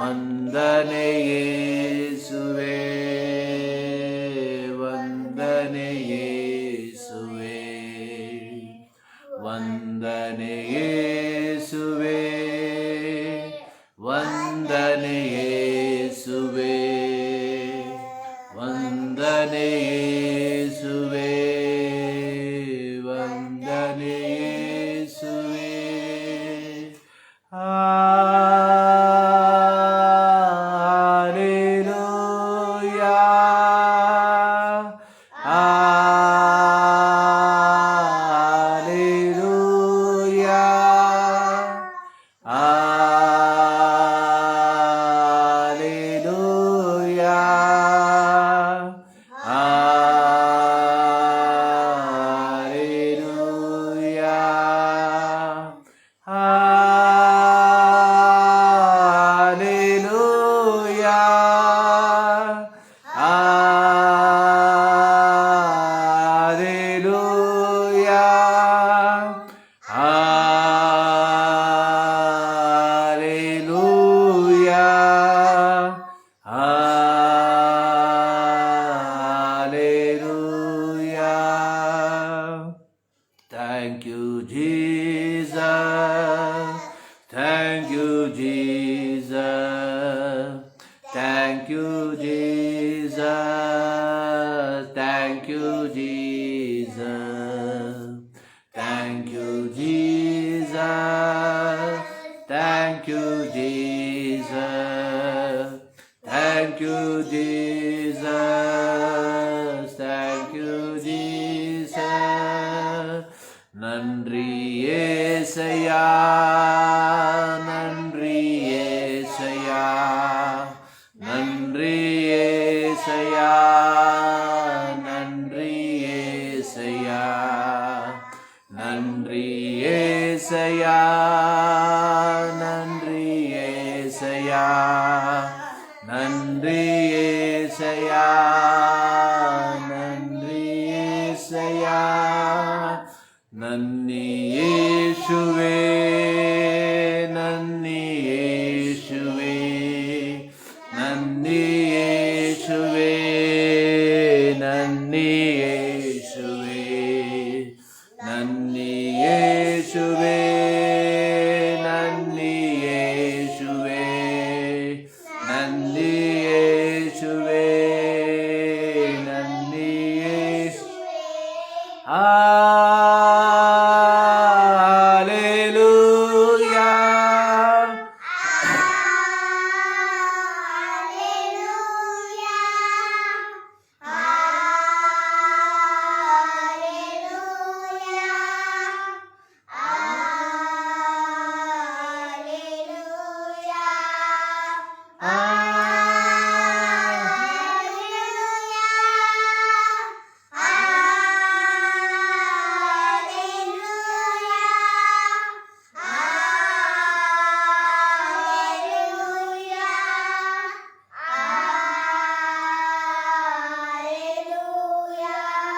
ವಂದನೆ ಯೇಸುವೇ, ವಂದನೆ ಯೇಸುವೇ, ವಂದನೆ ಯೇಸುವೇ, ವಂದನೆ ಯೇಸುವೇ, ವಂದನೆ ಯೇಸುವೇ, ವಂದನೆ ಯೇಸುವೇ. Thank you, Jesus. Thank you, Jesus. Thank you, Jesus. Thank you, Jesus. Thank you, Jesus. Thank you, Jesus. Thank you, Jesus. Thank you, Jesus. நன்றி ஏசையா, நன்றி ஏசையா, நன்றி ஏசையா, நன்றி ஏசையா, நன்றி ஏசையா, நன்றி ஏசையா, நன்றி ஏசையா, நன்றி ஏசையா. நன்னி ಯೇಸುವೆ, ನನ್ನಿ ಯೇಸುವೆ, ನನ್ನಿ ಯೇಸುವೆ, ನನ್ನಿ ಯೇಸುವೆ, ನನ್ನಿ ಯೇಸುವೆ, ನನ್ನಿ ಯೇಸುವೆ, ನನ್ನಿ ಯೇಸುವೆ, ನನ್ನಿ ಯೇಸುವೆ.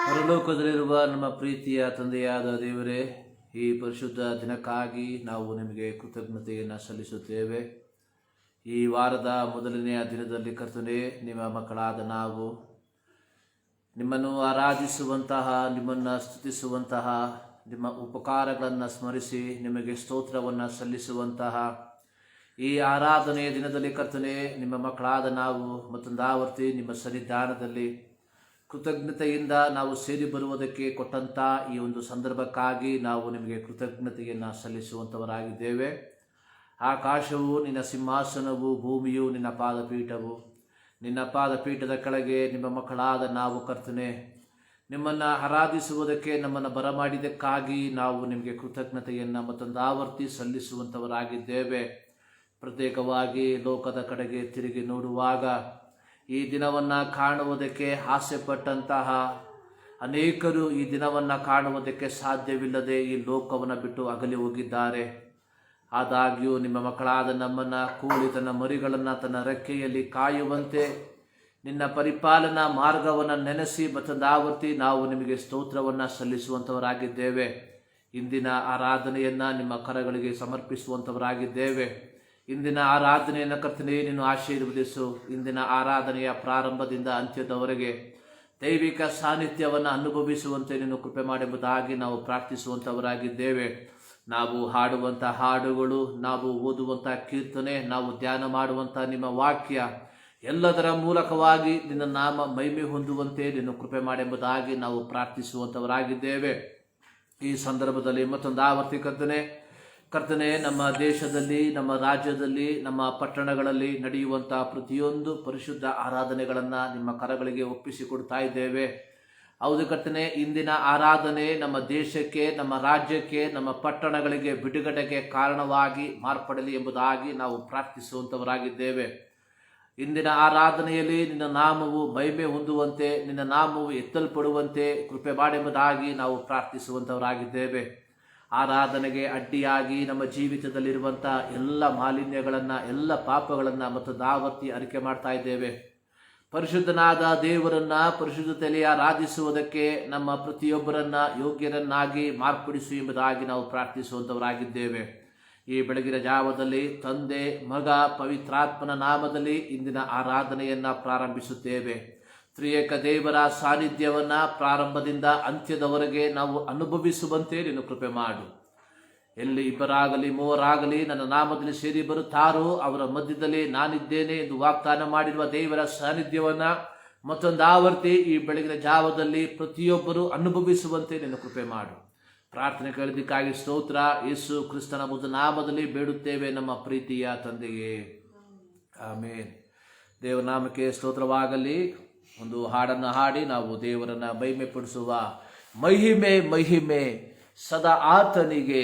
ಪರಲೋಕದಲ್ಲಿರುವ ನಮ್ಮ ಪ್ರೀತಿಯ ತಂದೆಯಾದ ದೇವರೇ, ಈ ಪರಿಶುದ್ಧ ದಿನಕ್ಕಾಗಿ ನಾವು ನಿಮಗೆ ಕೃತಜ್ಞತೆಯನ್ನು ಸಲ್ಲಿಸುತ್ತೇವೆ. ಈ ವಾರದ ಮೊದಲನೆಯ ದಿನದಲ್ಲಿ ಕರ್ತನೇ, ನಿಮ್ಮ ಮಕ್ಕಳಾದ ನಾವು ನಿಮ್ಮನ್ನು ಆರಾಧಿಸುವಂತಹ, ನಿಮ್ಮನ್ನು ಸ್ತುತಿಸುವಂತಹ, ನಿಮ್ಮ ಉಪಕಾರಗಳನ್ನು ಸ್ಮರಿಸಿ ನಿಮಗೆ ಸ್ತೋತ್ರವನ್ನು ಸಲ್ಲಿಸುವಂತಹ ಈ ಆರಾಧನೆಯ ದಿನದಲ್ಲಿ ಕರ್ತನೇ, ನಿಮ್ಮ ಮಕ್ಕಳಾದ ನಾವು ಮತ್ತೊಂದಾವರ್ತಿ ನಿಮ್ಮ ಸನ್ನಿಧಾನದಲ್ಲಿ ಕೃತಜ್ಞತೆಯಿಂದ ನಾವು ಸೇರಿ ಬರುವುದಕ್ಕೆ ಕೊಟ್ಟಂಥ ಈ ಒಂದು ಸಂದರ್ಭಕ್ಕಾಗಿ ನಾವು ನಿಮಗೆ ಕೃತಜ್ಞತೆಯನ್ನು ಸಲ್ಲಿಸುವಂಥವರಾಗಿದ್ದೇವೆ. ಆಕಾಶವು ನಿನ್ನ ಸಿಂಹಾಸನವು, ಭೂಮಿಯು ನಿನ್ನ ಪಾದಪೀಠವು. ನಿನ್ನ ಪಾದಪೀಠದ ಕೆಳಗೆ ನಿಮ್ಮ ಮಕ್ಕಳಾದ ನಾವು ಕರ್ತನೆ ನಿಮ್ಮನ್ನು ಆರಾಧಿಸುವುದಕ್ಕೆ ನಮ್ಮನ್ನು ಬರಮಾಡಿದ್ದಕ್ಕಾಗಿ ನಾವು ನಿಮಗೆ ಕೃತಜ್ಞತೆಯನ್ನು ಮತ್ತೊಂದು ಆವರ್ತಿ ಸಲ್ಲಿಸುವಂಥವರಾಗಿದ್ದೇವೆ. ಪ್ರತ್ಯೇಕವಾಗಿ ಲೋಕದ ಕಡೆಗೆ ತಿರುಗಿ ನೋಡುವಾಗ ಈ ದಿನವನ್ನು ಕಾಣುವುದಕ್ಕೆ ಆಸೆಪಟ್ಟಂತಹ ಅನೇಕರು ಈ ದಿನವನ್ನು ಕಾಣುವುದಕ್ಕೆ ಸಾಧ್ಯವಿಲ್ಲದೆ ಈ ಲೋಕವನ್ನು ಬಿಟ್ಟು ಅಗಲಿ ಹೋಗಿದ್ದಾರೆ. ಆದಾಗ್ಯೂ ನಿಮ್ಮ ಮಕ್ಕಳಾದ ನಮ್ಮನ್ನು ಕೂಡಿ ತನ್ನ ಮರಿಗಳನ್ನು ತನ್ನ ರೆಕ್ಕೆಯಲ್ಲಿ ಕಾಯುವಂತೆ ನಿನ್ನ ಪರಿಪಾಲನಾ ಮಾರ್ಗವನ್ನು ನೆನೆಸಿ ಮತ್ತೊಂದಾವರ್ತಿ ನಾವು ನಿಮಗೆ ಸ್ತೋತ್ರವನ್ನು ಸಲ್ಲಿಸುವಂಥವರಾಗಿದ್ದೇವೆ. ಇಂದಿನ ಆರಾಧನೆಯನ್ನು ನಿಮ್ಮ ಕರಗಳಿಗೆ ಸಮರ್ಪಿಸುವಂಥವರಾಗಿದ್ದೇವೆ. ಇಂದಿನ ಆರಾಧನೆಯನ್ನು ಕರ್ತನೇ ನೀನು ಆಶೀರ್ವದಿಸು. ಇಂದಿನ ಆರಾಧನೆಯ ಪ್ರಾರಂಭದಿಂದ ಅಂತ್ಯದವರೆಗೆ ದೈವಿಕ ಸಾನ್ನಿಧ್ಯವನ್ನು ಅನುಭವಿಸುವಂತೆ ನೀನು ಕೃಪೆ ಮಾಡೆಂಬುದಾಗಿ ನಾವು ಪ್ರಾರ್ಥಿಸುವಂಥವರಾಗಿದ್ದೇವೆ. ನಾವು ಹಾಡುವಂಥ ಹಾಡುಗಳು, ನಾವು ಓದುವಂಥ ಕೀರ್ತನೆ, ನಾವು ಧ್ಯಾನ ಮಾಡುವಂಥ ನಿಮ್ಮ ವಾಕ್ಯ ಎಲ್ಲದರ ಮೂಲಕವಾಗಿ ನಿನ್ನ ನಾಮ ಮಹಿಮೆ ಹೊಂದುವಂತೆ ನೀನು ಕೃಪೆ ಮಾಡೆಂಬುದಾಗಿ ನಾವು ಪ್ರಾರ್ಥಿಸುವಂಥವರಾಗಿದ್ದೇವೆ. ಈ ಸಂದರ್ಭದಲ್ಲಿ ಮತ್ತೊಂದು ಆವರ್ತಿ ಕರ್ತನೆ ನಮ್ಮ ದೇಶದಲ್ಲಿ, ನಮ್ಮ ರಾಜ್ಯದಲ್ಲಿ, ನಮ್ಮ ಪಟ್ಟಣಗಳಲ್ಲಿ ನಡೆಯುವಂಥ ಪ್ರತಿಯೊಂದು ಪರಿಶುದ್ಧ ಆರಾಧನೆಗಳನ್ನು ನಿಮ್ಮ ಕರಗಳಿಗೆ ಒಪ್ಪಿಸಿಕೊಡ್ತಾ ಇದ್ದೇವೆ. ಹೌದು ಕರ್ತನೆ, ಇಂದಿನ ಆರಾಧನೆ ನಮ್ಮ ದೇಶಕ್ಕೆ, ನಮ್ಮ ರಾಜ್ಯಕ್ಕೆ, ನಮ್ಮ ಪಟ್ಟಣಗಳಿಗೆ ಬಿಡುಗಡೆಗೆ ಕಾರಣವಾಗಿ ಮಾರ್ಪಡಲಿ ಎಂಬುದಾಗಿ ನಾವು ಪ್ರಾರ್ಥಿಸುವಂಥವರಾಗಿದ್ದೇವೆ. ಇಂದಿನ ಆರಾಧನೆಯಲ್ಲಿ ನಿನ್ನ ನಾಮವು ಮಹಿಮೆ ಹೊಂದುವಂತೆ, ನಿನ್ನ ನಾಮವು ಎತ್ತಲ್ಪಡುವಂತೆ ಕೃಪೆ ಮಾಡೆಂಬುದಾಗಿ ನಾವು ಪ್ರಾರ್ಥಿಸುವಂಥವರಾಗಿದ್ದೇವೆ. ಆರಾಧನೆಗೆ ಅಡ್ಡಿಯಾಗಿ ನಮ್ಮ ಜೀವಿತದಲ್ಲಿರುವಂಥ ಎಲ್ಲ ಮಾಲಿನ್ಯಗಳನ್ನು, ಎಲ್ಲ ಪಾಪಗಳನ್ನು ಮತ್ತು ದಾವರ್ತಿ ಅರಿಕೆ ಮಾಡ್ತಾ ಇದ್ದೇವೆ. ಪರಿಶುದ್ಧನಾದ ದೇವರನ್ನು ಪರಿಶುದ್ಧತೆಯಲ್ಲಿ ಆರಾಧಿಸುವುದಕ್ಕೆ ನಮ್ಮ ಪ್ರತಿಯೊಬ್ಬರನ್ನ ಯೋಗ್ಯರನ್ನಾಗಿ ಮಾರ್ಪಡಿಸು ಎಂಬುದಾಗಿ ನಾವು ಪ್ರಾರ್ಥಿಸುವಂಥವರಾಗಿದ್ದೇವೆ. ಈ ಬೆಳಗಿನ ಜಾವದಲ್ಲಿ ತಂದೆ, ಮಗ, ಪವಿತ್ರಾತ್ಮನ ನಾಮದಲ್ಲಿ ಇಂದಿನ ಆರಾಧನೆಯನ್ನು ಪ್ರಾರಂಭಿಸುತ್ತೇವೆ. ತ್ರಿಯೇಕ ದೇವರ ಸಾನ್ನಿಧ್ಯವನ್ನು ಪ್ರಾರಂಭದಿಂದ ಅಂತ್ಯದವರೆಗೆ ನಾವು ಅನುಭವಿಸುವಂತೆ ನೀನು ಕೃಪೆ ಮಾಡು. ಎಲ್ಲಿ ಇಬ್ಬರಾಗಲಿ ಮೂವರಾಗಲಿ ನನ್ನ ನಾಮದಲ್ಲಿ ಸೇರಿ ಬರುತ್ತಾರೋ ಅವರ ಮಧ್ಯದಲ್ಲಿ ನಾನಿದ್ದೇನೆ ಎಂದು ವಾಗ್ದಾನ ಮಾಡಿರುವ ದೇವರ ಸಾನ್ನಿಧ್ಯವನ್ನು ಮತ್ತೊಂದು ಆವರ್ತಿ ಈ ಬೆಳಗಿನ ಜಾವದಲ್ಲಿ ಪ್ರತಿಯೊಬ್ಬರು ಅನುಭವಿಸುವಂತೆ ನೀನು ಕೃಪೆ ಮಾಡು. ಪ್ರಾರ್ಥನೆ ಕೇಳಿದ್ದಕ್ಕಾಗಿ ಸ್ತೋತ್ರ. ಯೇಸು ಕ್ರಿಸ್ತನ ಮುದ್ದು ನಾಮದಲ್ಲಿ ಬೇಡುತ್ತೇವೆ ನಮ್ಮ ಪ್ರೀತಿಯ ತಂದೆಯೇ, ಆಮೇನ್. ದೇವನಾಮಕ್ಕೆ ಸ್ತೋತ್ರವಾಗಲಿ. ಒಂದು ಹಾಡನ್ನು ಹಾಡಿ ನಾವು ದೇವರನ್ನು ಮಹಿಮೆ ಪಡಿಸುವ. ಮಹಿಮೆ ಮಹಿಮೆ ಸದಾ ಆತನಿಗೆ,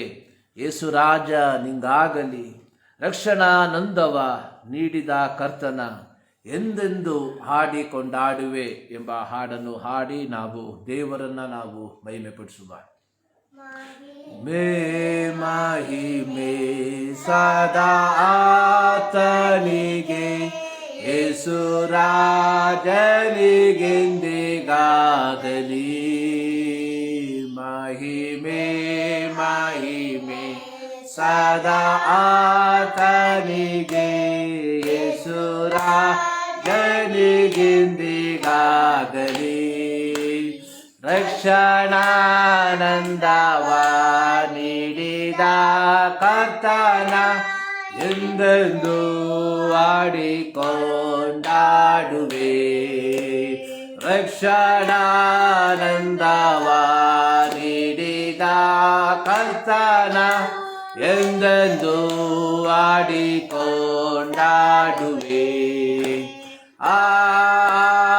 ಯೇಸು ರಾಜ ನಿಂಗಾಗಲಿ. ರಕ್ಷಣಾನಂದವ ನೀಡಿದ ಕರ್ತನ ಎಂದೆಂದು ಹಾಡಿ ಕೊಂಡಾಡುವೆ ಎಂಬ ಹಾಡನ್ನು ಹಾಡಿ ನಾವು ದೇವರನ್ನು ನಾವು ಮಹಿಮೆ ಪಡಿಸುವ. ಮಹಿಮೆ ಸದಾ ಆತನಿಗೆ, ಯೇಸು ರಾಜನಿಗೆಂದಿಗಾಗಲಿ. ಮಹಿಮೆ ಮಹಿಮೆ ಸದಾ ಆತನಿಗೆ, ಯೇಸು ರಾಜನಿಗೆಂದಿಗಾಗಲಿ. ರಕ್ಷಣಾನಂದವ ನೀಡಿದ ಕರ್ತನ ಎಂದೆಂದು ಆಡಿಕೊಂಡಾಡುವೆ. ರಕ್ಷಣಾನಂದವ ನೀಡಿದ ಕರ್ತನ ಎಂದೆಂದು ಆಡಿಕೊಂಡಾಡುವೆ.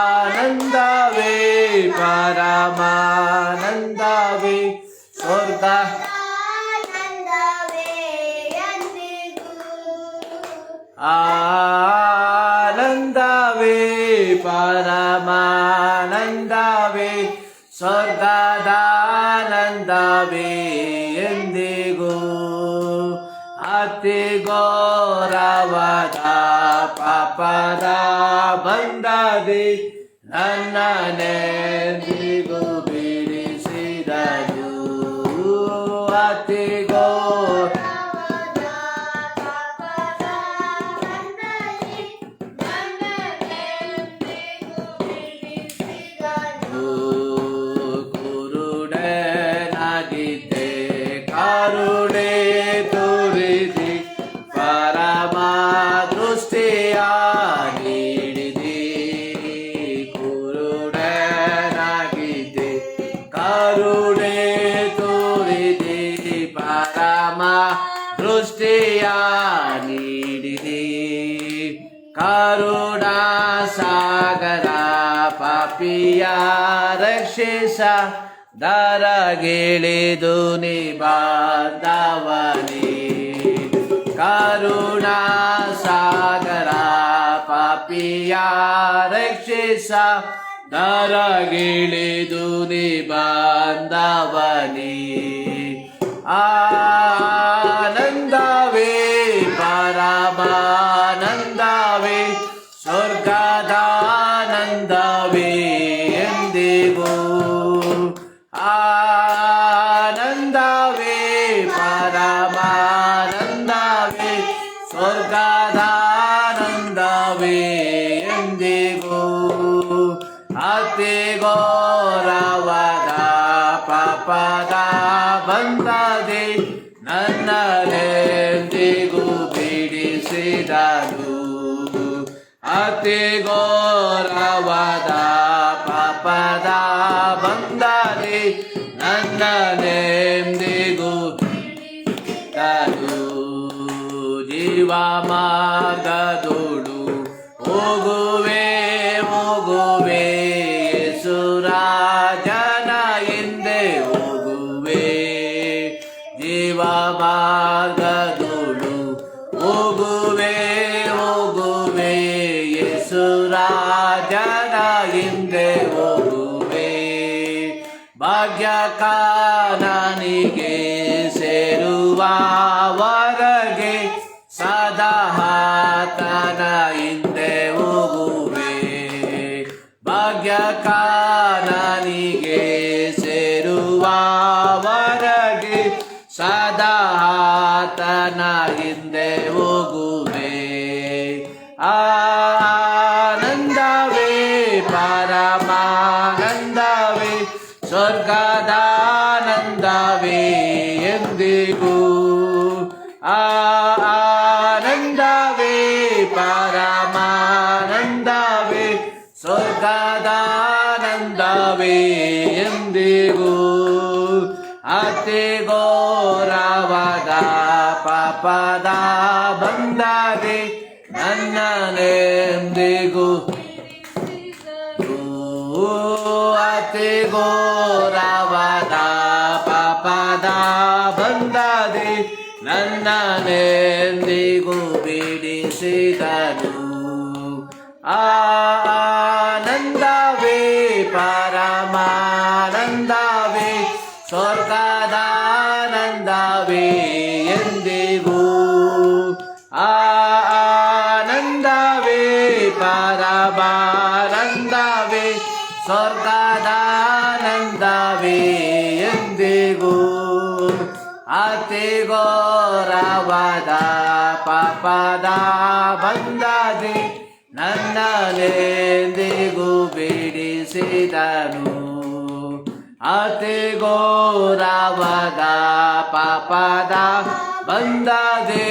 ಆನಂದವೇ ಪರಮಾನಂದವೇ ಸ್ವರ್ಗ ಆನಂದವೇ ಪರಮಾನಂದವೇ ಸ್ವರ್ಗದಾನಂದವೇ ಎಂದಿಗೂ. ಅತಿ ಘೋರವಾದ ಪಾಪದ ಬಂಧದಿ ನನ್ನನ್ನೆಂದಿಗೂ ಬಿಡಿಸಿದನು. ಅತಿ ಕುರುಡನಾಗಿದ್ದೆ ಕರುಣೆ ತೋರಿದಿ, ಪರಮ ದೃಷ್ಟಿಯ ನೀಡಿದಿ. ಕುರುಡನಾಗಿದ್ದೆ ಕರುಣೆ ತೋರಿದಿ, ಪರಮ ದೃಷ್ಟಿಯ ನೀಡಿದಿ. ಕರುಣಾ ಸಾಗರ ಪಾಪಿಯ ರಕ್ಷಿಸ, ದರಗಿಳಿದು ನೀ ಬಾಂಧವನೇ. ಕರುಣಾ ಸಾಗರ ಪಾಪಿಯ ರಕ್ಷಿಸ, ದರಗಿಳಿದು ನೀ ಬಾಂಧವನೇ. ಆನಂದವೇ ಪರಮಾನಂದವೇ ಸ್ವರ್ಗದಾನಂದವೇ ಎಂದಿಗೂ. ಆನಂದವೇ ಪರಮಾನಂದವೇ ಸ್ವರ್ಗ ಅತಿ ಘೋರವಾದ ಪಾಪದ ಬಂಧದಿ ನನ್ನ ನೆಮ್ಮದಿಗೂ ಜೀವ ಮಾರ್ಗದೋಳು ಹೋಗುವೆ ಯೇಸುರಾಜನ ಹಿಂದೆ ಹೋಗುವೆ. ಜೀವ ಮಾರ್ಗದೋಳು ಹೋಗುವೆ ಯೇಸುರಾಜನ ಹಿಂದೆ ಹೋಗುವೆ. ಭಾಗ್ಯ ಕಾನನಿಗೆ ಸೇರುವವರೆಗೆ ಸದಾ ಆತನ ಹಿಂದೆ ಹೋಗುವೆ. ಭಾಗ್ಯ ಕಾನನಿಗೆ ಸೇರುವವರೆಗೆ ಸದಾ ಆತನ ಹಿಂದೆ ಹೋಗುವೆ. ಆನಂದವೇ ಪರಮಾನಂದವೇ ಸ್ವರ್ಗದಾನಂದವೇ ಎಂದಿಗೂ. ಆನಂದವೇ ಪರಮಾನಂದವೇ ಸ್ವರ್ಗದಾನಂದವೇ ಎಂದಿಗೂ. ಅತಿ ಘೋರವಾದ ಪಾಪದ ಬಂಧದಿ ನನ್ನ ನೆಮ್ಮದಿಗೂ ಅತಿ ಘೋರವಾದ ಪಾಪದ ಬಂಧದಿ ನನ್ನ ನೆಮ್ಮದಿಗೂ ಬಿಡಿಸಿದನು. ಆನಂದವೇ ಪರಮಾನಂದವೇ ಸ್ವರ್ಗದಾನಂದವೇ ಎಂದಿಗೂ. ಆನಂದವೇ ಪರಮಾನಂದವೇ ಸ್ವರ್ಗದಾನಂದವೇ ಎಂದಿಗೂ. ಅತಿ ಘೋರವಾದ ಪಾಪದ ಬಂಧದಿ ನನ್ನ ನೆಮ್ಮದಿಗೂ ಬಿಡಿಸಿದನು. ಅತಿ ಘೋರವಾದ ಪಾಪದ ಬಂಧದಿ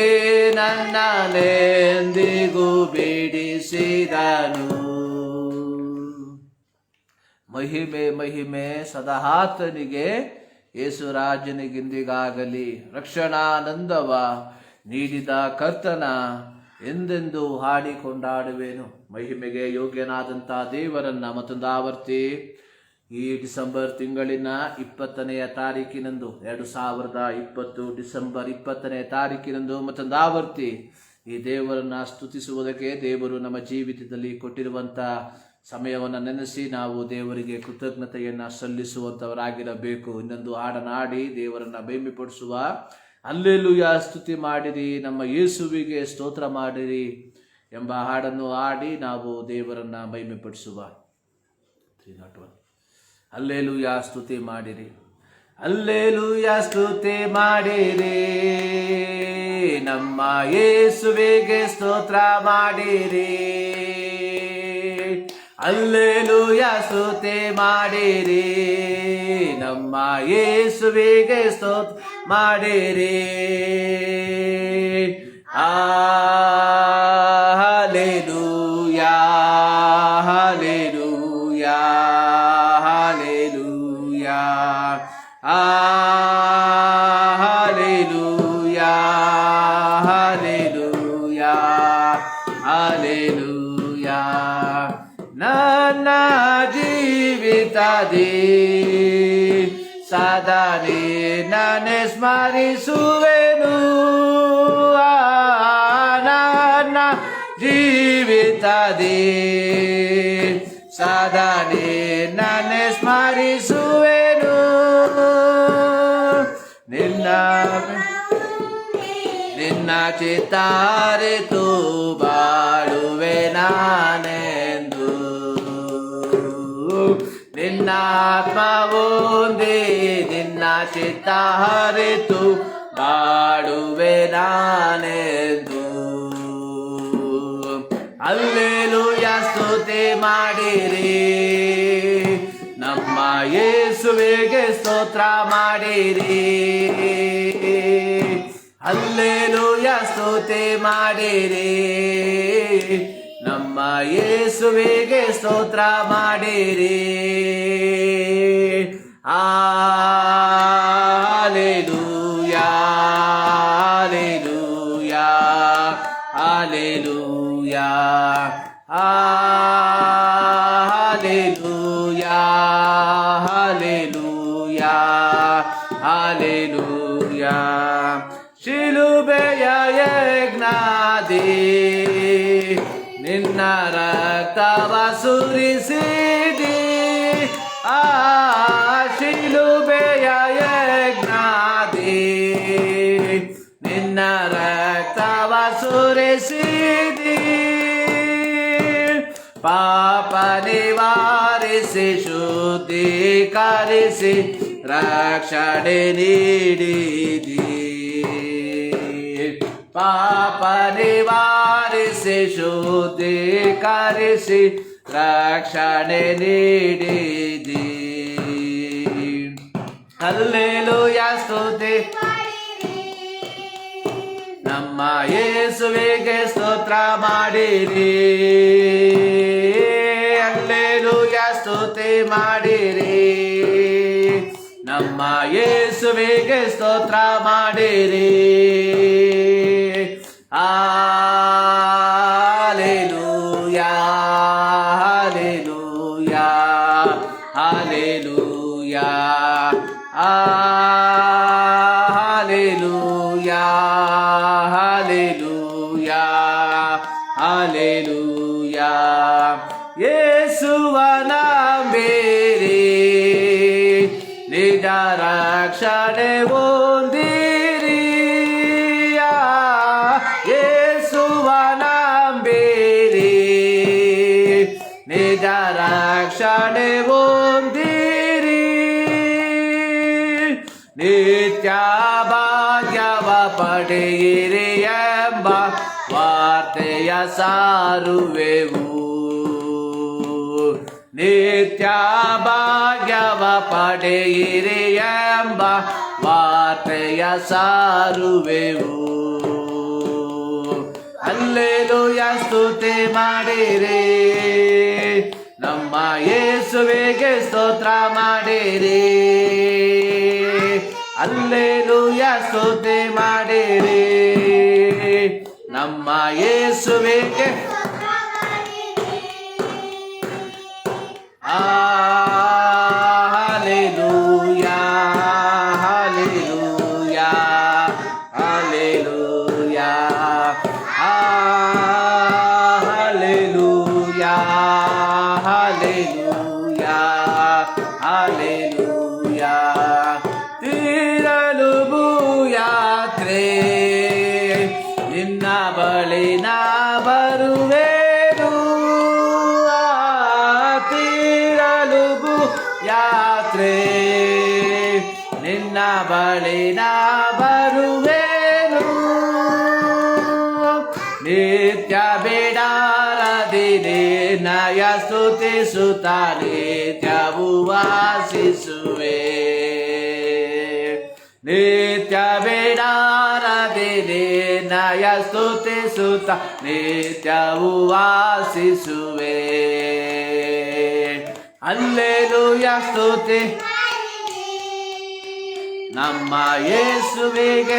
ನನ್ನ ನೆಮ್ಮದಿಗೂ ಬಿಡಿಸಿದನು. ಮಹಿಮೆ ಮಹಿಮೆ ಸದಾತನಿಗೆ ಯೇಸುರಾಜನಿಗಿಂದಿಗಾಗಲಿ. ರಕ್ಷಣಾನಂದವ ನೀಡಿದ ಕರ್ತನ ಎಂದೆಂದು ಹಾಡಿ ಕೊಂಡಾಡುವೆನು. ಮಹಿಮೆಗೆ ಯೋಗ್ಯನಾದಂಥ ದೇವರನ್ನ ಮತ್ತೊಂದು ಆವರ್ತಿ ಈ ಡಿಸೆಂಬರ್ ತಿಂಗಳಿನ 20ನೇ ತಾರೀಕಿನಂದು 2020 ಡಿಸೆಂಬರ್ 20ನೇ ತಾರೀಕಿನಂದು ಮತ್ತೊಂದು ಆವರ್ತಿ ಈ ದೇವರನ್ನ ಸ್ತುತಿಸುವುದಕ್ಕೆ ದೇವರು ನಮ್ಮ ಜೀವಿತದಲ್ಲಿ ಕೊಟ್ಟಿರುವಂಥ ಸಮಯವನ್ನು ನೆನೆಸಿ ನಾವು ದೇವರಿಗೆ ಕೃತಜ್ಞತೆಯನ್ನು ಸಲ್ಲಿಸುವಂಥವರಾಗಿರಬೇಕು. ಇನ್ನೊಂದು ಹಾಡನಾಡಿ ದೇವರನ್ನ ಮಹಿಮೆಪಡಿಸುವ. ಹಲ್ಲೆಲೂಯಾ ಸ್ತುತಿ ಮಾಡಿರಿ, ನಮ್ಮ ಯೇಸುವಿಗೆ ಸ್ತೋತ್ರ ಮಾಡಿರಿ ಎಂಬ ಹಾಡನ್ನು ಹಾಡಿ ನಾವು ದೇವರನ್ನ ಮಹಿಮೆಪಡಿಸುವ. 301 ಹಲ್ಲೆಲೂಯಾ ಸ್ತುತಿ ಮಾಡಿರಿ, ಹಲ್ಲೆಲೂಯಾ ಸ್ತುತಿ ಮಾಡಿರಿ, ನಮ್ಮ ಯೇಸುವಿಗೆ ಸ್ತೋತ್ರ ಮಾಡಿರಿ. ಹಲ್ಲೆಲೂಯಾ ಸ್ತುತಿ ಮಾಡಿರಿ, ನಮ್ಮ ಯೇಸುವಿಗೆ ಸ್ತೋತ್ರ ಮಾಡಿರಿ. Hallelujah hallelujah hallelujah hallelujah hallelujah hallelujah. ನನ್ನ ಜೀವಿತದಿ ಸದಾ ನಿನ್ನನ್ನೇ ಸ್ಮರಿಸುವೆನು. ನನ್ನ ಜೀವಿತದಿ ಸದಾ ನಿನ್ನನ್ನೇ ಸ್ಮರಿಸುವೆನು. ನಿನ್ನ ಚಿತ್ತಾರಿತು ಬಾಳುವೆ ನಾನೆಂದು. ನಿನ್ನ ಆತ್ಮವೊಂದೇ ನಿನ್ನ ಚಿತ್ತ ಹರಿತು ಬಾಳುವೆ ನಾನೆಂದು. ಹಲ್ಲೆಲೂಯಾ ಸ್ತುತಿ ಮಾಡಿರಿ, ನಮ್ಮ ಯೇಸುವಿಗೆ ಸ್ತೋತ್ರ ಮಾಡಿರಿ. ಹಲ್ಲೆಲೂಯಾ ಸ್ತುತಿ ಮಾಡಿರಿ, ನಮ್ಮ ಯೇಸುವಿಗೆ ಸ್ತೋತ್ರ ಮಾಡಿರಿ. Hallelujah hallelujah hallelujah hallelujah hallelujah hallelujah. ಶಿಲುಬೆಯ ಯಜ್ಞಾದಿ ನಿನ್ನ ರಕ್ತವ ಸುರಿಸಿದಿ. ಶಿಲುಬೆಯ ಯಜ್ಞಾದಿ ನಿನ್ನ ರಕ್ತವ ಸುರಿಸಿದಿ. ಪಾಪ ನಿವಾರಿಸಿ ಶುದ್ಧೀಕರಿಸಿ ರಕ್ಷಣೆ ನೀಡಿದಿ. ಪಾಪ ನಿವಾರಿಸಿ ಶುದ್ಧೀಕರಿಸಿ ರಕ್ಷಣೆ ನೀಡಿದಿ. ಹಲ್ಲೆಲೂಯಾ ಸ್ತುತಿ ನಮ್ಮ ಯೇಸುವಿಗೆ ಸ್ತೋತ್ರ ಮಾಡಿರಿ. ಹಲ್ಲೆಲೂಯಾ ಸ್ತುತಿ ಮಾಡಿರಿ. ನಮ್ಮ ಯೇಸುವಿಗೆ ಸ್ತೋತ್ರ ಮಾಡಿರಿ. Hallelujah hallelujah hallelujah hallelujah hallelujah hallelujah. ಯೇಸುವ ನಂಬಿರಿ ನಿಜ ರಕ್ಷಣೆ ಹೊಂದಿರಿ. ಯೇಸುವ ನಂಬಿರಿ ನಿಜ ರಕ್ಷಣೆ ಹೊಂದಿರಿ. ನಿತ್ಯ ಭಾಗ್ಯವ ಪಡೆಯಿರಿ ಎಂಬ ವಾರ್ತೆಯ ಸಾರುವೆವು. ನಿತ್ಯ ಭಾಗ್ಯವ ಪಡೆಯಿರಿ ಎಂಬ ವಾರ್ತೆಯ ಸಾರುವೆವು. ಹಲ್ಲೆಲೂಯಾ ಸ್ತುತಿ ಮಾಡಿರಿ. ನಮ್ಮ ಯೇಸುವಿಗೆ ಸ್ತೋತ್ರ ಮಾಡಿರಿ. ಹಲ್ಲೆಲೂಯಾ ಸ್ತುತಿ ಮಾಡಿರಿ. ನಮ್ಮ ಯೇಸುವಿಗೆ hallelujah hallelujah hallelujah hallelujah hallelujah hallelujah. ತೀರಲು ಯಾತ್ರೆ ನಿನ್ನ ಬಳಿ ನಾ ಬರುವೆನು. ತೀರಲು ಯಾತ್ರೆ ನಿನ್ನ ಬಳಿ ನಾ ಬರುವೆನು. ನಿತ್ಯ ಬಿಡಾರದಿನಿ ನಯ ಸ್ತುತಿಸುತ್ತ ನಿತ್ಯವು ವಾಸಿಸುವೆ. ನಿತ್ಯ ಬಿಡಾರದಿನಿ ನಯ ಸ್ತುತಿಸುತ್ತ ನಿತ್ಯವು ವಾಸಿಸುವೆ. ಹಲ್ಲೆಲೂಯಾ ಸ್ತುತಿ ನಮ್ಮ ಯೇಸುವಿಗೆ.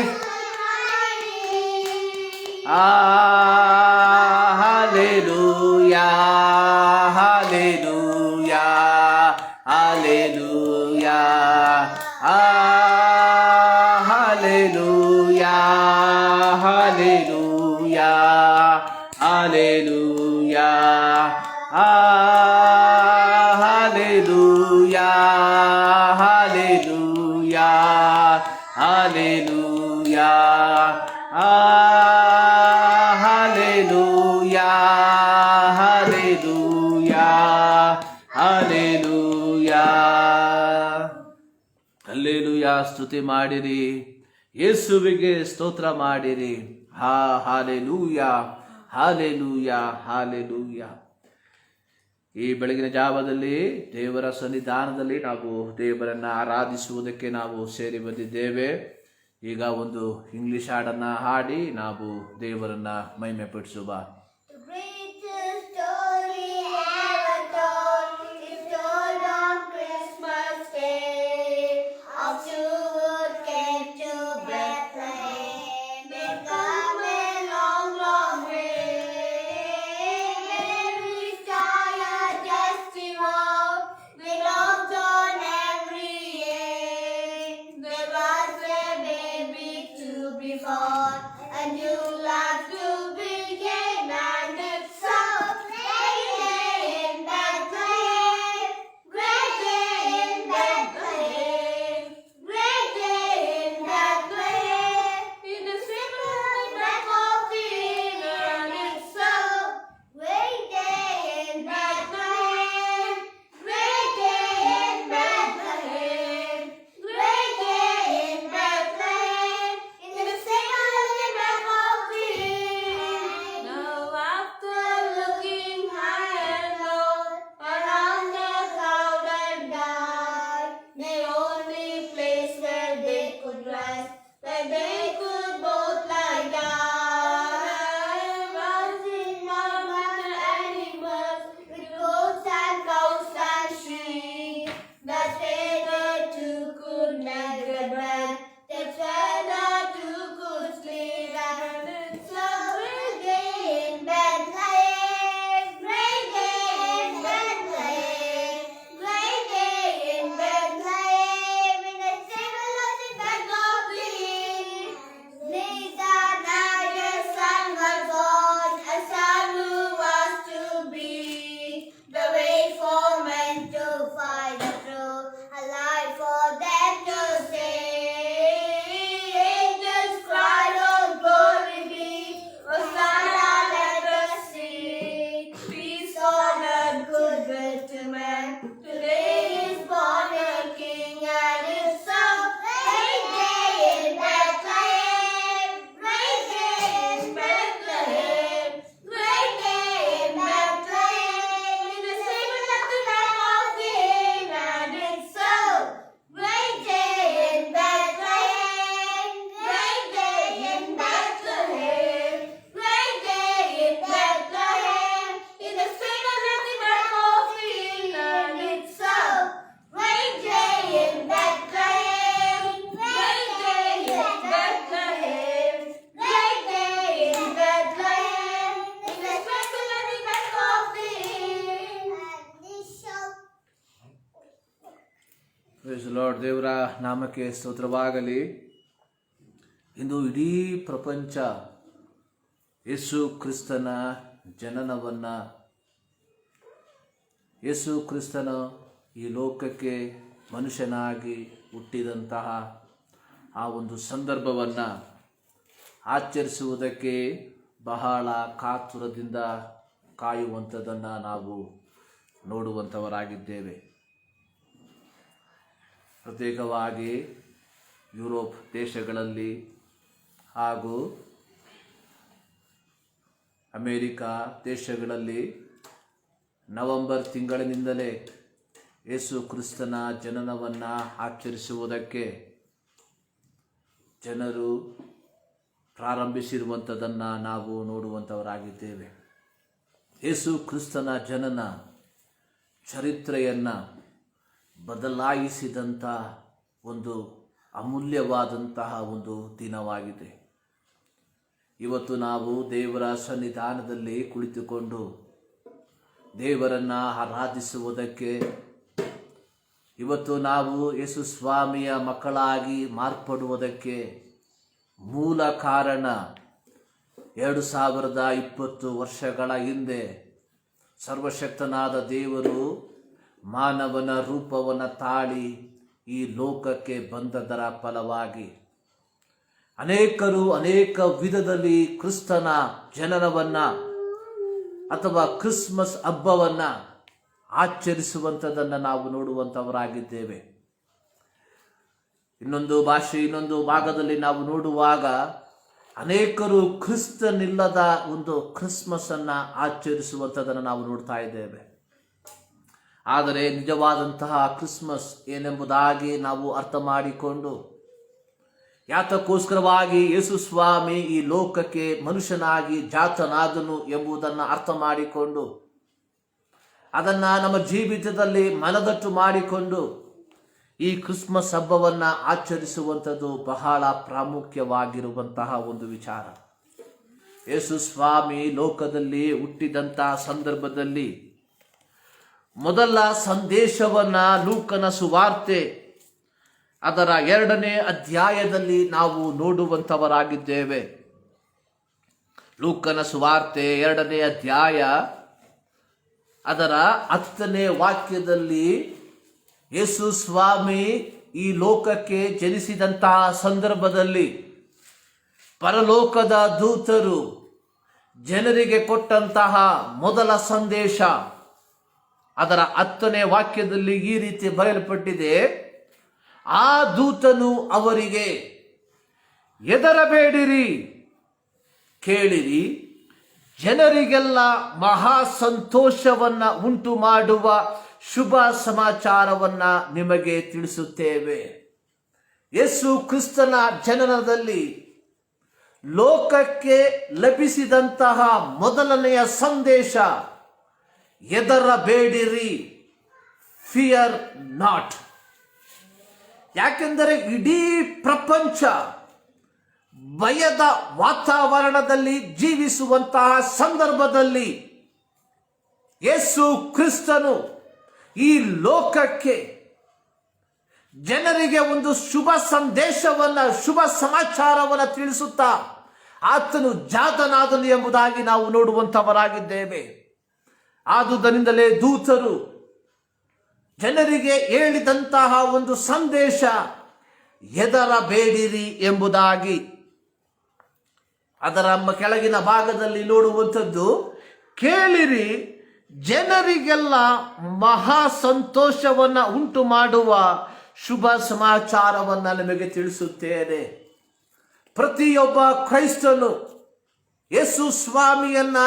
Hallelujah hallelujah hallelujah hallelujah hallelujah hallelujah hallelujah hallelujah hallelujah hallelujah hallelujah hallelujah. Hallelujah ಸ್ತುತಿ ಮಾಡಿರಿ. ಯೇಸುವಿಗೆ ಸ್ತೋತ್ರ ಮಾಡಿರಿ. Hallelujah hallelujah hallelujah. ಈ ಬೆಳಗಿನ ಜಾವದಲ್ಲಿ ದೇವರ ಸನ್ನಿಧಾನದಲ್ಲಿ ನಾವು ದೇವರನ್ನ ಆರಾಧಿಸುವುದಕ್ಕೆ ನಾವು ಸೇರಿ ಬಂದಿದ್ದೇವೆ. ಈಗ ಒಂದು ಇಂಗ್ಲಿಷ್ ಹಾಡನ್ನ ಹಾಡಿ ನಾವು ದೇವರನ್ನ ಮಹಿಮೆ ಪಡಿಸುವ. Praise lord. ದೇವರ ನಾಮಕ್ಕೆ ಸ್ತೋತ್ರವಾಗಲಿ. ಇಂದು ಇಡೀ ಪ್ರಪಂಚ ಯೇಸು ಕ್ರಿಸ್ತನ ಜನನವನ್ನು, ಯೇಸು ಕ್ರಿಸ್ತನ ಈ ಲೋಕಕ್ಕೆ ಮನುಷ್ಯನಾಗಿ ಹುಟ್ಟಿದಂತಹ ಆ ಒಂದು ಸಂದರ್ಭವನ್ನು ಆಚರಿಸುವುದಕ್ಕೆ ಬಹಳ ಕಾತುರದಿಂದ ಕಾಯುವಂಥದ್ದನ್ನು ನಾವು ನೋಡುವಂಥವರಾಗಿದ್ದೇವೆ. ಪ್ರತ್ಯೇಕವಾಗಿ ಯುರೋಪ್ ದೇಶಗಳಲ್ಲಿ ಹಾಗೂ ಅಮೇರಿಕಾ ದೇಶಗಳಲ್ಲಿ ನವೆಂಬರ್ ತಿಂಗಳಿನಿಂದಲೇ ಯೇಸು ಕ್ರಿಸ್ತನ ಜನನವನ್ನು ಆಚರಿಸುವುದಕ್ಕೆ ಜನರು ಪ್ರಾರಂಭಿಸಿರುವಂಥದ್ದನ್ನು ನಾವು ನೋಡುವಂಥವರಾಗಿದ್ದೇವೆ. ಯೇಸು ಕ್ರಿಸ್ತನ ಜನನ ಚರಿತ್ರೆಯನ್ನು ಬದಲಾಯಿಸಿದಂಥ ಒಂದು ಅಮೂಲ್ಯವಾದಂತಹ ಒಂದು ದಿನವಾಗಿದೆ. ಇವತ್ತು ನಾವು ದೇವರ ಸನ್ನಿಧಾನದಲ್ಲಿ ಕುಳಿತುಕೊಂಡು ದೇವರನ್ನು ಆರಾಧಿಸುವುದಕ್ಕೆ, ಇವತ್ತು ನಾವು ಯೇಸು ಸ್ವಾಮಿಯ ಮಕ್ಕಳಾಗಿ ಮಾರ್ಪಡುವುದಕ್ಕೆ ಮೂಲ ಕಾರಣ 2020 ವರ್ಷಗಳ ಹಿಂದೆ ಸರ್ವಶಕ್ತನಾದ ದೇವರು ಮಾನವನ ರೂಪವನ್ನು ತಾಳಿ ಈ ಲೋಕಕ್ಕೆ ಬಂದದರ ಫಲವಾಗಿ ಅನೇಕರು ಅನೇಕ ವಿಧದಲ್ಲಿ ಕ್ರಿಸ್ತನ ಜನನವನ್ನು ಅಥವಾ ಕ್ರಿಸ್ಮಸ್ ಹಬ್ಬವನ್ನು ಆಚರಿಸುವಂಥದ್ದನ್ನು ನಾವು ನೋಡುವಂಥವರಾಗಿದ್ದೇವೆ. ಇನ್ನೊಂದು ಭಾಗದಲ್ಲಿ ನಾವು ನೋಡುವಾಗ ಅನೇಕರು ಕ್ರಿಸ್ತನಿಲ್ಲದ ಒಂದು ಕ್ರಿಸ್ಮಸ್ಸನ್ನು ಆಚರಿಸುವಂಥದ್ದನ್ನು ನಾವು ನೋಡ್ತಾ ಇದ್ದೇವೆ. ಆದರೆ ನಿಜವಾದಂತಹ ಕ್ರಿಸ್ಮಸ್ ಏನೆಂಬುದಾಗಿ ನಾವು ಅರ್ಥ ಮಾಡಿಕೊಂಡು, ಯಾತಕ್ಕೋಸ್ಕರವಾಗಿ ಯೇಸು ಸ್ವಾಮಿ ಈ ಲೋಕಕ್ಕೆ ಮನುಷ್ಯನಾಗಿ ಜಾತನಾದನು ಎಂಬುದನ್ನು ಅರ್ಥ ಮಾಡಿಕೊಂಡು ಅದನ್ನು ನಮ್ಮ ಜೀವಿತದಲ್ಲಿ ಮನದಟ್ಟು ಮಾಡಿಕೊಂಡು ಈ ಕ್ರಿಸ್ಮಸ್ ಹಬ್ಬವನ್ನು ಆಚರಿಸುವಂಥದ್ದು ಬಹಳ ಪ್ರಾಮುಖ್ಯವಾಗಿರುವಂತಹ ಒಂದು ವಿಚಾರ. ಯೇಸು ಸ್ವಾಮಿ ಲೋಕದಲ್ಲಿ ಹುಟ್ಟಿದಂತಹ ಸಂದರ್ಭದಲ್ಲಿ ಮೊದಲ ಸಂದೇಶವನ್ನು ಲೂಕನ ಸುವಾರ್ತೆ ಅದರ 2ನೇ ಅಧ್ಯಾಯದಲ್ಲಿ ನಾವು ನೋಡುವಂಥವರಾಗಿದ್ದೇವೆ. ಲೂಕನ ಸುವಾರ್ತೆ 2ನೇ ಅಧ್ಯಾಯ ಅದರ 10ನೇ ವಾಕ್ಯದಲ್ಲಿ ಯೇಸು ಸ್ವಾಮಿ ಈ ಲೋಕಕ್ಕೆ ಜನಿಸಿದಂತಹ ಸಂದರ್ಭದಲ್ಲಿ ಪರಲೋಕದ ದೂತರು ಜನರಿಗೆ ಕೊಟ್ಟಂತಹ ಮೊದಲ ಸಂದೇಶ ಅದರ 10ನೇ ವಾಕ್ಯದಲ್ಲಿ ಈ ರೀತಿ ಬರೆಯಲ್ಪಟ್ಟಿದೆ. ಆ ದೂತನು ಅವರಿಗೆ, ಹೆದರಬೇಡಿರಿ, ಕೇಳಿರಿ, ಜನರಿಗೆಲ್ಲ ಮಹಾ ಸಂತೋಷವನ್ನು ಉಂಟು ಮಾಡುವ ಶುಭ ಸಮಾಚಾರವನ್ನು ನಿಮಗೆ ತಿಳಿಸುತ್ತೇವೆ. ಯೇಸು ಕ್ರಿಸ್ತನ ಜನನದಲ್ಲಿ ಲೋಕಕ್ಕೆ ಲಭಿಸಿದಂತಹ ಮೊದಲನೆಯ ಸಂದೇಶ, ಹೆದರಬೇಡಿರಿ, ಫಿಯರ್ ನಾಟ್. ಯಾಕೆಂದರೆ ಇಡೀ ಪ್ರಪಂಚ ಭಯದ ವಾತಾವರಣದಲ್ಲಿ ಜೀವಿಸುವಂತಹ ಸಂದರ್ಭದಲ್ಲಿ ಯೇಸು ಕ್ರಿಸ್ತನು ಈ ಲೋಕಕ್ಕೆ ಜನರಿಗೆ ಒಂದು ಶುಭ ಸಂದೇಶವನ್ನು, ಶುಭ ಸಮಾಚಾರವನ್ನು ತಿಳಿಸುತ್ತಾ ಆತನು ಜಾತನಾದನು ಎಂಬುದಾಗಿ ನಾವು ನೋಡುವಂಥವರಾಗಿದ್ದೇವೆ. ಆದುದರಿಂದಲೇ ದೂತರು ಜನರಿಗೆ ಹೇಳಿದಂತಹ ಒಂದು ಸಂದೇಶ, ಹೆದರಬೇಡಿರಿ ಎಂಬುದಾಗಿ. ಅದರ ಕೆಳಗಿನ ಭಾಗದಲ್ಲಿ ನೋಡುವಂಥದ್ದು, ಕೇಳಿರಿ, ಜನರಿಗೆಲ್ಲ ಮಹಾ ಸಂತೋಷವನ್ನು ಉಂಟು ಮಾಡುವ ಶುಭ ಸಮಾಚಾರವನ್ನು ನಿಮಗೆ ತಿಳಿಸುತ್ತೇನೆ. ಪ್ರತಿಯೊಬ್ಬ ಕ್ರೈಸ್ತನು ಯೇಸು ಸ್ವಾಮಿಯನ್ನ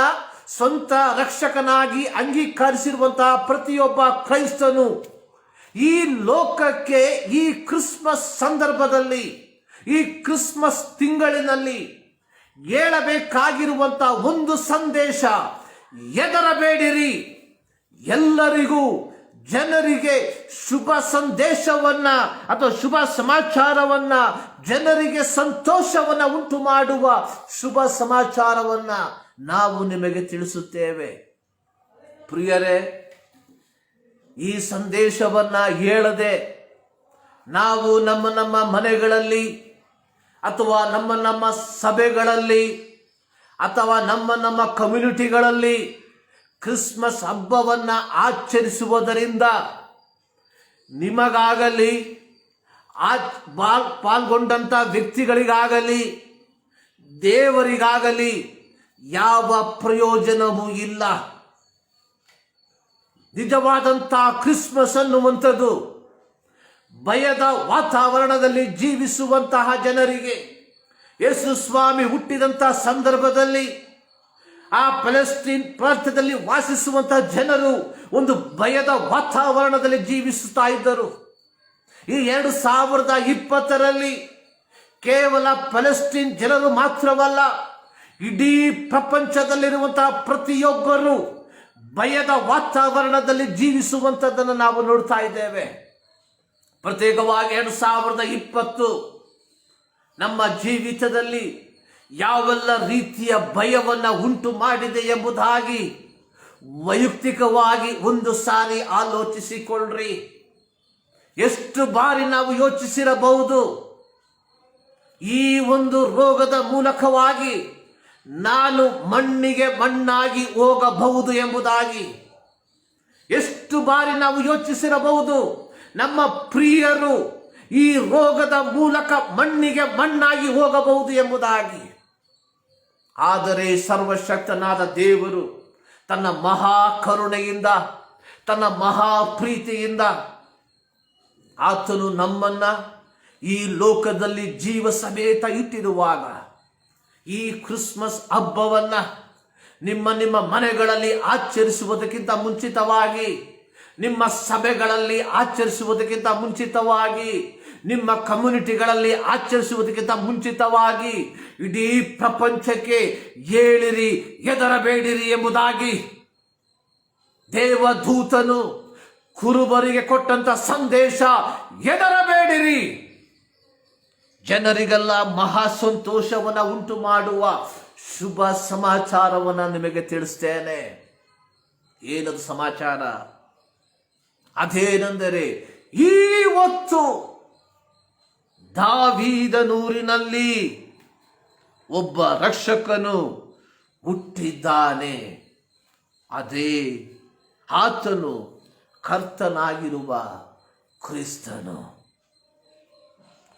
ಸ್ವಂತ ರಕ್ಷಕನಾಗಿ ಅಂಗೀಕರಿಸಿರುವಂತಹ ಪ್ರತಿಯೊಬ್ಬ ಕ್ರೈಸ್ತನು ಈ ಲೋಕಕ್ಕೆ ಈ ಕ್ರಿಸ್ಮಸ್ ಸಂದರ್ಭದಲ್ಲಿ, ಈ ಕ್ರಿಸ್ಮಸ್ ತಿಂಗಳಿನಲ್ಲಿ ಹೇಳಬೇಕಾಗಿರುವಂತಹ ಒಂದು ಸಂದೇಶ, ಹೆದರಬೇಡಿರಿ. ಎಲ್ಲರಿಗೂ ಜನರಿಗೆ ಶುಭ ಸಂದೇಶವನ್ನ ಅಥವಾ ಶುಭ ಸಮಾಚಾರವನ್ನ, ಜನರಿಗೆ ಸಂತೋಷವನ್ನ ಉಂಟು ಮಾಡುವ ಶುಭ ಸಮಾಚಾರವನ್ನ ನಾವು ನಿಮಗೆ ತಿಳಿಸುತ್ತೇವೆ. ಪ್ರಿಯರೇ, ಈ ಸಂದೇಶವನ್ನ ಹೇಳದೆ ನಾವು ನಮ್ಮ ನಮ್ಮ ಮನೆಗಳಲ್ಲಿ ಅಥವಾ ನಮ್ಮ ನಮ್ಮ ಸಭೆಗಳಲ್ಲಿ ಅಥವಾ ನಮ್ಮ ನಮ್ಮ ಕಮ್ಯುನಿಟಿಗಳಲ್ಲಿ ಕ್ರಿಸ್ಮಸ್ ಹಬ್ಬವನ್ನು ಆಚರಿಸುವುದರಿಂದ ನಿಮಗಾಗಲಿ ಪಾಲ್ಗೊಂಡಂಥ ವ್ಯಕ್ತಿಗಳಿಗಾಗಲಿ ದೇವರಿಗಾಗಲಿ ಯಾವ ಪ್ರಯೋಜನವೂ ಇಲ್ಲ. ನಿಜವಾದಂಥ ಕ್ರಿಸ್ಮಸ್ ಅನ್ನುವಂಥದ್ದು ಭಯದ ವಾತಾವರಣದಲ್ಲಿ ಜೀವಿಸುವಂತಹ ಜನರಿಗೆ, ಯೇಸು ಸ್ವಾಮಿ ಹುಟ್ಟಿದಂಥ ಸಂದರ್ಭದಲ್ಲಿ ಆ ಪ್ಯಾಲೆಸ್ಟೈನ್ ಪ್ರಾಂತ್ಯದಲ್ಲಿ ವಾಸಿಸುವಂತಹ ಜನರು ಒಂದು ಭಯದ ವಾತಾವರಣದಲ್ಲಿ ಜೀವಿಸುತ್ತಾ ಇದ್ದರು. ಈ 2020ರಲ್ಲಿ ಕೇವಲ ಪ್ಯಾಲೆಸ್ಟೈನ್ ಜನರು ಮಾತ್ರವಲ್ಲ, ಇಡೀ ಪ್ರಪಂಚದಲ್ಲಿರುವಂತಹ ಪ್ರತಿಯೊಬ್ಬರು ಭಯದ ವಾತಾವರಣದಲ್ಲಿ ಜೀವಿಸುವಂಥದ್ದನ್ನು ನಾವು ನೋಡ್ತಾ ಇದ್ದೇವೆ. ಪ್ರತ್ಯೇಕವಾಗಿ 2020 ನಮ್ಮ ಜೀವಿತದಲ್ಲಿ ಯಾವೆಲ್ಲ ರೀತಿಯ ಭಯವನ್ನು ಉಂಟು ಮಾಡಿದೆ ಎಂಬುದಾಗಿ ವೈಯಕ್ತಿಕವಾಗಿ ಒಂದು ಸಾರಿ ಆಲೋಚಿಸಿಕೊಳ್ಳ್ರಿ. ಎಷ್ಟು ಬಾರಿ ನಾವು ಯೋಚಿಸಿರಬಹುದು, ಈ ಒಂದು ರೋಗದ ಮೂಲಕವಾಗಿ ನಾನು ಮಣ್ಣಿಗೆ ಮಣ್ಣಾಗಿ ಹೋಗಬಹುದು ಎಂಬುದಾಗಿ. ಎಷ್ಟು ಬಾರಿ ನಾವು ಯೋಚಿಸಿರಬಹುದು, ನಮ್ಮ ಪ್ರಿಯರು ಈ ರೋಗದ ಮೂಲಕ ಮಣ್ಣಿಗೆ ಮಣ್ಣಾಗಿ ಹೋಗಬಹುದು ಎಂಬುದಾಗಿ. ಆದರೆ ಸರ್ವಶಕ್ತನಾದ ದೇವರು ತನ್ನ ಮಹಾ ಕರುಣೆಯಿಂದ, ತನ್ನ ಮಹಾ ಪ್ರೀತಿಯಿಂದ ಆತನು ನಮ್ಮನ್ನ ಈ ಲೋಕದಲ್ಲಿ ಜೀವ ಸಮೇತ ಇಟ್ಟಿರುವಾಗ ಈ ಕ್ರಿಸ್ಮಸ್ ಹಬ್ಬವನ್ನ ನಿಮ್ಮ ನಿಮ್ಮ ಮನೆಗಳಲ್ಲಿ ಆಚರಿಸುವುದಕ್ಕಿಂತ ಮುಂಚಿತವಾಗಿ, ನಿಮ್ಮ ಸಭೆಗಳಲ್ಲಿ ಆಚರಿಸುವುದಕ್ಕಿಂತ ಮುಂಚಿತವಾಗಿ, ನಿಮ್ಮ ಕಮ್ಯುನಿಟಿಗಳಲ್ಲಿ ಆಚರಿಸುವುದಕ್ಕಿಂತ ಮುಂಚಿತವಾಗಿ ಇಡೀ ಪ್ರಪಂಚಕ್ಕೆ ಹೇಳಿರಿ, ಹೆದರಬೇಡಿರಿ ಎಂಬುದಾಗಿ ದೇವದೂತನು ಕುರುಬರಿಗೆ ಕೊಟ್ಟಂತ ಸಂದೇಶ. ಹೆದರಬೇಡಿರಿ. ಜನರಿಗೆಲ್ಲ ಮಹಾ ಸಂತೋಷವನ್ನ ಉಂಟು ಮಾಡುವ ಶುಭ ಸಮಾಚಾರವನ್ನ ನಿಮಗೆ ತಿಳಿಸ್ತೇನೆ. ಏನದು ಸಮಾಚಾರ? ಅದೇನೆಂದರೆ, ಈ ಹೊತ್ತು ದಾವೀದನೂರಿನಲ್ಲಿ ಒಬ್ಬ ರಕ್ಷಕನು ಹುಟ್ಟಿದ್ದಾನೆ. ಅದೇ ಆತನು ಕರ್ತನಾಗಿರುವ ಕ್ರಿಸ್ತನು.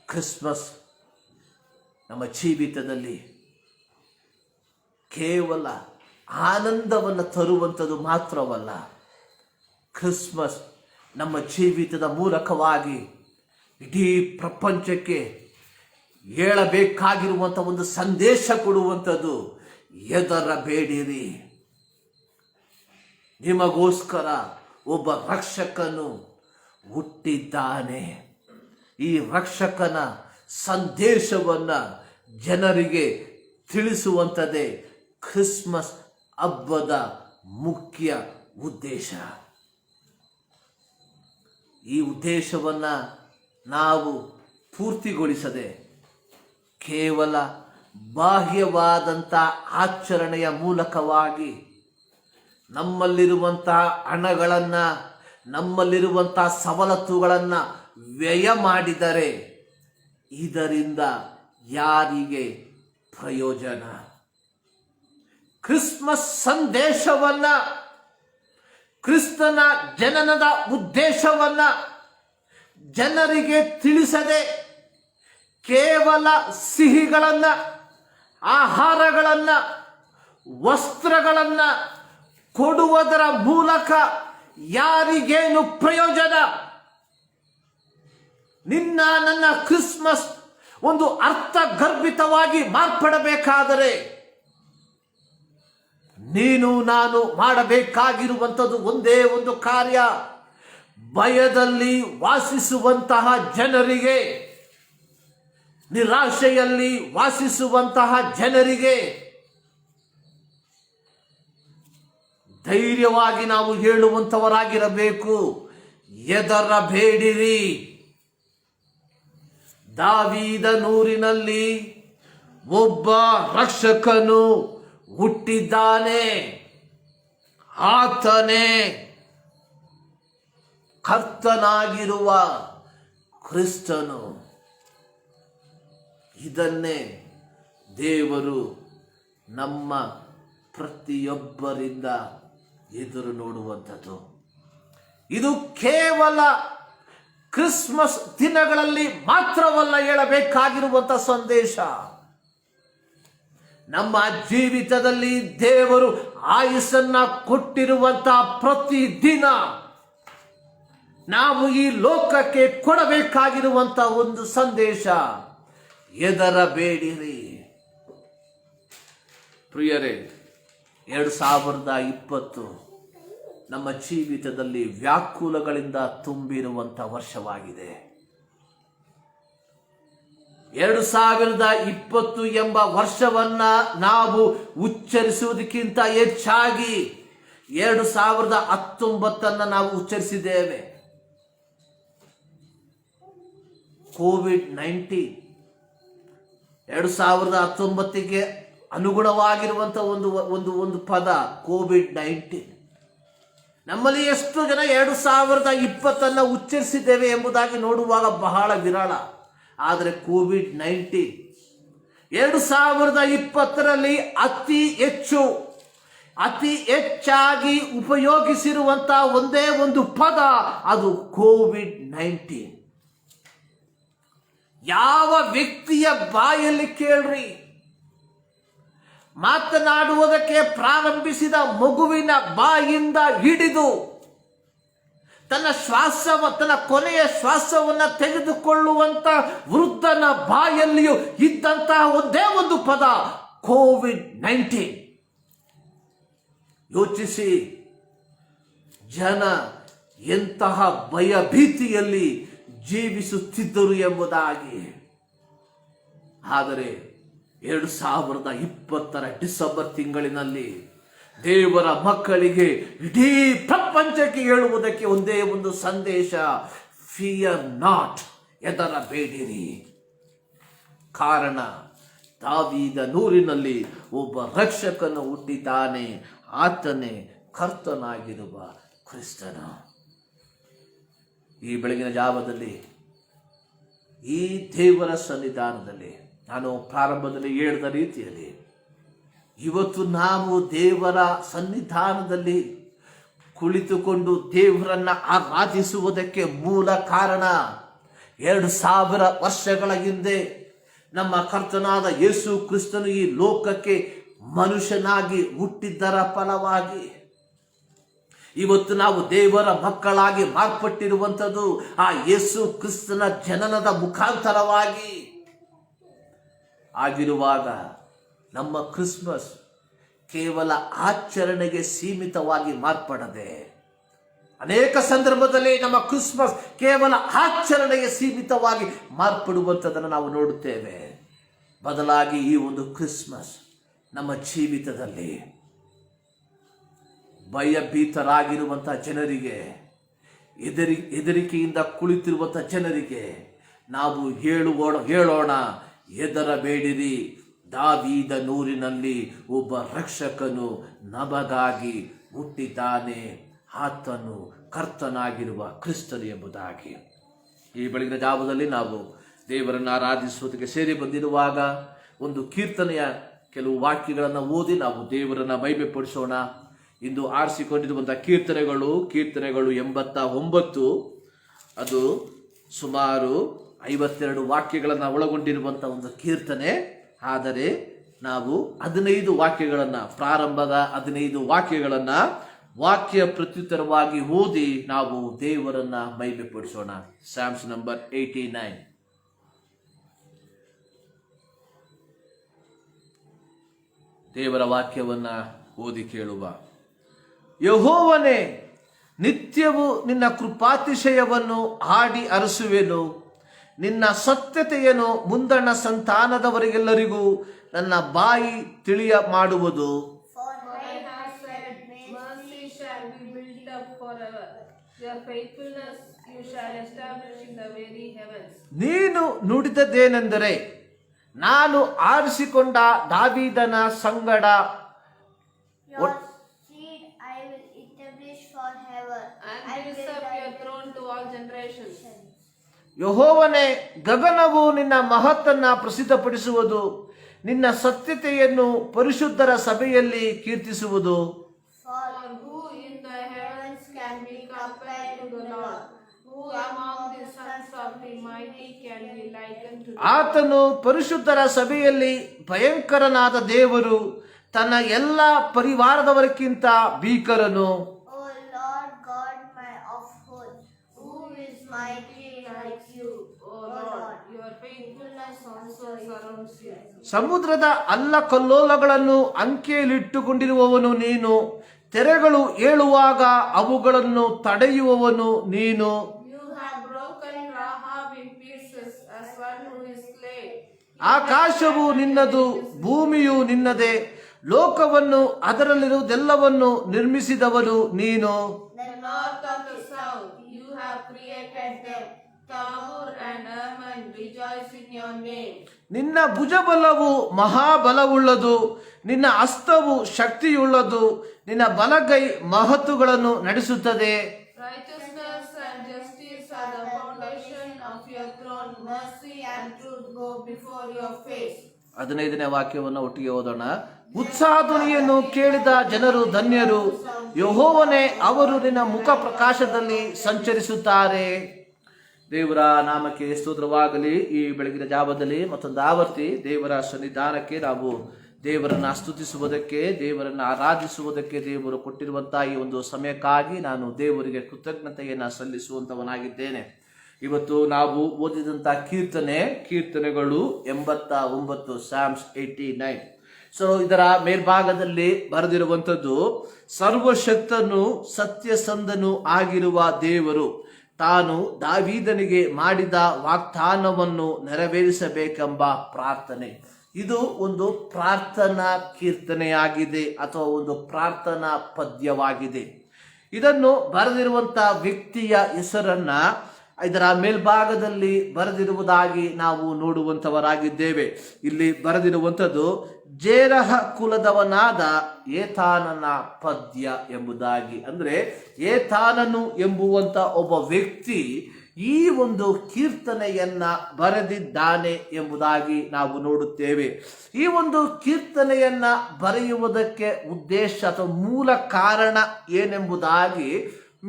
ಕ್ರಿಸ್ಮಸ್ ನಮ್ಮ ಜೀವಿತದಲ್ಲಿ ಕೇವಲ ಆನಂದವನ್ನು ತರುವಂಥದ್ದು ಮಾತ್ರವಲ್ಲ, ಕ್ರಿಸ್ಮಸ್ ನಮ್ಮ ಜೀವಿತದ ಮೂಲಕವಾಗಿ ಇಡೀ ಪ್ರಪಂಚಕ್ಕೆ ಹೇಳಬೇಕಾಗಿರುವಂಥ ಒಂದು ಸಂದೇಶ ಕೊಡುವಂಥದ್ದು. ಹೆದರಬೇಡಿರಿ, ನಿಮಗೋಸ್ಕರ ಒಬ್ಬ ರಕ್ಷಕನು ಹುಟ್ಟಿದ್ದಾನೆ. ಈ ರಕ್ಷಕನ ಸಂದೇಶವನ್ನ ಜನರಿಗೆ ತಿಳಿಸುವಂಥದ್ದೇ ಕ್ರಿಸ್ಮಸ್ ಹಬ್ಬದ ಮುಖ್ಯ ಉದ್ದೇಶ. ಈ ಉದ್ದೇಶವನ್ನ ನಾವು ಪೂರ್ತಿಗೊಳಿಸದೆ ಕೇವಲ ಬಾಹ್ಯವಾದಂಥ ಆಚರಣೆಯ ಮೂಲಕವಾಗಿ ನಮ್ಮಲ್ಲಿರುವಂತಹ ಹಣಗಳನ್ನು, ನಮ್ಮಲ್ಲಿರುವಂತಹ ಸವಲತ್ತುಗಳನ್ನು ವ್ಯಯ ಮಾಡಿದರೆ ಇದರಿಂದ ಯಾರಿಗೆ ಪ್ರಯೋಜನ? ಕ್ರಿಸ್ಮಸ್ ಸಂದೇಶವನ್ನ, ಕ್ರಿಸ್ತನ ಜನನದ ಉದ್ದೇಶವನ್ನ ಜನರಿಗೆ ತಿಳಿಸದೆ ಕೇವಲ ಸಿಹಿಗಳನ್ನ, ಆಹಾರಗಳನ್ನ, ವಸ್ತ್ರಗಳನ್ನ ಕೊಡುವುದರ ಮೂಲಕ ಯಾರಿಗೇನು ಪ್ರಯೋಜನ? ನಿನ್ನ ನನ್ನ ಕ್ರಿಸ್ಮಸ್ ಒಂದು ಅರ್ಥಗರ್ಭಿತವಾಗಿ ಮಾರ್ಪಡಬೇಕಾದರೆ ನೀನು ನಾನು ಮಾಡಬೇಕಾಗಿರುವಂಥದ್ದು ಒಂದೇ ಒಂದು ಕಾರ್ಯ. ಭಯದಲ್ಲಿ ವಾಸಿಸುವಂತಹ ಜನರಿಗೆ, ನಿರಾಶೆಯಲ್ಲಿ ವಾಸಿಸುವಂತಹ ಜನರಿಗೆ ಧೈರ್ಯವಾಗಿ ನಾವು ಹೇಳುವಂಥವರಾಗಿರಬೇಕು. ಹೆದರಬೇಡಿರಿ. ದಾವೀದನೂರಿನಲ್ಲಿ ಒಬ್ಬ ರಕ್ಷಕನು ಹುಟ್ಟಿದ್ದಾನೆ. ಆತನೇ ಕರ್ತನಾಗಿರುವ ಕ್ರಿಸ್ತನು. ಇದನ್ನೇ ದೇವರು ನಮ್ಮ ಪ್ರತಿಯೊಬ್ಬರಿಂದ ಎದುರು ನೋಡುವಂಥದ್ದು. ಇದು ಕೇವಲ ಕ್ರಿಸ್ಮಸ್ ದಿನಗಳಲ್ಲಿ ಮಾತ್ರವಲ್ಲ ಹೇಳಬೇಕಾಗಿರುವಂಥ ಸಂದೇಶ. ನಮ್ಮ ಜೀವಿತದಲ್ಲಿ ದೇವರು ಆಯುಸ್ಸನ್ನ ಕೊಟ್ಟಿರುವಂಥ ಪ್ರತಿ ದಿನ ನಾವು ಈ ಲೋಕಕ್ಕೆ ಕೊಡಬೇಕಾಗಿರುವಂಥ ಒಂದು ಸಂದೇಶ, ಹೆದರಬೇಡಿರಿ. ಪ್ರಿಯರೇ, 2020 ನಮ್ಮ ಜೀವಿತದಲ್ಲಿ ವ್ಯಾಕುಲಗಳಿಂದ ತುಂಬಿರುವಂಥ ವರ್ಷವಾಗಿದೆ. 2020 ಎಂಬ ವರ್ಷವನ್ನ ನಾವು ಉಚ್ಚರಿಸುವುದಕ್ಕಿಂತ ಹೆಚ್ಚಾಗಿ 2019 ನಾವು ಉಚ್ಚರಿಸಿದ್ದೇವೆ. ಕೋವಿಡ್-19 2019ಗೆ ಅನುಗುಣವಾಗಿರುವಂಥ ಒಂದು ಪದ ಕೋವಿಡ್-19. ನಮ್ಮಲ್ಲಿ ಎಷ್ಟು ಜನ 2020 ಉಚ್ಚರಿಸಿದ್ದೇವೆ ಎಂಬುದಾಗಿ ನೋಡುವಾಗ ಬಹಳ ವಿರಳ. ಆದರೆ ಕೋವಿಡ್-19 2020ರಲ್ಲಿ ಅತಿ ಹೆಚ್ಚಾಗಿ ಉಪಯೋಗಿಸಿರುವಂತಹ ಒಂದೇ ಒಂದು ಪದ, ಅದು ಕೋವಿಡ್-19. ಯಾವ ವ್ಯಕ್ತಿಯ ಬಾಯಲ್ಲಿ ಕೇಳ್ರಿ, ಮಾತನಾಡುವುದಕ್ಕೆ ಪ್ರಾರಂಭಿಸಿದ ಮಗುವಿನ ಬಾಯಿಂದ ಹಿಡಿದು ತನ್ನ ಕೊನೆಯ ಶ್ವಾಸವನ್ನ ತೆಗೆದುಕೊಳ್ಳುವಂತ ವೃದ್ಧನ ಬಾಯಲ್ಲಿಯೂ ಇದ್ದಂತಹ ಒಂದೇ ಒಂದು ಪದ ಕೋವಿಡ್-19. ಯೋಚಿಸಿ, ಜನ ಎಂತಹ ಭಯಭೀತಿಯಲ್ಲಿ ಜೀವಿಸುತ್ತಿದ್ದರು ಎಂಬುದಾಗಿ. ಆದರೆ 2020 ಡಿಸೆಂಬರ್ ತಿಂಗಳಿನಲ್ಲಿ ದೇವರ ಮಕ್ಕಳಿಗೆ ಇಡೀ ಪ್ರಪಂಚಕ್ಕೆ ಹೇಳುವುದಕ್ಕೆ ಒಂದೇ ಒಂದು ಸಂದೇಶ, ಫಿಯರ್ ನಾಟ್, ಹೆದರಬೇಡಿರಿ. ಕಾರಣ, ದಾವೀದನೂರಿನಲ್ಲಿ ಒಬ್ಬ ರಕ್ಷಕನು ಹುಟ್ಟಿದ್ದಾನೆ, ಆತನೇ ಕರ್ತನಾಗಿರುವ ಕ್ರಿಸ್ತನು. ಈ ಬೆಳಗಿನ ಜಾವದಲ್ಲಿ ಈ ದೇವರ ಸನ್ನಿಧಾನದಲ್ಲಿ ನಾನು ಪ್ರಾರಂಭದಲ್ಲಿ ಹೇಳಿದ ರೀತಿಯಲ್ಲಿ ಇವತ್ತು ನಾವು ದೇವರ ಸನ್ನಿಧಾನದಲ್ಲಿ ಕುಳಿತುಕೊಂಡು ದೇವರನ್ನ ಆರಾಧಿಸುವುದಕ್ಕೆ ಮೂಲ ಕಾರಣ, 2000 ವರ್ಷಗಳ ಹಿಂದೆ ನಮ್ಮ ಕರ್ತನಾದ ಯೇಸು ಕ್ರಿಸ್ತನು ಈ ಲೋಕಕ್ಕೆ ಮನುಷ್ಯನಾಗಿ ಹುಟ್ಟಿದ್ದರ ಫಲವಾಗಿ ಇವತ್ತು ನಾವು ದೇವರ ಮಕ್ಕಳಾಗಿ ಮಾರ್ಪಟ್ಟಿರುವಂಥದ್ದು ಆ ಯೇಸು ಕ್ರಿಸ್ತನ ಜನನದ ಮುಖಾಂತರವಾಗಿ ಆಗಿರುವಾಗ ನಮ್ಮ ಕ್ರಿಸ್ಮಸ್ ಕೇವಲ ಆಚರಣೆಗೆ ಸೀಮಿತವಾಗಿ ಮಾರ್ಪಡದೆ, ಅನೇಕ ಸಂದರ್ಭದಲ್ಲಿ ನಮ್ಮ ಕ್ರಿಸ್ಮಸ್ ಕೇವಲ ಆಚರಣೆಗೆ ಸೀಮಿತವಾಗಿ ಮಾರ್ಪಡುವಂಥದ್ದನ್ನು ನಾವು ನೋಡುತ್ತೇವೆ. ಬದಲಾಗಿ ಈ ಒಂದು ಕ್ರಿಸ್ಮಸ್ ನಮ್ಮ ಜೀವಿತದಲ್ಲಿ ಭಯಭೀತರಾಗಿರುವಂಥ ಜನರಿಗೆ, ಹೆದರಿಕೆಯಿಂದ ಕುಳಿತಿರುವಂಥ ಜನರಿಗೆ ನಾವು ಹೇಳೋಣ, ಹೆದರಬೇಡಿರಿ, ದಾವೀದನೂರಿನಲ್ಲಿ ಒಬ್ಬ ರಕ್ಷಕನು ನಮಗಾಗಿ ಹುಟ್ಟಿದ್ದಾನೆ, ಆತನು ಕರ್ತನಾಗಿರುವ ಕ್ರಿಸ್ತನು ಎಂಬುದಾಗಿ. ಈ ಬೆಳಗಿನ ಜಾವದಲ್ಲಿ ನಾವು ದೇವರನ್ನು ಆರಾಧಿಸುವುದಕ್ಕೆ ಸೇರಿ ಬಂದಿರುವಾಗ ಒಂದು ಕೀರ್ತನೆಯ ಕೆಲವು ವಾಕ್ಯಗಳನ್ನು ಓದಿ ನಾವು ದೇವರನ್ನು ಮಹಿಮೆಪಡಿಸೋಣ. ಇಂದು ಆರಿಸಿಕೊಂಡಿರುವಂಥ ಕೀರ್ತನೆಗಳು 89, ಅದು ಸುಮಾರು 52 ವಾಕ್ಯಗಳನ್ನು ಒಳಗೊಂಡಿರುವಂಥ ಒಂದು ಕೀರ್ತನೆ. ಆದರೆ ನಾವು 15 ವಾಕ್ಯಗಳನ್ನು, ಪ್ರಾರಂಭದ 15 ವಾಕ್ಯಗಳನ್ನು ವಾಕ್ಯ ಪ್ರತ್ಯುತ್ತರವಾಗಿ ಓದಿ ನಾವು ದೇವರನ್ನ ಮಹಿಮೆಪಡಿಸೋಣ. Psalms number 89. ದೇವರ ವಾಕ್ಯವನ್ನ ಓದಿ ಕೇಳುವ. ಯೆಹೋವನೇ, ನಿತ್ಯವೂ ನಿನ್ನ ಕೃಪಾತಿಶಯವನ್ನು ಹಾಡಿ ಅರಸುವೆನು. ನಿನ್ನ ಸತ್ಯತೆಯನ್ನು ಮುಂದಣ ಸಂತಾನದವರಿಗೆಲ್ಲರಿಗೂ ನನ್ನ ಬಾಯಿ ತಿಳಿಯ ಮಾಡುವುದು. ನೀನು ನುಡಿದದ್ದೇನೆಂದರೆ, ನಾನು ಆರಿಸಿಕೊಂಡ ದಾವೀದನ ಸಂಗಡ ಯೆಹೋವನೇ, ಗಗನವು ನಿನ್ನ ಮಹತ್ತನ್ನ ಪ್ರಸಿದ್ಧಪಡಿಸುವುದು, ನಿನ್ನ ಸತ್ಯತೆಯನ್ನು ಪರಿಶುದ್ಧರ ಸಭೆಯಲ್ಲಿ ಕೀರ್ತಿಸುವುದು. For who in the heavens can be compared to the Lord? Who among the sons of the mighty can be likened to the Lord? ಆತನು ಪರಿಶುದ್ಧರ ಸಭೆಯಲ್ಲಿ ಭಯಂಕರನಾದ ದೇವರು, ತನ್ನ ಎಲ್ಲ ಪರಿವಾರದವರಿಗಿಂತ ಭೀಕರನು. O Lord God my of hosts, who is mighty like you, O Lord, your faithfulness also surrounds you. ಸಮುದ್ರದ ಅಲ್ಲಕಲ್ಲೋಲಗಳನ್ನು ಅಂಕೆಯಲ್ಲಿಟ್ಟುಕೊಂಡಿರುವವನು ನೀನು, ತೆರೆಗಳು ಏಳುವಾಗ ಅವುಗಳನ್ನು ತಡೆಯುವವನು ನೀನು. You have broken Rahab in pieces as one who is slain. ಆಕಾಶವು ನಿನ್ನದು, ಭೂಮಿಯು ನಿನ್ನದೇ, ಲೋಕವನ್ನು ಅದರಲ್ಲಿರುವುದೆಲ್ಲವನ್ನು ನಿರ್ಮಿಸಿದವನು ನೀನು. The north of the south, you have created them. Tabor and Ammon rejoice in your name. ನಿನ್ನ ಭುಜಬಲವು ಮಹಾಬಲವುಳ್ಳದು, ನಿನ್ನ ಹಸ್ತವು ಶಕ್ತಿಯುಳ್ಳದು, ನಿನ್ನ ಬಲಗೈ ಮಹತ್ತುಗಳನ್ನು ನಡೆಸುತ್ತದೆ. Righteousness and justice are the foundation of your throne. Mercy and truth go before your face. 15ನೇ ವಾಕ್ಯವನ್ನು ಒಟ್ಟಿಗೆ ಓದೋಣ. ಉತ್ಸಾಹಧ್ವನಿಯನ್ನು ಕೇಳಿದ ಜನರು ಧನ್ಯರು, ಯೆಹೋವನೇ, ಅವರು ನಿನ್ನ ಮುಖ ಪ್ರಕಾಶದಲ್ಲಿ ಸಂಚರಿಸುತ್ತಾರೆ. ದೇವರ ನಾಮಕ್ಕೆ ಸ್ತೋತ್ರವಾಗಲಿ. ಈ ಬೆಳಗಿನ ಜಾವದಲ್ಲಿ ಮತ್ತೊಂದು ಆವರ್ತಿ ದೇವರ ಸನ್ನಿಧಾನಕ್ಕೆ ನಾವು ದೇವರನ್ನು ಸ್ತುತಿಸುವುದಕ್ಕೆ, ದೇವರನ್ನು ಆರಾಧಿಸುವುದಕ್ಕೆ ದೇವರು ಕೊಟ್ಟಿರುವಂತಹ ಈ ಒಂದು ಸಮಯಕ್ಕಾಗಿ ನಾನು ದೇವರಿಗೆ ಕೃತಜ್ಞತೆಯನ್ನು ಸಲ್ಲಿಸುವಂತವನಾಗಿದ್ದೇನೆ. ಇವತ್ತು ನಾವು ಓದಿದಂತಹ ಕೀರ್ತನೆಗಳು 89, Psalms 89. ಸೊ ಇದರ ಮೇಲ್ಭಾಗದಲ್ಲಿ ಬರೆದಿರುವಂಥದ್ದು, ಸರ್ವಶಕ್ತನು ಸತ್ಯಸಂಧನು ಆಗಿರುವ ದೇವರು ತಾನು ದಾವೀದನಿಗೆ ಮಾಡಿದ ವಾಗ್ದಾನವನ್ನು ನೆರವೇರಿಸಬೇಕೆಂಬ ಪ್ರಾರ್ಥನೆ. ಇದು ಒಂದು ಪ್ರಾರ್ಥನಾ ಕೀರ್ತನೆಯಾಗಿದೆ ಅಥವಾ ಒಂದು ಪ್ರಾರ್ಥನಾ ಪದ್ಯವಾಗಿದೆ. ಇದನ್ನು ಬರೆದಿರುವಂತಹ ವ್ಯಕ್ತಿಯ ಹೆಸರನ್ನ ಇದರ ಮೇಲ್ಭಾಗದಲ್ಲಿ ಬರೆದಿರುವುದಾಗಿ ನಾವು ನೋಡುವಂತವರಾಗಿದ್ದೇವೆ. ಇಲ್ಲಿ ಬರೆದಿರುವಂಥದ್ದು ಜೇರಹ ಕುಲದವನಾದ ಏತಾನನ ಪದ್ಯ ಎಂಬುದಾಗಿ. ಅಂದ್ರೆ ಏತಾನನು ಎಂಬುವಂತ ಒಬ್ಬ ವ್ಯಕ್ತಿ ಈ ಒಂದು ಕೀರ್ತನೆಯನ್ನ ಬರೆದಿದ್ದಾನೆ ಎಂಬುದಾಗಿ ನಾವು ನೋಡುತ್ತೇವೆ. ಈ ಒಂದು ಕೀರ್ತನೆಯನ್ನ ಬರೆಯುವುದಕ್ಕೆ ಉದ್ದೇಶ ಅಥವಾ ಮೂಲ ಕಾರಣ ಏನೆಂಬುದಾಗಿ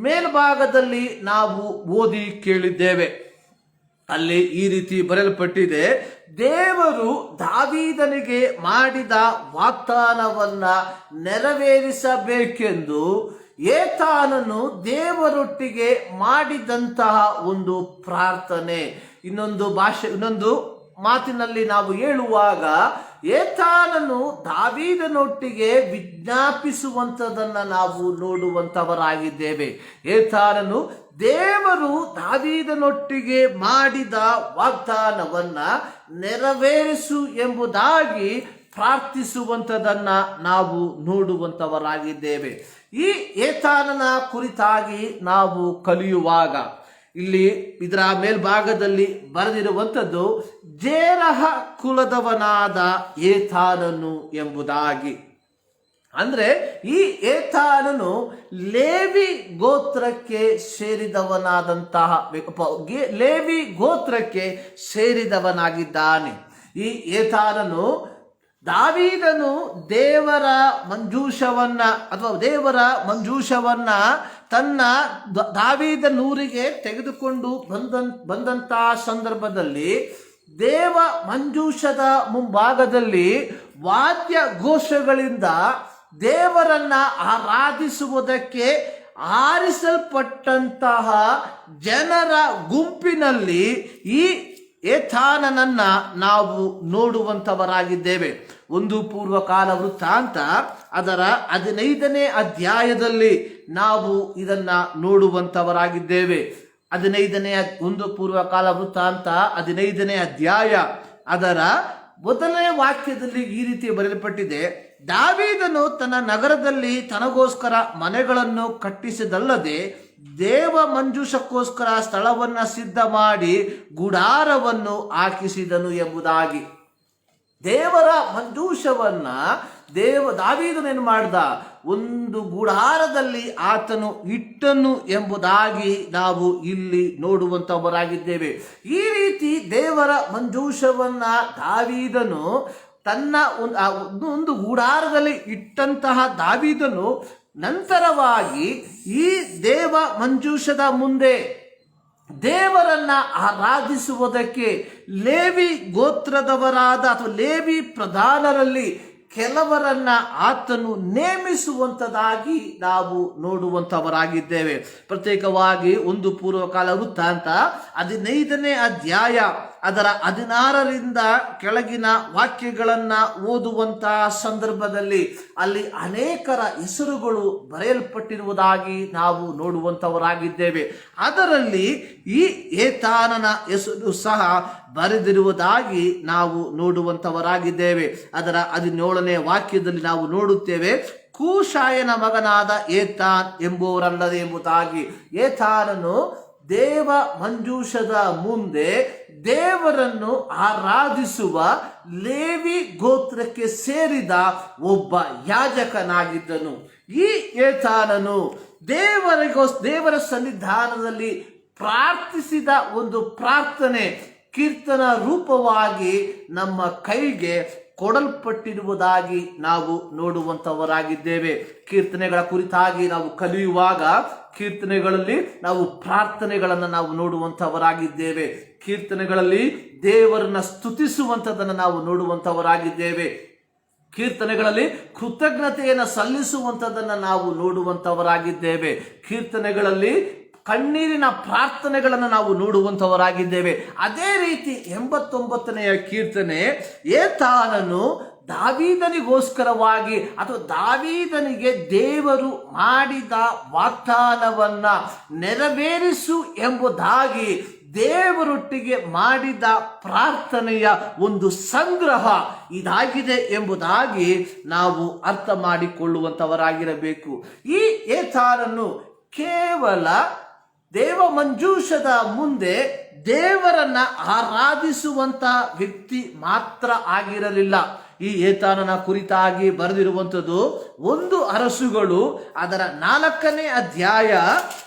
ಮೇಲ್ಭಾಗದಲ್ಲಿ ನಾವು ಓದಿ ಕೇಳಿದ್ದೇವೆ. ಅಲ್ಲಿ ಈ ರೀತಿ ಬರೆಯಲ್ಪಟ್ಟಿದೆ, ದೇವರು ದಾವೀದನಿಗೆ ಮಾಡಿದ ವಾಗ್ದಾನವನ್ನ ನೆರವೇರಿಸಬೇಕೆಂದು ಏತಾನನು ದೇವರೊಟ್ಟಿಗೆ ಮಾಡಿದಂತಹ ಒಂದು ಪ್ರಾರ್ಥನೆ. ಇನ್ನೊಂದು ಮಾತಿನಲ್ಲಿ ನಾವು ಹೇಳುವಾಗ, ಏತಾನನು ದಾವೀದನೊಟ್ಟಿಗೆ ವಿಜ್ಞಾಪಿಸುವಂಥದ್ದನ್ನ ನಾವು ನೋಡುವಂತವರಾಗಿದ್ದೇವೆ. ಏತಾನನು ದೇವರು ದಾವೀದನೊಟ್ಟಿಗೆ ಮಾಡಿದ ವಾಗ್ದಾನವನ್ನ ನೆರವೇರಿಸು ಎಂಬುದಾಗಿ ಪ್ರಾರ್ಥಿಸುವಂಥದ್ದನ್ನ ನಾವು ನೋಡುವಂತವರಾಗಿದ್ದೇವೆ. ಈ ಏತಾನನ ಕುರಿತಾಗಿ ನಾವು ಕಲಿಯುವಾಗ ಇಲ್ಲಿ ಇದರ ಮೇಲ್ಭಾಗದಲ್ಲಿ ಬರೆದಿರುವಂಥದ್ದು ಜೇರಹ ಕುಲದವನಾದ ಏತಾನನು ಎಂಬುದಾಗಿ. ಅಂದ್ರೆ ಈ ಏತಾನನು ಲೇವಿ ಗೋತ್ರಕ್ಕೆ ಸೇರಿದವನಾಗಿದ್ದಾನೆ. ಈ ಏತಾನನು ದಾವೀದನು ದೇವರ ಮಂಜೂಷವನ್ನ ತನ್ನ ದಾವೀದನೂರಿಗೆ ತೆಗೆದುಕೊಂಡು ಬಂದಂತಹ ಸಂದರ್ಭದಲ್ಲಿ ದೇವ ಮಂಜೂಷದ ಮುಂಭಾಗದಲ್ಲಿ ವಾದ್ಯ ಘೋಷಗಳಿಂದ ದೇವರನ್ನ ಆರಾಧಿಸುವುದಕ್ಕೆ ಆರಿಸಲ್ಪಟ್ಟಂತಹ ಜನರ ಗುಂಪಿನಲ್ಲಿ ಈ ಏತಾನನನ್ನ ನಾವು ನೋಡುವಂತವರಾಗಿದ್ದೇವೆ. ಒಂದು ಪೂರ್ವಕಾಲ ವೃತ್ತಾಂತ ಅದರ 15ನೇ ಅಧ್ಯಾಯದಲ್ಲಿ ನಾವು ಇದನ್ನ ನೋಡುವಂತವರಾಗಿದ್ದೇವೆ. ಒಂದು ಪೂರ್ವಕಾಲ ವೃತ್ತಾಂತ 15ನೇ ಅಧ್ಯಾಯ ಅದರ 1ನೇ ವಾಕ್ಯದಲ್ಲಿ ಈ ರೀತಿ ಬರೆಯಲ್ಪಟ್ಟಿದೆ, ದಾವೀದನು ತನ್ನ ನಗರದಲ್ಲಿ ತನಗೋಸ್ಕರ ಮನೆಗಳನ್ನು ಕಟ್ಟಿಸಿದಲ್ಲದೆ ದೇವ ಮಂಜೂಷಕ್ಕೋಸ್ಕರ ಸ್ಥಳವನ್ನ ಸಿದ್ಧ ಮಾಡಿ ಗುಡಾರವನ್ನು ಹಾಕಿಸಿದನು ಎಂಬುದಾಗಿ. ದೇವರ ಮಂಜೂಷವನ್ನ ದಾವೀದನೇನು ಮಾಡ್ದ, ಒಂದು ಗುಡಾರದಲ್ಲಿ ಆತನು ಇಟ್ಟನು ಎಂಬುದಾಗಿ ನಾವು ಇಲ್ಲಿ ನೋಡುವಂತವರಾಗಿದ್ದೇವೆ. ಈ ರೀತಿ ದೇವರ ಮಂಜೂಷವನ್ನ ದಾವೀದನು ತನ್ನ ಒಂದು ಗುಡಾರದಲ್ಲಿ ಇಟ್ಟಂತಹ ದಾವೀದನು ನಂತರವಾಗಿ ಈ ದೇವ ಮಂಜೂಷದ ಮುಂದೆ ದೇವರನ್ನ ಆರಾಧಿಸುವುದಕ್ಕೆ ಲೇವಿ ಗೋತ್ರದವರಾದ ಅಥವಾ ಲೇವಿ ಪ್ರಧಾನರಲ್ಲಿ ಕೆಲವರನ್ನ ಆತನು ನೇಮಿಸುವಂಥದ್ದಾಗಿ ನಾವು ನೋಡುವಂಥವರಾಗಿದ್ದೇವೆ. ಪ್ರತ್ಯೇಕವಾಗಿ ಒಂದು ಪೂರ್ವಕಾಲ ವೃತ್ತಾಂತ 15ನೇ ಅಧ್ಯಾಯ ಅದರ 16ರಿಂದ ಕೆಳಗಿನ ವಾಕ್ಯಗಳನ್ನ ಓದುವಂತಹ ಸಂದರ್ಭದಲ್ಲಿ ಅಲ್ಲಿ ಅನೇಕರ ಹೆಸರುಗಳು ಬರೆಯಲ್ಪಟ್ಟಿರುವುದಾಗಿ ನಾವು ನೋಡುವಂಥವರಾಗಿದ್ದೇವೆ. ಅದರಲ್ಲಿ ಈ ಏತಾನನ ಹೆಸರು ಸಹ ಬರೆದಿರುವುದಾಗಿ ನಾವು ನೋಡುವಂಥವರಾಗಿದ್ದೇವೆ. ಅದರ 17ನೇ ವಾಕ್ಯದಲ್ಲಿ ನಾವು ನೋಡುತ್ತೇವೆ, ಕೂಶಾಯನ ಮಗನಾದ ಏತಾನ್ ಎಂಬುವರಲ್ಲದೆ ಎಂಬುದಾಗಿ. ಏತಾನನು ದೇವ ಮಂಜೂಷದ ಮುಂದೆ ದೇವರನ್ನು ಆರಾಧಿಸುವ ಲೇವಿ ಗೋತ್ರಕ್ಕೆ ಸೇರಿದ ಒಬ್ಬ ಯಾಜಕನಾಗಿದ್ದನು. ಈ ಏತಾನನು ದೇವರ ಸನ್ನಿಧಾನದಲ್ಲಿ ಪ್ರಾರ್ಥಿಸಿದ ಒಂದು ಪ್ರಾರ್ಥನೆ ಕೀರ್ತನ ರೂಪವಾಗಿ ನಮ್ಮ ಕೈಗೆ ಕೊಡಲ್ಪಟ್ಟಿರುವುದಾಗಿ ನಾವು ನೋಡುವಂತವರಾಗಿದ್ದೇವೆ. ಕೀರ್ತನೆಗಳ ಕುರಿತಾಗಿ ನಾವು ಕಲಿಯುವಾಗ ಕೀರ್ತನೆಗಳಲ್ಲಿ ನಾವು ಪ್ರಾರ್ಥನೆಗಳನ್ನು ನಾವು ನೋಡುವಂತವರಾಗಿದ್ದೇವೆ. ಕೀರ್ತನೆಗಳಲ್ಲಿ ದೇವರನ್ನ ಸ್ತುತಿಸುವಂಥದ್ದನ್ನು ನಾವು ನೋಡುವಂತವರಾಗಿದ್ದೇವೆ. ಕೀರ್ತನೆಗಳಲ್ಲಿ ಕೃತಜ್ಞತೆಯನ್ನು ಸಲ್ಲಿಸುವಂಥದ್ದನ್ನು ನಾವು ನೋಡುವಂತವರಾಗಿದ್ದೇವೆ. ಕೀರ್ತನೆಗಳಲ್ಲಿ ಕಣ್ಣೀರಿನ ಪ್ರಾರ್ಥನೆಗಳನ್ನು ನಾವು ನೋಡುವಂತವರಾಗಿದ್ದೇವೆ. ಅದೇ ರೀತಿ 89ನೆಯ ಕೀರ್ತನೆ ಏತಾನನು ದಾವೀದನಿಗೋಸ್ಕರವಾಗಿ ಅಥವಾ ದಾವೀದನಿಗೆ ದೇವರು ಮಾಡಿದ ವಾಗ್ದಾನವನ್ನ ನೆರವೇರಿಸು ಎಂಬುದಾಗಿ ದೇವರೊಟ್ಟಿಗೆ ಮಾಡಿದ ಪ್ರಾರ್ಥನೆಯ ಒಂದು ಸಂಗ್ರಹ ಇದಾಗಿದೆ ಎಂಬುದಾಗಿ ನಾವು ಅರ್ಥ ಮಾಡಿಕೊಳ್ಳುವಂತವರಾಗಿರಬೇಕು. ಈ ಏತಾನನು ಕೇವಲ ದೇವ ಮಂಜೂಷದ ಮುಂದೆ ದೇವರನ್ನ ಆರಾಧಿಸುವಂತ ವ್ಯಕ್ತಿ ಮಾತ್ರ ಆಗಿರಲಿಲ್ಲ. ಈ ಏತಾನನ ಕುರಿತಾಗಿ ಬರೆದಿರುವಂಥದ್ದು 1 ಅರಸುಗಳು ಅದರ 4ನೇ ಅಧ್ಯಾಯ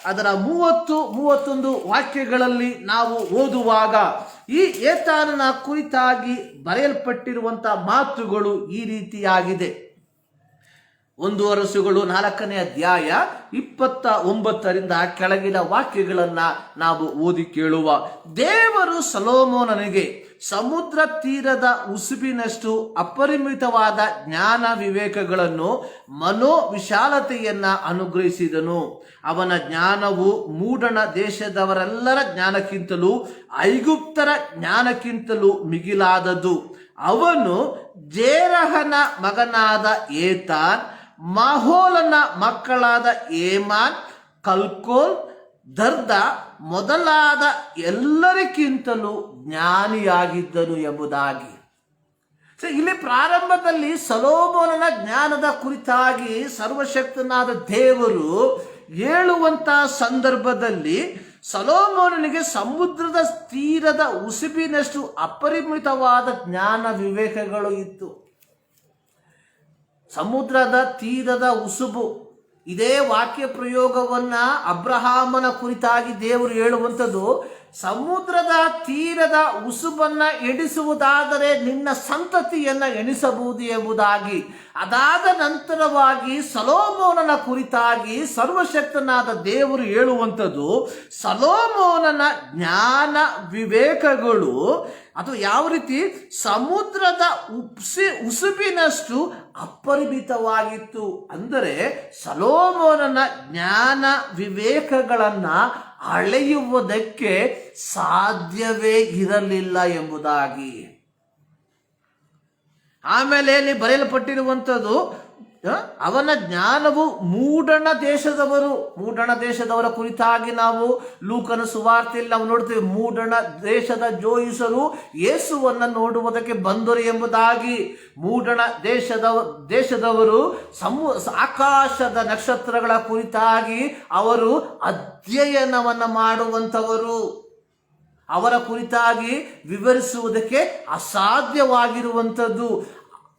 ಅದರ 30-31 ವಾಕ್ಯಗಳಲ್ಲಿ ನಾವು ಓದುವಾಗ ಈ ಏತಾನನ ಕುರಿತಾಗಿ ಬರೆಯಲ್ಪಟ್ಟಿರುವಂತ ಮಾತುಗಳು ಈ ರೀತಿಯಾಗಿದೆ. 1 ಅರಸುಗಳು 4ನೇ ಅಧ್ಯಾಯ 29ರಿಂದ ಕೆಳಗಿನ ವಾಕ್ಯಗಳನ್ನ ನಾವು ಓದಿ ಕೇಳುವ. ದೇವರು ಸೊಲೊಮೋನನಿಗೆ ಸಮುದ್ರ ತೀರದ ಉಸುಬಿನಷ್ಟು ಅಪರಿಮಿತವಾದ ಜ್ಞಾನ ವಿವೇಕಗಳನ್ನು ಮನೋವಿಶಾಲತೆಯನ್ನ ಅನುಗ್ರಹಿಸಿದನು. ಅವನ ಜ್ಞಾನವು ಮೂಡಣ ದೇಶದವರೆಲ್ಲರ ಜ್ಞಾನಕ್ಕಿಂತಲೂ ಐಗುಪ್ತರ ಜ್ಞಾನಕ್ಕಿಂತಲೂ ಮಿಗಿಲಾದದು. ಅವನು ಜೇರಹನ ಮಗನಾದ ಏತಾನ್, ಮಹೋಲನ ಮಕ್ಕಳಾದ ಏಮಾನ್, ಕಲ್ಕೋಲ್, ದರ್ದ ಮೊದಲಾದ ಎಲ್ಲರಿಗಿಂತಲೂ ಜ್ಞಾನಿಯಾಗಿದ್ದನು ಎಂಬುದಾಗಿ. ಇಲ್ಲಿ ಪ್ರಾರಂಭದಲ್ಲಿ ಸೊಲೊಮೋನನ ಜ್ಞಾನದ ಕುರಿತಾಗಿ ಸರ್ವಶಕ್ತನಾದ ದೇವರು ಹೇಳುವಂತ ಸಂದರ್ಭದಲ್ಲಿ ಸೊಲೊಮೋನನಿಗೆ ಸಮುದ್ರದ ತೀರದ ಉಸುಬಿನಷ್ಟು ಅಪರಿಮಿತವಾದ ಜ್ಞಾನ ವಿವೇಕಗಳು ಇತ್ತು. ಸಮುದ್ರದ ತೀರದ ಉಸುಬು, ಇದೇ ವಾಕ್ಯ ಪ್ರಯೋಗವನ್ನ ಅಬ್ರಹಾಮನ ಕುರಿತಾಗಿ ದೇವರು ಹೇಳುವಂಥದ್ದು. ಸಮುದ್ರದ ತೀರದ ಉಸುಬನ್ನ ಎಣಿಸುವುದಾದರೆ ನಿನ್ನ ಸಂತತಿಯನ್ನ ಎಣಿಸಬಹುದು ಎಂಬುದಾಗಿ. ಅದಾದ ನಂತರವಾಗಿ ಸೊಲೊಮೋನನ ಕುರಿತಾಗಿ ಸರ್ವಶಕ್ತನಾದ ದೇವರು ಹೇಳುವಂಥದ್ದು, ಸೊಲೊಮೋನನ ಜ್ಞಾನ ವಿವೇಕಗಳು ಅಥವಾ ಯಾವ ರೀತಿ ಸಮುದ್ರದ ಉಸುಬಿನಷ್ಟು ಅಪರಿಮಿತವಾಗಿತ್ತು. ಅಂದರೆ ಸೊಲೊಮೋನನ ಜ್ಞಾನ ವಿವೇಕಗಳನ್ನ ಅಳೆಯುವುದಕ್ಕೆ ಸಾಧ್ಯವೇ ಇರಲಿಲ್ಲ ಎಂಬುದಾಗಿ. ಆಮೇಲೆ ಇಲ್ಲಿ ಬರೆಯಲ್ಪಟ್ಟಿರುವಂಥದ್ದು, ಅವನ ಜ್ಞಾನವು ಮೂಡಣ ದೇಶದವರ ಕುರಿತಾಗಿ ನಾವು ಲೂಕನ ಸುವಾರ್ತೆಯಲ್ಲಿ ನಾವು ನೋಡ್ತೇವೆ. ಮೂಡಣ ದೇಶದ ಜೋಯಿಸರು ಯೇಸುವನ್ನ ನೋಡುವುದಕ್ಕೆ ಬಂದರು ಎಂಬುದಾಗಿ. ಮೂಡಣ ದೇಶದವರು ಆಕಾಶದ ನಕ್ಷತ್ರಗಳ ಕುರಿತಾಗಿ ಅವರು ಅಧ್ಯಯನವನ್ನ ಮಾಡುವಂಥವರು. ಅವರ ಕುರಿತಾಗಿ ವಿವರಿಸುವುದಕ್ಕೆ ಅಸಾಧ್ಯವಾಗಿರುವಂಥದ್ದು.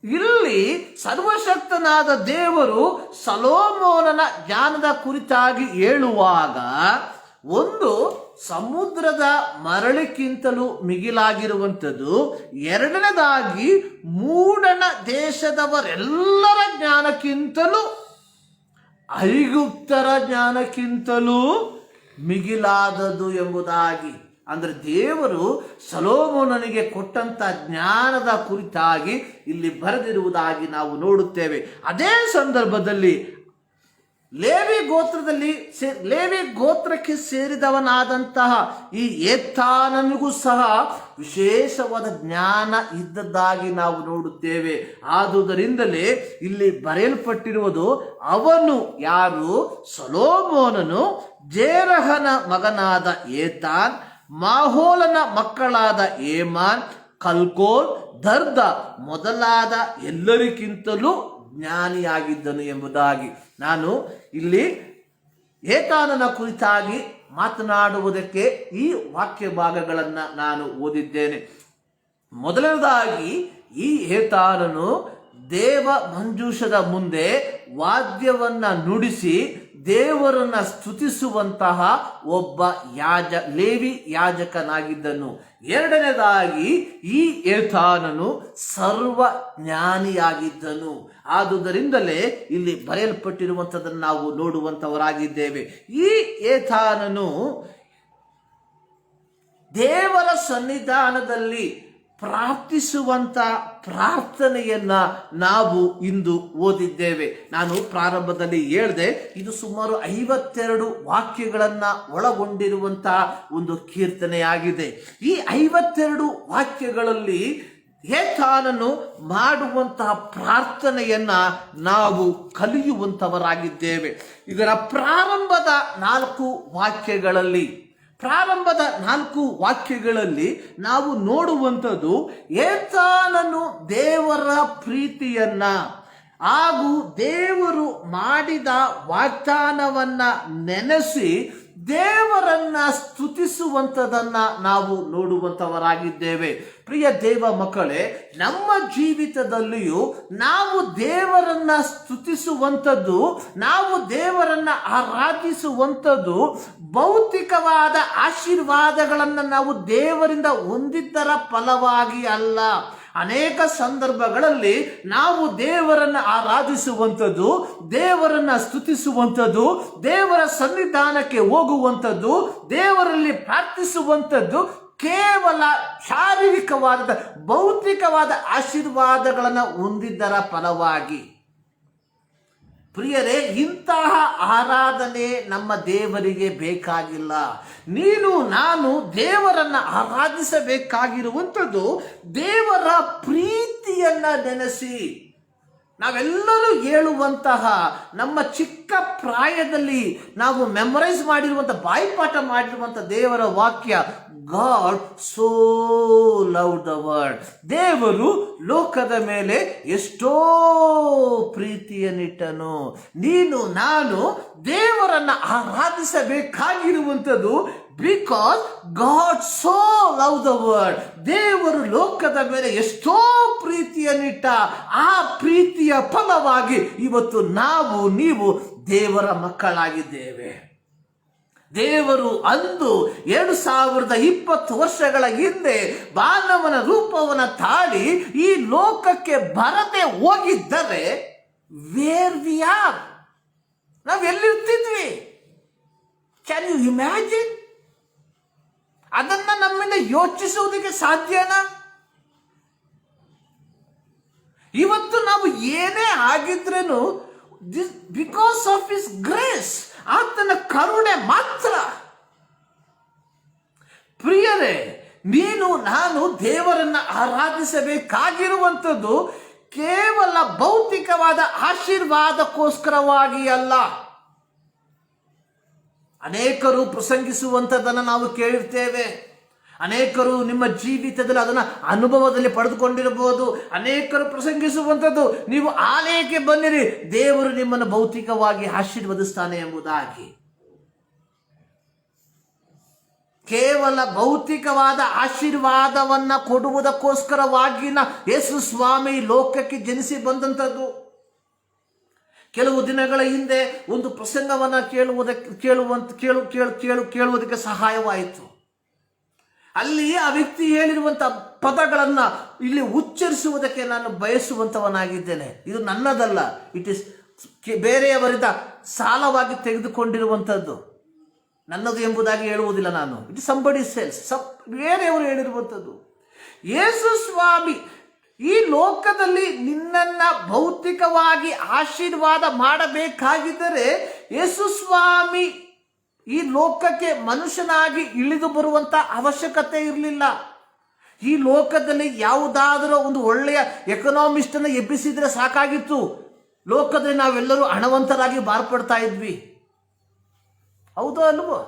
ಇಲ್ಲಿ ಸರ್ವಶಕ್ತನಾದ ದೇವರು ಸೊಲೊಮೋನನ ಜ್ಞಾನದ ಕುರಿತಾಗಿ ಹೇಳುವಾಗ ಒಂದು ಸಮುದ್ರದ ಮರಳಿಗಿಂತಲೂ ಮಿಗಿಲಾಗಿರುವಂಥದ್ದು, ಎರಡನೇದಾಗಿ ಮೂಡಣ ದೇಶದವರೆಲ್ಲರ ಜ್ಞಾನಕ್ಕಿಂತಲೂ ಐಗುಪ್ತರ ಜ್ಞಾನಕ್ಕಿಂತಲೂ ಮಿಗಿಲಾದದು ಎಂಬುದಾಗಿ. ಅಂದರೆ ದೇವರು ಸೊಲೊಮೋನನಿಗೆ ಕೊಟ್ಟಂತ ಜ್ಞಾನದ ಕುರಿತಾಗಿ ಇಲ್ಲಿ ಬರೆದಿರುವುದಾಗಿ ನಾವು ನೋಡುತ್ತೇವೆ. ಅದೇ ಸಂದರ್ಭದಲ್ಲಿ ಲೇವಿ ಗೋತ್ರಕ್ಕೆ ಸೇರಿದವನಾದಂತಹ ಈ ಏತಾನನಿಗೂ ಸಹ ವಿಶೇಷವಾದ ಜ್ಞಾನ ಇದ್ದದ್ದಾಗಿ ನಾವು ನೋಡುತ್ತೇವೆ. ಆದುದರಿಂದಲೇ ಇಲ್ಲಿ ಬರೆಯಲ್ಪಟ್ಟಿರುವುದು, ಅವನು ಯಾರು? ಸೊಲೊಮೋನನು ಜೇರಹನ ಮಗನಾದ ಏತಾನ್, ಮಾಹೋಲನ ಮಕ್ಕಳಾದ ಏಮಾನ್, ಕಲ್ಕೋಲ್, ದರ್ದ ಮೊದಲಾದ ಎಲ್ಲರಿಗಿಂತಲೂ ಜ್ಞಾನಿಯಾಗಿದ್ದನು ಎಂಬುದಾಗಿ. ನಾನು ಇಲ್ಲಿ ಏತಾನನ ಕುರಿತಾಗಿ ಮಾತನಾಡುವುದಕ್ಕೆ ಈ ವಾಕ್ಯ ಭಾಗಗಳನ್ನು ನಾನು ಓದಿದ್ದೇನೆ. ಮೊದಲನೇದಾಗಿ ಈ ಏತಾನನು ದೇವ ಮಂಜೂಷದ ಮುಂದೆ ವಾದ್ಯವನ್ನ ನುಡಿಸಿ ದೇವರನ್ನ ಸ್ತುತಿಸುವಂತಹ ಒಬ್ಬ ಲೇವಿ ಯಾಜಕನಾಗಿದ್ದನು. ಎರಡನೇದಾಗಿ ಈ ಏತಾನನು ಸರ್ವ ಜ್ಞಾನಿಯಾಗಿದ್ದನು. ಆದುದರಿಂದಲೇ ಇಲ್ಲಿ ಬರೆಯಲ್ಪಟ್ಟಿರುವಂಥದ್ದನ್ನು ನಾವು ನೋಡುವಂಥವರಾಗಿದ್ದೇವೆ. ಈ ಏತಾನನು ದೇವರ ಸನ್ನಿಧಾನದಲ್ಲಿ ಪ್ರಾರ್ಥಿಸುವಂತ ಪ್ರಾರ್ಥನೆಯನ್ನ ನಾವು ಇಂದು ಓದಿದ್ದೇವೆ. ನಾನು ಪ್ರಾರಂಭದಲ್ಲಿ ಹೇಳಿದೆ, ಇದು ಸುಮಾರು 52 ವಾಕ್ಯಗಳನ್ನ ಒಳಗೊಂಡಿರುವಂತಹ ಒಂದು ಕೀರ್ತನೆಯಾಗಿದೆ. ಈ 52 ವಾಕ್ಯಗಳಲ್ಲಿ ಏತಾನನು ಮಾಡುವಂತಹ ಪ್ರಾರ್ಥನೆಯನ್ನ ನಾವು ಕಲಿಯುವಂತವರಾಗಿದ್ದೇವೆ. ಇದರ ಪ್ರಾರಂಭದ 4 ವಾಕ್ಯಗಳಲ್ಲಿ ನಾವು ನೋಡುವಂಥದ್ದು ಏತಾನನು ದೇವರ ಪ್ರೀತಿಯನ್ನ ಹಾಗೂ ದೇವರು ಮಾಡಿದ ವಾಗ್ದಾನವನ್ನ ನೆನೆಸಿ ದೇವರನ್ನ ಸ್ತುತಿಸುವಂಥದ್ದನ್ನ ನಾವು ನೋಡುವಂಥವರಾಗಿದ್ದೇವೆ. ಪ್ರಿಯ ದೇವ ಮಕ್ಕಳೇ, ನಮ್ಮ ಜೀವಿತದಲ್ಲಿಯೂ ನಾವು ದೇವರನ್ನ ಸ್ತುತಿಸುವಂಥದ್ದು, ನಾವು ದೇವರನ್ನ ಆರಾಧಿಸುವಂಥದ್ದು ಭೌತಿಕವಾದ ಆಶೀರ್ವಾದಗಳನ್ನು ನಾವು ದೇವರಿಂದ ಹೊಂದಿದ್ದರ ಫಲವಾಗಿ ಅಲ್ಲ. ಅನೇಕ ಸಂದರ್ಭಗಳಲ್ಲಿ ನಾವು ದೇವರನ್ನ ಆರಾಧಿಸುವಂಥದ್ದು, ದೇವರನ್ನ ಸ್ತುತಿಸುವಂಥದ್ದು, ದೇವರ ಸನ್ನಿಧಾನಕ್ಕೆ ಹೋಗುವಂಥದ್ದು, ದೇವರಲ್ಲಿ ಪ್ರಾರ್ಥಿಸುವಂಥದ್ದು ಕೇವಲ ಶಾರೀರಿಕವಾದ ಭೌತಿಕವಾದ ಆಶೀರ್ವಾದಗಳನ್ನು ಹೊಂದಿದ್ದರ ಫಲವಾಗಿ. ಪ್ರಿಯರೇ, ಇಂತಹ ಆರಾಧನೆ ನಮ್ಮ ದೇವರಿಗೆ ಬೇಕಾಗಿಲ್ಲ. ನೀನು ನಾನು ದೇವರನ್ನ ಆರಾಧಿಸಬೇಕಾಗಿರುವಂಥದ್ದು ದೇವರ ಪ್ರೀತಿಯನ್ನ ನೆನೆಸಿ. ನಾವೆಲ್ಲರೂ ಹೇಳುವಂತಹ ನಮ್ಮ ಚಿಕ್ಕ ಪ್ರಾಯದಲ್ಲಿ ನಾವು ಮೆಮೊರೈಸ್ ಮಾಡಿರುವಂಥ, ಬಾಯಿಪಾಠ ಮಾಡಿರುವಂಥ ದೇವರ ವಾಕ್ಯ, God so loved the world. ದೇವರು ಲೋಕದ ಮೇಲೆ ಎಷ್ಟೋ ಪ್ರೀತಿಯನ್ನಿಟ್ಟನು. ನೀನು ನಾನು ದೇವರನ್ನ ಆರಾಧಿಸಬೇಕಾಗಿರುವಂಥದ್ದು because God so loved the world. ದೇವರು ಲೋಕದ ಮೇಲೆ ಎಷ್ಟೋ ಪ್ರೀತಿಯನ್ನಿಟ್ಟ. ಆ ಪ್ರೀತಿಯ ಫಲವಾಗಿ ಇವತ್ತು ನೀವು ದೇವರ ಮಕ್ಕಳಾಗಿದ್ದೇವೆ. ದೇವರು ಅಂದು 2020 ವರ್ಷಗಳ ಹಿಂದೆ ಮಾನವನ ರೂಪವನ್ನು ತಾಳಿ ಈ ಲೋಕಕ್ಕೆ ಬರದೆ ಹೋಗಿದ್ದರೆ ವೇರ್ ವಿ ಆರ್, ನಾವೆಲ್ಲಿರ್ತಿದ್ವಿ? Can you imagine? ಅದನ್ನ ನಮ್ಮಿಂದ ಯೋಚಿಸುವುದಕ್ಕೆ ಸಾಧ್ಯನಾ? ಇವತ್ತು ನಾವು ಏನೇ ಆಗಿದ್ರೇನು ಬಿಕಾಸ್ ಆಫ್ ಹಿಸ್ ಗ್ರೇಸ್, ಆತನ ಕರುಣೆ ಮಾತ್ರ. ಪ್ರಿಯರೇ, ನೀನು ನಾನು ದೇವರನ್ನ ಆರಾಧಿಸಬೇಕಾಗಿರುವಂಥದ್ದು ಕೇವಲ ಭೌತಿಕವಾದ ಆಶೀರ್ವಾದಕ್ಕೋಸ್ಕರವಾಗಿ ಅಲ್ಲ. ಅನೇಕರು ಪ್ರಸಂಗಿಸುವಂಥದ್ದನ್ನು ನಾವು ಕೇಳಿರ್ತೇವೆ. ಅನೇಕರು ನಿಮ್ಮ ಜೀವಿತದಲ್ಲಿ ಅದನ್ನ ಅನುಭವದಲ್ಲಿ ಪಡೆದುಕೊಂಡಿರಬಹುದು. ಅನೇಕರು ಪ್ರಸಂಗಿಸುವಂಥದ್ದು, ನೀವು ಆಲಯಕ್ಕೆ ಬನ್ನಿರಿ, ದೇವರು ನಿಮ್ಮನ್ನು ಭೌತಿಕವಾಗಿ ಆಶೀರ್ವದಿಸ್ತಾನೆ ಎಂಬುದಾಗಿ. ಕೇವಲ ಭೌತಿಕವಾದ ಆಶೀರ್ವಾದವನ್ನ ಕೊಡುವುದಕ್ಕೋಸ್ಕರವಾಗಿನ ಯೇಸು ಸ್ವಾಮಿ ಲೋಕಕ್ಕೆ ಜನಿಸಿ ಬಂದಂಥದ್ದು. ಕೆಲವು ದಿನಗಳ ಹಿಂದೆ ಒಂದು ಪ್ರಸಂಗವನ್ನು ಕೇಳುವುದಕ್ಕೆ ಸಹಾಯವಾಯಿತು. ಅಲ್ಲಿ ಆ ವ್ಯಕ್ತಿ ಹೇಳಿರುವಂಥ ಪದಗಳನ್ನು ಇಲ್ಲಿ ಉಚ್ಚರಿಸುವುದಕ್ಕೆ ನಾನು ಬಯಸುವಂಥವನಾಗಿದ್ದೇನೆ. ಇದು ನನ್ನದಲ್ಲ, ಇಟ್ ಇಸ್ ಬೇರೆಯವರಿಂದ ಸಾಲವಾಗಿ ತೆಗೆದುಕೊಂಡಿರುವಂಥದ್ದು, ನನ್ನದು ಎಂಬುದಾಗಿ ಹೇಳುವುದಿಲ್ಲ ನಾನು. ಇಟ್ ಇಸ್ ಸಂಬಡಿ ಸೇಲ್ಸ್, ಬೇರೆಯವರು ಹೇಳಿರುವಂಥದ್ದು. ಯೇಸು ಸ್ವಾಮಿ ಈ ಲೋಕದಲ್ಲಿ ನಿನ್ನನ್ನ ಭೌತಿಕವಾಗಿ ಆಶೀರ್ವಾದ ಮಾಡಬೇಕಾಗಿದ್ದರೆ ಯೇಸು ಸ್ವಾಮಿ ಈ ಲೋಕಕ್ಕೆ ಮನುಷ್ಯನಾಗಿ ಇಳಿದು ಬರುವಂತ ಅವಶ್ಯಕತೆ ಇರಲಿಲ್ಲ. ಈ ಲೋಕದಲ್ಲಿ ಯಾವುದಾದರೂ ಒಂದು ಒಳ್ಳೆಯ ಎಕನಾಮಿಸ್ಟ್ ಅನ್ನು ಎಬ್ಬಿಸಿದ್ರೆ ಸಾಕಾಗಿತ್ತು. ಲೋಕದಲ್ಲಿ ನಾವೆಲ್ಲರೂ ಹಣವಂತರಾಗಿ ಮಾರ್ಪಡ್ತಾ ಇದ್ವಿ. ಹೌದೋ ಅಲ್ವೋ?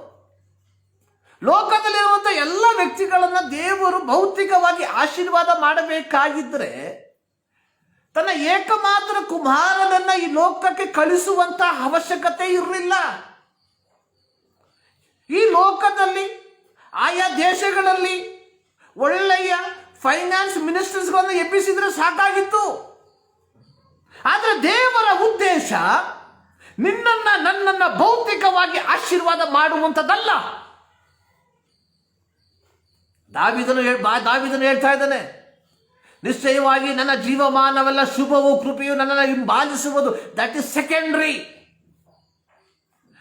ಲೋಕದಲ್ಲಿರುವಂಥ ಎಲ್ಲ ವ್ಯಕ್ತಿಗಳನ್ನ ದೇವರು ಭೌತಿಕವಾಗಿ ಆಶೀರ್ವಾದ ಮಾಡಬೇಕಾಗಿದ್ರೆ ತನ್ನ ಏಕಮಾತ್ರ ಕುಮಾರನನ್ನ ಈ ಲೋಕಕ್ಕೆ ಕಳಿಸುವಂತ ಅವಶ್ಯಕತೆ ಇರಲಿಲ್ಲ. ಈ ಲೋಕದಲ್ಲಿ ಆಯಾ ದೇಶಗಳಲ್ಲಿ ಒಳ್ಳೆಯ ಫೈನಾನ್ಸ್ ಮಿನಿಸ್ಟರ್ಸ್ಗಳನ್ನು ಎಬ್ಬಿಸಿದ್ರೆ ಸಾಕಾಗಿತ್ತು. ಆದರೆ ದೇವರ ಉದ್ದೇಶ ನಿನ್ನನ್ನ ನನ್ನನ್ನ ಭೌತಿಕವಾಗಿ ಮಾಡುವಂಥದ್ದಲ್ಲ. ದಾವೀದನು ಹೇಳ್ತಾ ಇದ್ದಾನೆ, ನಿಶ್ಚಯವಾಗಿ ನನ್ನ ಜೀವಮಾನವೆಲ್ಲ ಶುಭವೂ ಕೃಪೆಯು ನನ್ನನ್ನು ಹಿಂಬಾಲಿಸುವುದು. That is secondary.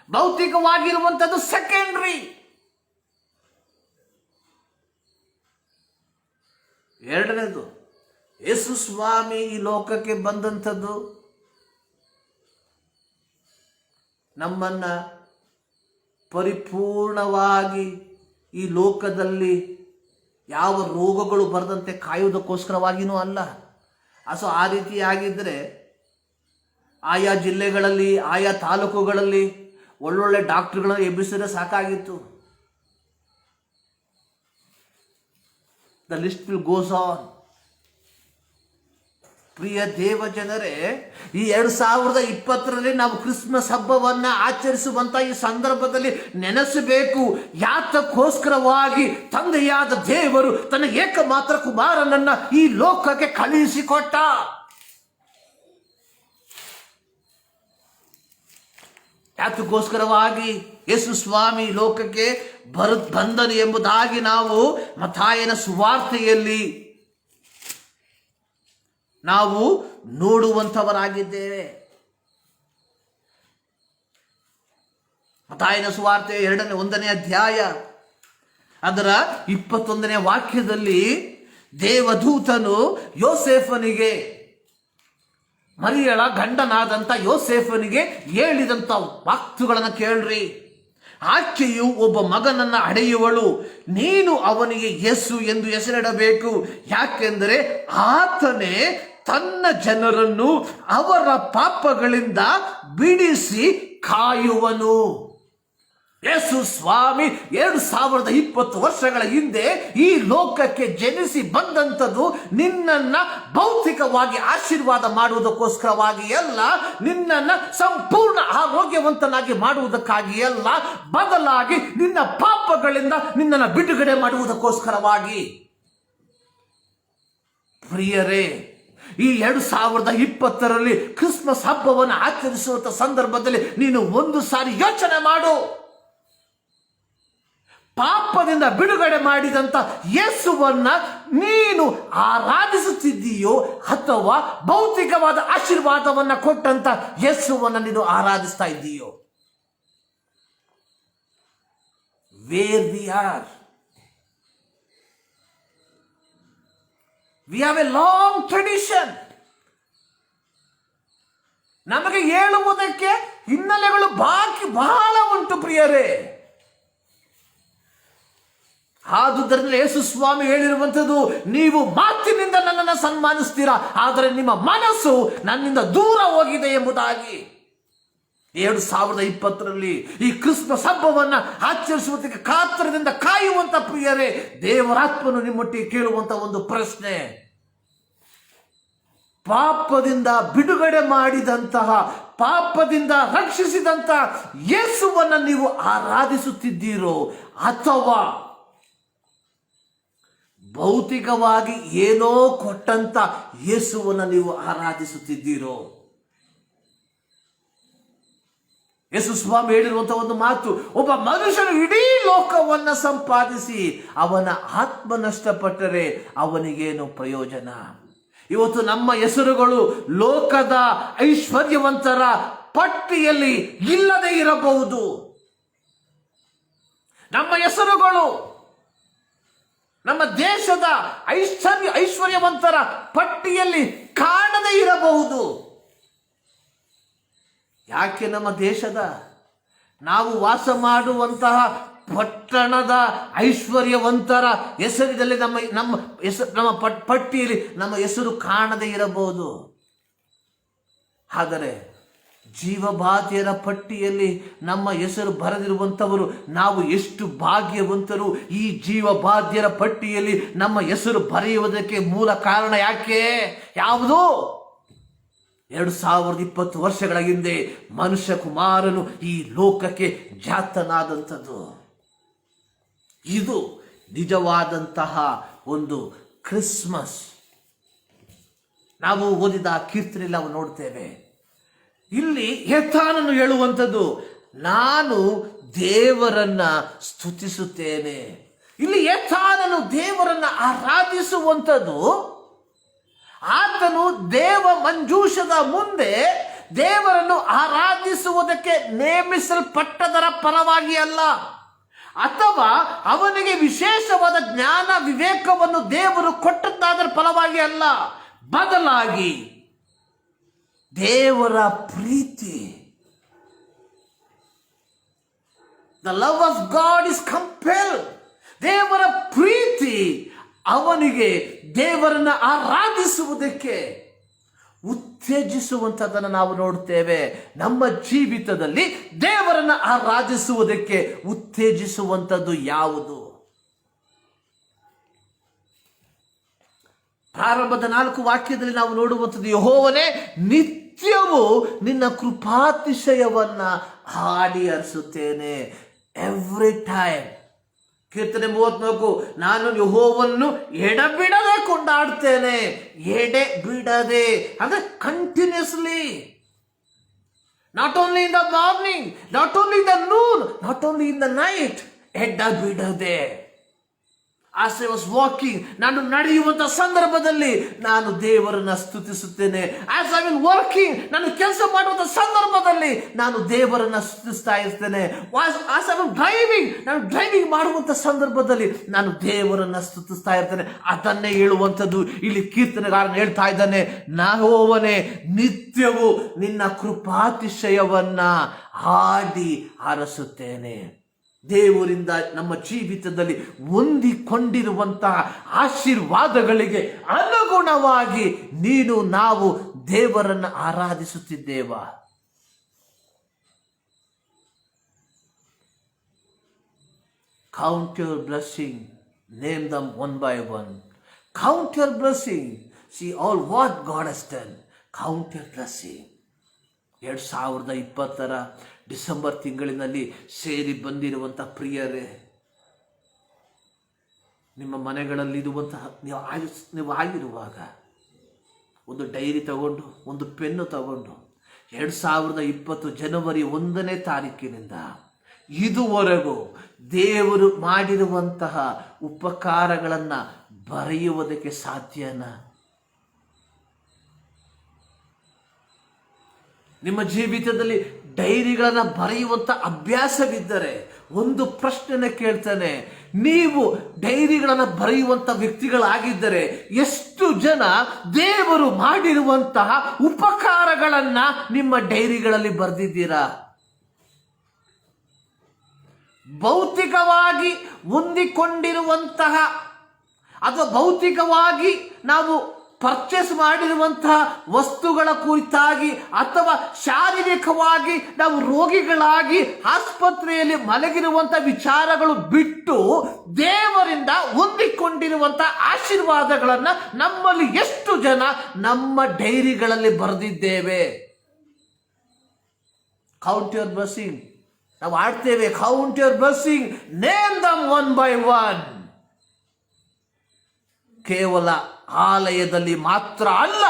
ಭೌತಿಕವಾಗಿರುವಂಥದ್ದು ಸೆಕೆಂಡ್ರಿ. ಎರಡನೇದು, ಯೇಸು ಸ್ವಾಮಿ ಈ ಲೋಕಕ್ಕೆ ಬಂದಂಥದ್ದು ನಮ್ಮನ್ನ ಪರಿಪೂರ್ಣವಾಗಿ ಈ ಲೋಕದಲ್ಲಿ ಯಾವ ರೋಗಗಳು ಬರದಂತೆ ಕಾಯುವುದಕ್ಕೋಸ್ಕರವಾಗಿಯೂ ಅಲ್ಲ. ಸೊ ಆ ರೀತಿಯಾಗಿದ್ದರೆ ಆಯಾ ಜಿಲ್ಲೆಗಳಲ್ಲಿ ಆಯಾ ತಾಲೂಕುಗಳಲ್ಲಿ ಒಳ್ಳೊಳ್ಳೆ ಡಾಕ್ಟರ್ಗಳನ್ನು ಎಬ್ಬಿಸಿದ್ರೆ ಸಾಕಾಗಿತ್ತು. The list will goes on. ಪ್ರಿಯ ದೇವ ಜನರೇ, ಈ 2020ರಲ್ಲಿ ನಾವು ಕ್ರಿಸ್ಮಸ್ ಹಬ್ಬವನ್ನ ಆಚರಿಸುವಂತ ಈ ಸಂದರ್ಭದಲ್ಲಿ ನೆನೆಸಬೇಕು, ಯಾತಕ್ಕೋಸ್ಕರವಾಗಿ ತಂದೆಯಾದ ದೇವರು ತನ್ನ ಏಕಮಾತ್ರ ಕುಮಾರನನ್ನ ಈ ಲೋಕಕ್ಕೆ ಕಳುಹಿಸಿಕೊಟ್ಟ. ಯಾತಕ್ಕೋಸ್ಕರವಾಗಿ ಯೇಸು ಸ್ವಾಮಿ ಲೋಕಕ್ಕೆ ಬಂದನು ಎಂಬುದಾಗಿ ನಾವು ಮತ್ತಾಯನ ಸುವಾರ್ತೆಯಲ್ಲಿ ನಾವು ನೋಡುವಂಥವರಾಗಿದ್ದೇವೆ. ಮತ್ತಾಯನ ಸುವಾರ್ತೆ 1ನೇ ಅಧ್ಯಾಯ ಅದರ 21ನೇ ವಾಕ್ಯದಲ್ಲಿ ದೇವದೂತನು ಯೋಸೇಫನಿಗೆ, ಮರಿಯಳ ಗಂಡನಾದಂಥ ಯೋಸೇಫನಿಗೆ ಹೇಳಿದಂಥ ವಾಕ್ಯಗಳನ್ನು ಕೇಳ್ರಿ. ಆಕೆಯು ಒಬ್ಬ ಮಗನನ್ನ ಹಡೆಯುವಳು, ನೀನು ಅವನಿಗೆ ಯೇಸು ಎಂದು ಹೆಸರಿಡಬೇಕು, ಯಾಕೆಂದರೆ ಆತನೇ ತನ್ನ ಜನರನ್ನು ಅವರ ಪಾಪಗಳಿಂದ ಬಿಡಿಸಿ ಕಾಯುವನು. ಯೇಸು ಸ್ವಾಮಿ 2020 ವರ್ಷಗಳ ಹಿಂದೆ ಈ ಲೋಕಕ್ಕೆ ಜನಿಸಿ ಬಂದಂಥದ್ದು ನಿನ್ನನ್ನ ಭೌತಿಕವಾಗಿ ಆಶೀರ್ವಾದ ಮಾಡುವುದಕ್ಕೋಸ್ಕರವಾಗಿ ಅಲ್ಲ, ನಿನ್ನನ್ನ ಸಂಪೂರ್ಣ ಆರೋಗ್ಯವಂತನಾಗಿ ಮಾಡುವುದಕ್ಕಾಗಿ ಅಲ್ಲ, ಬದಲಾಗಿ ನಿನ್ನ ಪಾಪಗಳಿಂದ ನಿನ್ನನ್ನು ಬಿಡುಗಡೆ ಮಾಡುವುದಕ್ಕೋಸ್ಕರವಾಗಿ. ಪ್ರಿಯರೇ, ಈ 2020ರಲ್ಲಿ ಕ್ರಿಸ್ಮಸ್ ಹಬ್ಬವನ್ನು ಆಚರಿಸುವಂತ ಸಂದರ್ಭದಲ್ಲಿ ನೀನು ಒಂದು ಸಾರಿ ಯೋಚನೆ ಮಾಡು. ಪಾಪದಿಂದ ಬಿಡುಗಡೆ ಮಾಡಿದಂತ ಯೇಸುವನ್ನ ನೀನು ಆರಾಧಿಸುತ್ತಿದ್ದೀಯೋ ಅಥವಾ ಭೌತಿಕವಾದ ಆಶೀರ್ವಾದವನ್ನ ಕೊಟ್ಟಂತ ಯೇಸುವನ್ನ ನೀನು ಆರಾಧಿಸ್ತಾ ಇದ್ದೀಯೋ? Where we are. We have a long tradition. ನಮಗೆ ಹೇಳುವುದಕ್ಕೆ ಹಿನ್ನೆಲೆಗಳು ಬಾಕಿ ಬಹಳ ಉಂಟು ಪ್ರಿಯರೇ. ಆದುದರಿಂದ ಯೇಸು ಸ್ವಾಮಿ ಹೇಳಿರುವಂಥದ್ದು, ನೀವು ಮಾತಿನಿಂದ ನನ್ನನ್ನು ಸನ್ಮಾನಿಸ್ತೀರಾ, ಆದರೆ ನಿಮ್ಮ ಮನಸ್ಸು ನನ್ನಿಂದ ದೂರ ಹೋಗಿದೆ ಎಂಬುದಾಗಿ. 2020ರಲ್ಲಿ ಈ ಕ್ರಿಸ್ಮಸ್ ಹಬ್ಬವನ್ನ ಆಚರಿಸುವುದಕ್ಕೆ ಕಾತರದಿಂದ ಕಾಯುವಂತ ಪ್ರಿಯರೇ, ದೇವರಾತ್ಮನು ನಿಮ್ಮೊಟ್ಟಿಗೆ ಕೇಳುವಂತ ಒಂದು ಪ್ರಶ್ನೆ, ಪಾಪದಿಂದ ಬಿಡುಗಡೆ ಮಾಡಿದಂತಹ, ಪಾಪದಿಂದ ರಕ್ಷಿಸಿದಂತಹ ಯೇಸುವನ್ನು ನೀವು ಆರಾಧಿಸುತ್ತಿದ್ದೀರೋ, ಅಥವಾ ಭೌತಿಕವಾಗಿ ಏನೋ ಕೊಟ್ಟಂತ ಯೇಸುವನ್ನು ನೀವು ಆರಾಧಿಸುತ್ತಿದ್ದೀರೋ? ಯೇಸು ಸ್ವಾಮಿ ಹೇಳಿರುವಂತಹ ಒಂದು ಮಾತು, ಒಬ್ಬ ಮನುಷ್ಯನು ಇಡೀ ಲೋಕವನ್ನ ಸಂಪಾದಿಸಿ ಅವನ ಆತ್ಮ ನಷ್ಟಪಟ್ಟರೆ ಅವನಿಗೇನು ಪ್ರಯೋಜನ? ಇವತ್ತು ನಮ್ಮ ಹೆಸರುಗಳು ಲೋಕದ ಐಶ್ವರ್ಯವಂತರ ಪಟ್ಟಿಯಲ್ಲಿ ಇಲ್ಲದೆ ಇರಬಹುದು. ನಮ್ಮ ಹೆಸರುಗಳು ನಮ್ಮ ದೇಶದ ಐಶ್ವರ್ಯವಂತರ ಪಟ್ಟಿಯಲ್ಲಿ ಕಾಣದೇ ಇರಬಹುದು. ಯಾಕೆ? ನಮ್ಮ ದೇಶದ, ನಾವು ವಾಸ ಮಾಡುವಂತಹ ಪಟ್ಟಣದ ಐಶ್ವರ್ಯವಂತರ ಹೆಸರಿನಲ್ಲಿ ನಮ್ಮ ಪಟ್ಟಿಯಲ್ಲಿ ನಮ್ಮ ಹೆಸರು ಕಾಣದೇ ಇರಬಹುದು. ಆದರೆ ಜೀವಬಾಧ್ಯರ ಪಟ್ಟಿಯಲ್ಲಿ ನಮ್ಮ ಹೆಸರು ಬರೆದಿರುವಂಥವರು ನಾವು ಎಷ್ಟು ಭಾಗ್ಯವಂತರು. ಈ ಜೀವಬಾಧ್ಯರ ಪಟ್ಟಿಯಲ್ಲಿ ನಮ್ಮ ಹೆಸರು ಬರೆಯುವುದಕ್ಕೆ ಮೂಲ ಕಾರಣ ಯಾಕೆ? ಯಾವುದು? 2020 ವರ್ಷಗಳ ಹಿಂದೆ ಮನುಷ್ಯ ಕುಮಾರನು ಈ ಲೋಕಕ್ಕೆ ಜಾತನಾದಂಥದ್ದು. ಇದು ನಿಜವಾದಂತಹ ಒಂದು ಕ್ರಿಸ್ಮಸ್. ನಾವು ಓದಿದ ಕೀರ್ತನೆಯಲ್ಲಿ ನಾವು ನೋಡ್ತೇವೆ. ಇಲ್ಲಿ ಯೆಥಾನನು ಹೇಳುವಂಥದ್ದು, ನಾನು ದೇವರನ್ನ ಸ್ತುತಿಸುತ್ತೇನೆ. ಇಲ್ಲಿ ಯೆಥಾನನು ದೇವರನ್ನ ಆರಾಧಿಸುವಂಥದ್ದು, ಆತನು ದೇವ ಮಂಜೂಷದ ಮುಂದೆ ದೇವರನ್ನು ಆರಾಧಿಸುವುದಕ್ಕೆ ನೇಮಿಸಲ್ಪಟ್ಟದರ ಪರವಾಗಿ ಅಲ್ಲ, ಅಥವಾ ಅವನಿಗೆ ವಿಶೇಷವಾದ ಜ್ಞಾನ ವಿವೇಕವನ್ನು ದೇವರು ಕೊಟ್ಟದ್ದಾದರ ಫಲವಾಗಿ ಅಲ್ಲ. ಬದಲಾಗಿ ದೇವರ ಪ್ರೀತಿ, the love of God is compelled. ದೇವರ ಪ್ರೀತಿ ಅವನಿಗೆ ದೇವರನ್ನ ಆರಾಧಿಸುವುದಕ್ಕೆ ಉತ್ತೇಜಿಸುವಂಥದ್ದನ್ನು ನಾವು ನೋಡ್ತೇವೆ. ನಮ್ಮ ಜೀವಿತದಲ್ಲಿ ದೇವರನ್ನ ಆರಾಧಿಸುವುದಕ್ಕೆ ಉತ್ತೇಜಿಸುವಂಥದ್ದು ಯಾವುದು? ಪ್ರಾರಂಭದ 4 ವಾಕ್ಯದಲ್ಲಿ ನಾವು ನೋಡುವಂಥದ್ದು, ಯೆಹೋವನೇ ನಿತ್ಯವೂ ನಿನ್ನ ಕೃಪಾತಿಶಯವನ್ನ ಹಾಡಿ ಹರಿಸುತ್ತೇನೆ. Every time. ಕೀರ್ತನೆ 34, ನಾನು ಯೆಹೋವನನ್ನು ಎಡಬಿಡದೆ ಕೊಂಡಾಡ್ತೇನೆ. ಎಡೆ ಬಿಡದೆ ಅಂದ್ರೆ continuously. Not only in the morning, not only in the Noon, not only in the night. ಎಡ ಬಿಡದೆ. ಆಸ್ ಐ ವಾಸ್ ವಾಕಿಂಗ್, ನಾನು ನಡೆಯುವಂತಹ ಸಂದರ್ಭದಲ್ಲಿ ನಾನು ದೇವರನ್ನ ಸ್ತುತಿಸುತ್ತೇನೆ. ಆಸ್ ಐ ವಿಲ್ ವರ್ಕಿಂಗ್, ನಾನು ಕೆಲಸ ಮಾಡುವಂತಹ ಸಂದರ್ಭದಲ್ಲಿ ನಾನು ದೇವರನ್ನ ಸ್ತುತಿಸ್ತಾ ಇರ್ತೇನೆ. ಆಸ್ ಐ ವಿಲ್ ಡ್ರೈವಿಂಗ್, ನಾನು ಡ್ರೈವಿಂಗ್ ಮಾಡುವಂತಹ ಸಂದರ್ಭದಲ್ಲಿ ನಾನು ದೇವರನ್ನ ಸ್ತುತಿಸ್ತಾ ಇರ್ತೇನೆ. ಅದನ್ನೇ ಹೇಳುವಂಥದ್ದು ಇಲ್ಲಿ ಕೀರ್ತನೆಗಾರನು ಹೇಳ್ತಾ ಇದ್ದಾನೆ, ಯೆಹೋವನೇ ನಿತ್ಯವೂ ನಿನ್ನ ಕೃಪಾತಿಶಯವನ್ನ ಹಾಡಿ ಹರಸುತ್ತೇನೆ. ದೇವರಿಂದ ನಮ್ಮ ಜೀವಿತದಲ್ಲಿ ಹೊಂದಿಕೊಂಡಿರುವಂತಹ ಆಶೀರ್ವಾದಗಳಿಗೆ ಅನುಗುಣವಾಗಿ ನಾವು ದೇವರನ್ನು ಆರಾಧಿಸುತ್ತಿದ್ದೇವಾ? Count your blessing, name them one by one. Count your blessing, see all what God has done. Count your blessing. 2020 December ತಿಂಗಳಿನಲ್ಲಿ ಸೇರಿ ಬಂದಿರುವಂಥ ಪ್ರಿಯರೇ, ನಿಮ್ಮ ಮನೆಗಳಲ್ಲಿ ಇರುವಂತಹ ನೀವು ಆಗಿರುವಾಗ ಒಂದು ಡೈರಿ ತಗೊಂಡು, ಒಂದು ಪೆನ್ನು ತಗೊಂಡು 2020 ಜನವರಿ 1ನೇ ತಾರೀಕಿನಿಂದ ಇದುವರೆಗೂ ದೇವರು ಮಾಡಿರುವಂತಹ ಉಪಕಾರಗಳನ್ನು ಬರೆಯುವುದಕ್ಕೆ ಸಾಧ್ಯನಾ? ನಿಮ್ಮ ಜೀವಿತದಲ್ಲಿ ಡೈರಿಗಳನ್ನು ಬರೆಯುವಂಥ ಅಭ್ಯಾಸವಿದ್ದರೆ ಒಂದು ಪ್ರಶ್ನೆನ ಕೇಳ್ತಾನೆ, ನೀವು ಡೈರಿಗಳನ್ನು ಬರೆಯುವಂಥ ವ್ಯಕ್ತಿಗಳಾಗಿದ್ದರೆ ಎಷ್ಟು ಜನ ದೇವರು ಮಾಡಿರುವಂತಹ ಉಪಕಾರಗಳನ್ನ ನಿಮ್ಮ ಡೈರಿಗಳಲ್ಲಿ ಬರೆದಿದ್ದೀರಾ? ಭೌತಿಕವಾಗಿ ಹೊಂದಿಕೊಂಡಿರುವಂತಹ ಅಥವಾ ಭೌತಿಕವಾಗಿ ನಾವು ಪರ್ಚೇಸ್ ಮಾಡಿರುವಂತಹ ವಸ್ತುಗಳ ಕುರಿತಾಗಿ, ಅಥವಾ ಶಾರೀರಿಕವಾಗಿ ನಾವು ರೋಗಿಗಳಾಗಿ ಆಸ್ಪತ್ರೆಯಲ್ಲಿ ಮಲಗಿರುವಂತಹ ವಿಚಾರಗಳು ಬಿಟ್ಟು ದೇವರಿಂದ ಹೊಂದಿಕೊಂಡಿರುವಂತಹ ಆಶೀರ್ವಾದಗಳನ್ನ ನಮ್ಮಲ್ಲಿ ಎಷ್ಟು ಜನ ನಮ್ಮ ಡೈರಿಗಳಲ್ಲಿ ಬರೆದಿದ್ದೇವೆ. Count your blessing. ನಾವು ಆಡ್ತೇವೆ, count your blessing, name dum one by one. ಕೇವಲ ಆಲಯದಲ್ಲಿ ಮಾತ್ರ ಅಲ್ಲ,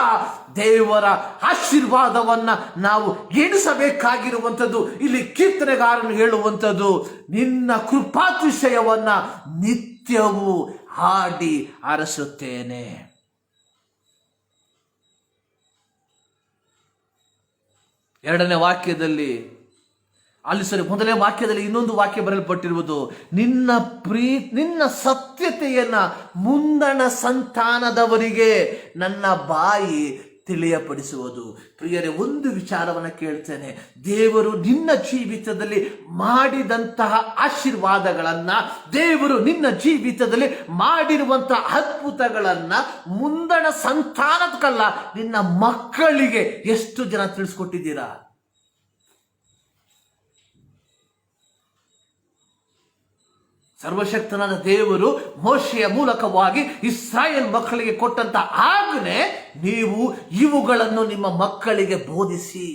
ದೇವರ ಆಶೀರ್ವಾದವನ್ನ ನಾವು ಎಣಿಸಬೇಕಾಗಿರುವಂಥದ್ದು. ಇಲ್ಲಿ ಕೀರ್ತನೆಗಾರನು ಹೇಳುವಂಥದ್ದು, ನಿನ್ನ ಕೃಪಾತಿಶಯವನ್ನ ನಿತ್ಯವೂ ಹಾಡಿ ಹರಸುತ್ತೇನೆ. ಎರಡನೇ ವಾಕ್ಯದಲ್ಲಿ ಮೊದಲನೇ ವಾಕ್ಯದಲ್ಲಿ ಇನ್ನೊಂದು ವಾಕ್ಯ ಬರೆಯಲ್ಪಟ್ಟಿರುವುದು, ನಿನ್ನ ಸತ್ಯತೆಯನ್ನ ಮುಂದಣ ಸಂತಾನದವರಿಗೆ ನನ್ನ ಬಾಯಿ ತಿಳಿಯಪಡಿಸುವುದು. ಪ್ರಿಯರೇ, ಒಂದು ವಿಚಾರವನ್ನು ಕೇಳ್ತೇನೆ. ದೇವರು ನಿನ್ನ ಜೀವಿತದಲ್ಲಿ ಮಾಡಿದಂತಹ ಆಶೀರ್ವಾದಗಳನ್ನ, ದೇವರು ನಿನ್ನ ಜೀವಿತದಲ್ಲಿ ಮಾಡಿರುವಂತಹ ಅದ್ಭುತಗಳನ್ನ ಮುಂದಣ ಸಂತಾನಕ್ಕಲ್ಲ, ನಿನ್ನ ಮಕ್ಕಳಿಗೆ ಎಷ್ಟು ಜನ ತಿಳಿಸ್ಕೊಟ್ಟಿದ್ದೀರಾ? ಸರ್ವಶಕ್ತನಾದ ದೇವರು ಮೋಶೆಯ ಮೂಲಕವಾಗಿ ಇಸ್ರಾಯೇಲ್ ಮಕ್ಕಳಿಗೆ ಕೊಟ್ಟಂತ ಆಜ್ಞೆ, ನೀವು ಇವುಗಳನ್ನು ನಿಮ್ಮ ಮಕ್ಕಳಿಗೆ ಬೋಧಿಸಿ.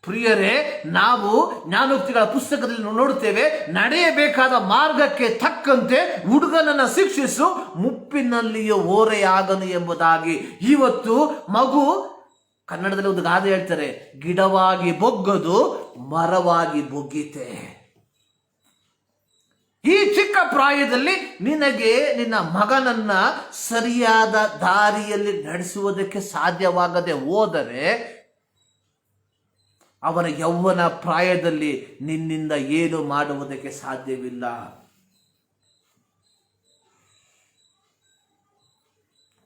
ಪ್ರಿಯರೇ, ನಾವು ಜ್ಞಾನೋಕ್ತಿಗಳ ಪುಸ್ತಕದಲ್ಲಿ ನೋಡುತ್ತೇವೆ, ನಡೆಯಬೇಕಾದ ಮಾರ್ಗಕ್ಕೆ ತಕ್ಕಂತೆ ಹುಡುಗನನ್ನ ಶಿಕ್ಷಿಸು, ಮುಪ್ಪಿನಲ್ಲಿಯೂ ಓರೆಯಾಗನು ಎಂಬುದಾಗಿ. ಇವತ್ತು ಮಗು, ಕನ್ನಡದಲ್ಲಿ ಒಂದು ಗಾದೆ ಹೇಳ್ತಾರೆ, ಗಿಡವಾಗಿ ಬೊಗ್ಗದು ಮರವಾಗಿ ಬೊಗ್ಗಿತೆ. ಈ ಚಿಕ್ಕ ಪ್ರಾಯದಲ್ಲಿ ನಿನಗೆ ನಿನ್ನ ಮಗನನ್ನ ಸರಿಯಾದ ದಾರಿಯಲ್ಲಿ ನಡೆಸುವುದಕ್ಕೆ ಸಾಧ್ಯವಾಗದೆ ಹೋದರೆ, ಅವನ ಯೌವನ ಪ್ರಾಯದಲ್ಲಿ ನಿನ್ನಿಂದ ಏನು ಮಾಡುವುದಕ್ಕೆ ಸಾಧ್ಯವಿಲ್ಲ.